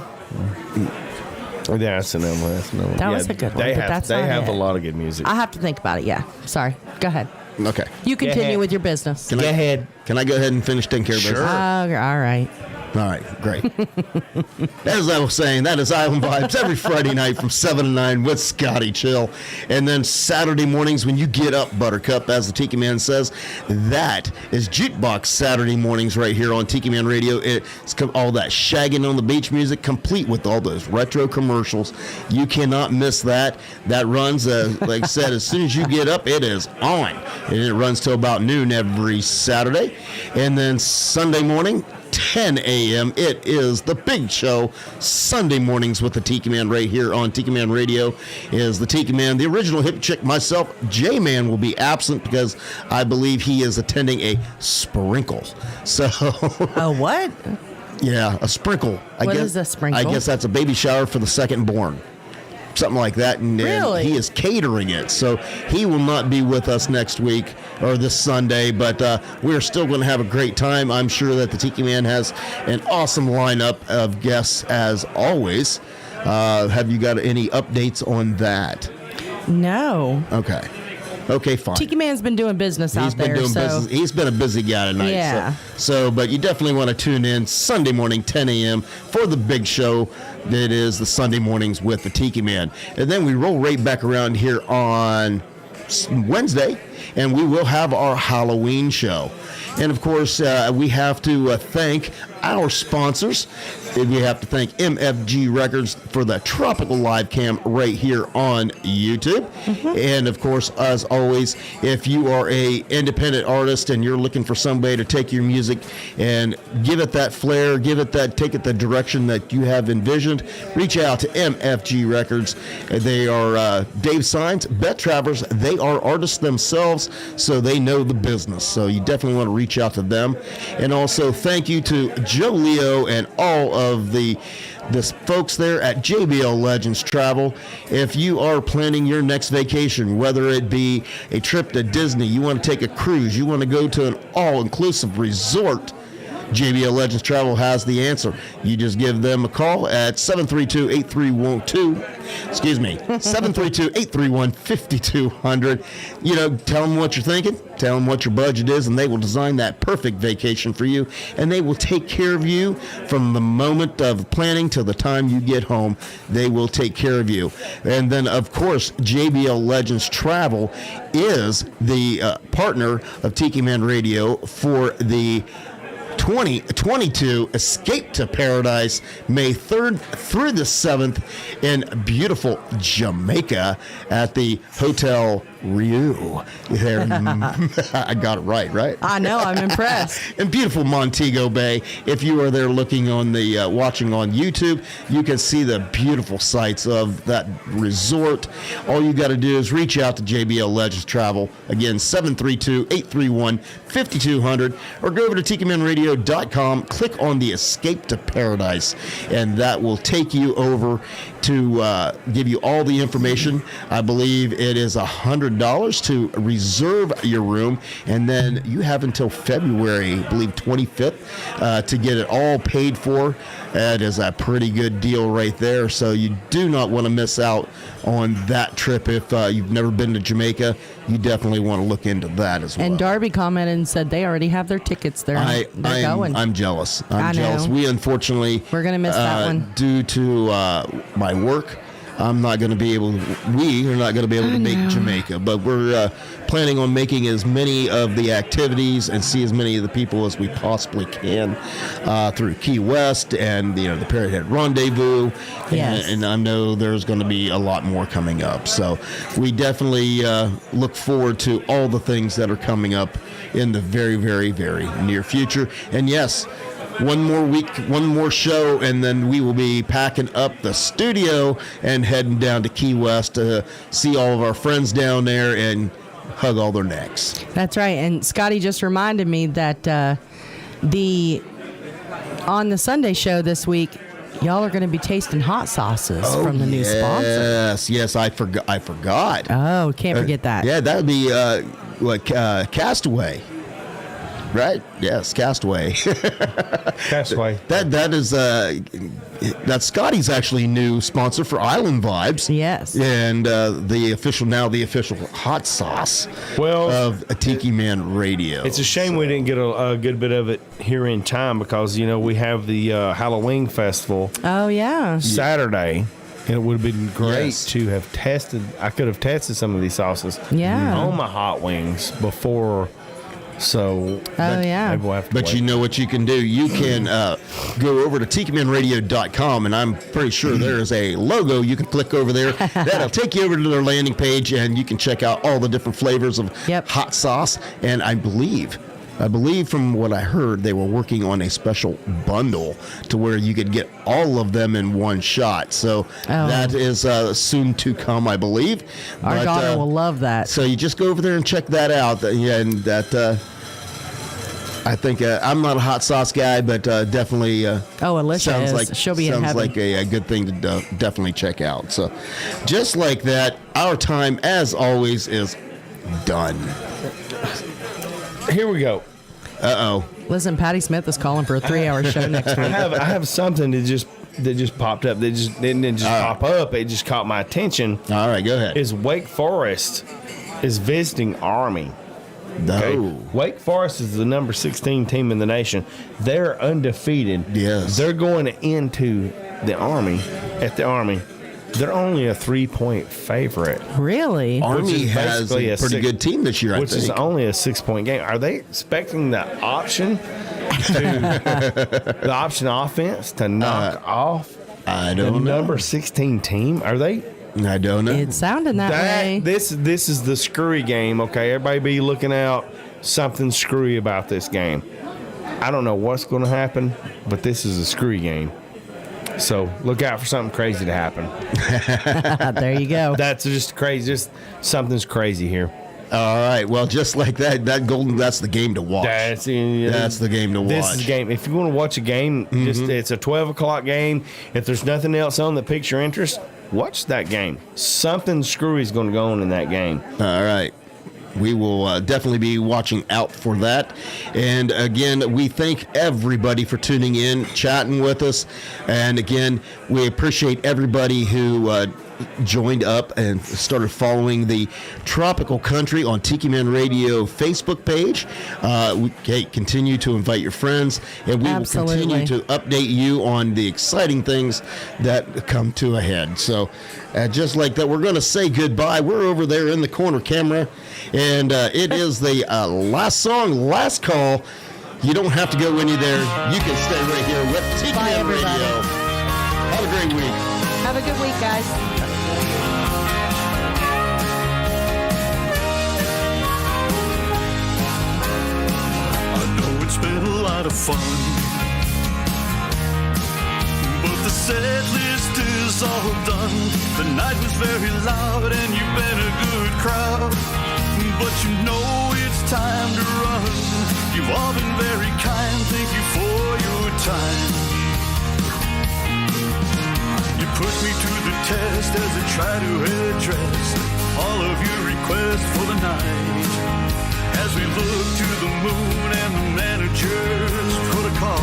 Yeah, that's another one. That was a good one. They but have a lot of good music. I have to think about it. Yeah. Sorry. Go ahead. Okay. You continue with your business. Go ahead. Can I go ahead and finish taking care of business? All right. All right, great. As I was saying, that is Island Vibes every Friday night from 7 to 9 with Scotty Chill. And then Saturday mornings when you get up, Buttercup, as the Tiki Man says, that is Jukebox Saturday mornings right here on Tiki Man Radio. It's all that shagging on the beach music, complete with all those retro commercials. You cannot miss that. That runs, like I said, as soon as you get up, it is on. And it runs till about noon every Saturday. And then Sunday morning, 10 a.m. It is the big show, Sunday mornings with the Tiki Man right here on Tiki Man Radio. Is the Tiki Man, the original hip chick, myself, J-Man will be absent because I believe he is attending a sprinkle. So a what? Yeah, a sprinkle. What is a sprinkle? I guess that's a baby shower for the second born. Something like that, and really? He is catering it, so he will not be with us next week or this Sunday, but we're still going to have a great time. I'm sure that the Tiki Man has an awesome lineup of guests as always. Have you got any updates on that? No. Okay, fine. Tiki Man's been doing business out there. Business. He's been a busy guy tonight. Yeah. So, but you definitely want to tune in Sunday morning, 10 a.m. for the big show that is the Sunday mornings with the Tiki Man. And then we roll right back around here on Wednesday, and we will have our Halloween show. And, of course, we have to thank our sponsors. We have to thank MFG Records for the Tropical Live Cam right here on YouTube. Mm-hmm. And, of course, as always, if you are a independent artist and you're looking for somebody to take your music and give it that flair, take it the direction that you have envisioned, reach out to MFG Records. They are Dave Signs, Beth Travers. They are artists themselves, so they know the business. So you definitely want to reach out to them. And also thank you to Joe Leo and all of the folks there at JBL Legends Travel. If you are planning your next vacation, whether it be a trip to Disney, you want to take a cruise, you want to go to an all-inclusive resort, JBL Legends Travel has the answer. You just give them a call at 732-831-5200. You know, tell them what you're thinking, tell them what your budget is, and they will design that perfect vacation for you, and they will take care of you from the moment of planning till the time you get home. They will take care of you. And then, of course, JBL Legends Travel is the partner of Tiki Man Radio for the 2022 Escape to Paradise, May 3rd through the 7th in beautiful Jamaica at the Hotel Rio. There, I got it right? I know, I'm impressed. In beautiful Montego Bay. If you are there looking on the watching on YouTube, you can see the beautiful sights of that resort. All you got to do is reach out to JBL Legends Travel. Again, 732-831-5200, or go over to tikimanradio.com, click on the Escape to Paradise, and that will take you over to give you all the information. I believe it is $100 to reserve your room, and then you have until February, I believe 25th, to get it all paid for. That is a pretty good deal right there, so you do not want to miss out on that trip. If you've never been to Jamaica, you definitely want to look into that as well. And Darby commented and said they already have their tickets there. They're going. I'm jealous. I'm jealous. We unfortunately, we're going to miss that one. Due to my work, I'm not going to be able to, we are not going to be able to make Jamaica, but we're planning on making as many of the activities and see as many of the people as we possibly can through Key West and the Parrot Head Rendezvous. Yes. And I know there's going to be a lot more coming up. So we definitely look forward to all the things that are coming up in the very, very, very near future. And yes, one more week, one more show, and then we will be packing up the studio and heading down to Key West to see all of our friends down there and hug all their necks. That's right. And Scotty just reminded me that On the Sunday show this week, y'all are going to be tasting hot sauces from the new sponsor. Yes, I forgot. Oh, can't forget that. Yeah, that would be Castaway. Right? Yes, Castaway. Castaway. That is that's Scotty's actually new sponsor for Island Vibes. Yes. And the official hot sauce of a Tikiman Radio. It's a shame we didn't get a good bit of it here in time because we have the Halloween festival. Oh yeah. Saturday. And it would have been great to have tested. I could have tested some of these sauces. Yeah. On my hot wings before. So, maybe we'll have to wait. You know what you can do? You can go over to tikimanradio.com, and I'm pretty sure there's a logo. You can click over there. That'll take you over to their landing page, and you can check out all the different flavors of hot sauce. And I believe from what I heard, they were working on a special bundle to where you could get all of them in one shot. So that is soon to come, I believe. Our daughter will love that. So you just go over there and check that out. And that I think I'm not a hot sauce guy, but definitely Alicia sounds is. like She'll be in sounds heaven. like a good thing to definitely check out. So just like that, our time, as always, is done. Here we go. Listen, Patty Smith is calling for a 3-hour show next week. I have something that just popped up. That just didn't pop up. It just caught my attention. All right, go ahead. Is Wake Forest is visiting Army. Okay? Wake Forest is the number 16 team in the nation. They're undefeated. Yes. They're going into the Army. At the Army. They're only a 3-point favorite. Really? Army has a pretty good team this year, I think. Which is only a 6-point game. Are they expecting the option the option offense to knock off I don't the know. number 16 team? Are they? I don't know. It's sounding that way. This is the screwy game, okay? Everybody be looking out. Something screwy about this game. I don't know what's going to happen, but this is a screwy game. So look out for something crazy to happen. There you go. That's just crazy. Just something's crazy here. All right. Well, just like that that's the game to watch. That's the game to watch. This is the game. If you want to watch a game, it's a 12 o'clock game. If there's nothing else on that piques your interest, watch that game. Something screwy is going to go on in that game. All right. We will definitely be watching out for that. And again, we thank everybody for tuning in, chatting with us. And again, we appreciate everybody who joined up and started following the Tropical Country on Tikiman Radio Facebook page. Continue to invite your friends, and we will continue to update you on the exciting things that come to a head. So just like that, we're going to say goodbye. We're over there in the corner camera, and it is the last song, last call. You don't have to go any there. You can stay right here with Tikiman Radio. Have a great week. Have a good week, guys. It's been a lot of fun, but the set list is all done. The night was very loud and you've been a good crowd, but you know it's time to run. You've all been very kind, thank you for your time. You put me to the test as I try to address all of your requests for the night. As we look to the moon and the manager's protocol.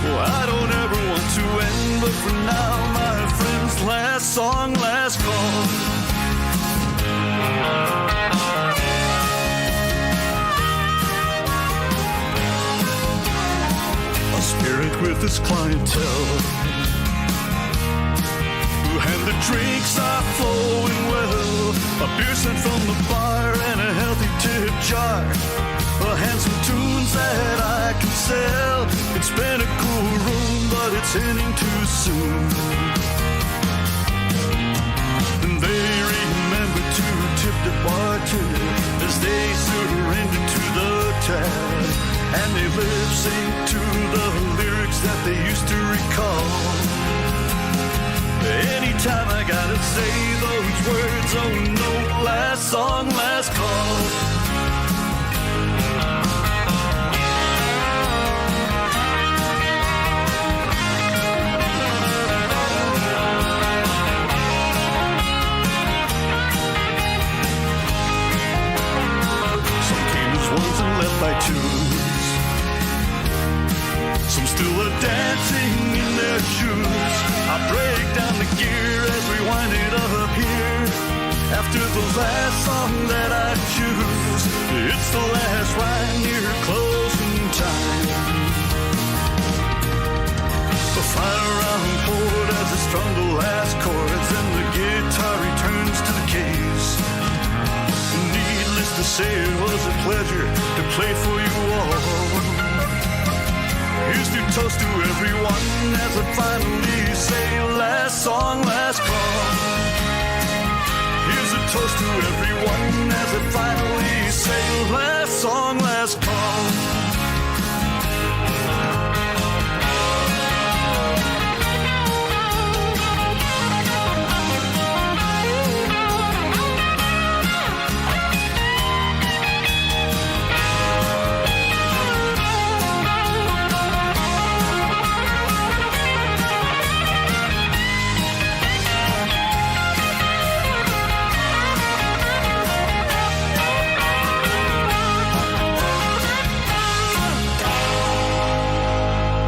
Well, I don't ever want to end, but for now, my friends, last song, last call. A spirit with his clientele, and the drinks are flowing well. A beer sent from the bar and a healthy tip jar. And some tunes that I can sell. It's been a cool room, but it's ending too soon. And they remember to tip the bartender as they surrender to the tab. And they lip sync to the lyrics that they used to recall. Anytime I gotta say those words, oh no, last song, last call. pair of shoes. I break down the gear as we wind it up here. After the last song that I choose, it's the last ride near closing time. The final round chord as I strum the last chords, and the guitar returns to the case. Needless to say, it was a pleasure to play for you all. Here's to toast to everyone as I finally say, last song, last call. Here's a toast to everyone as I finally say, last song, last call.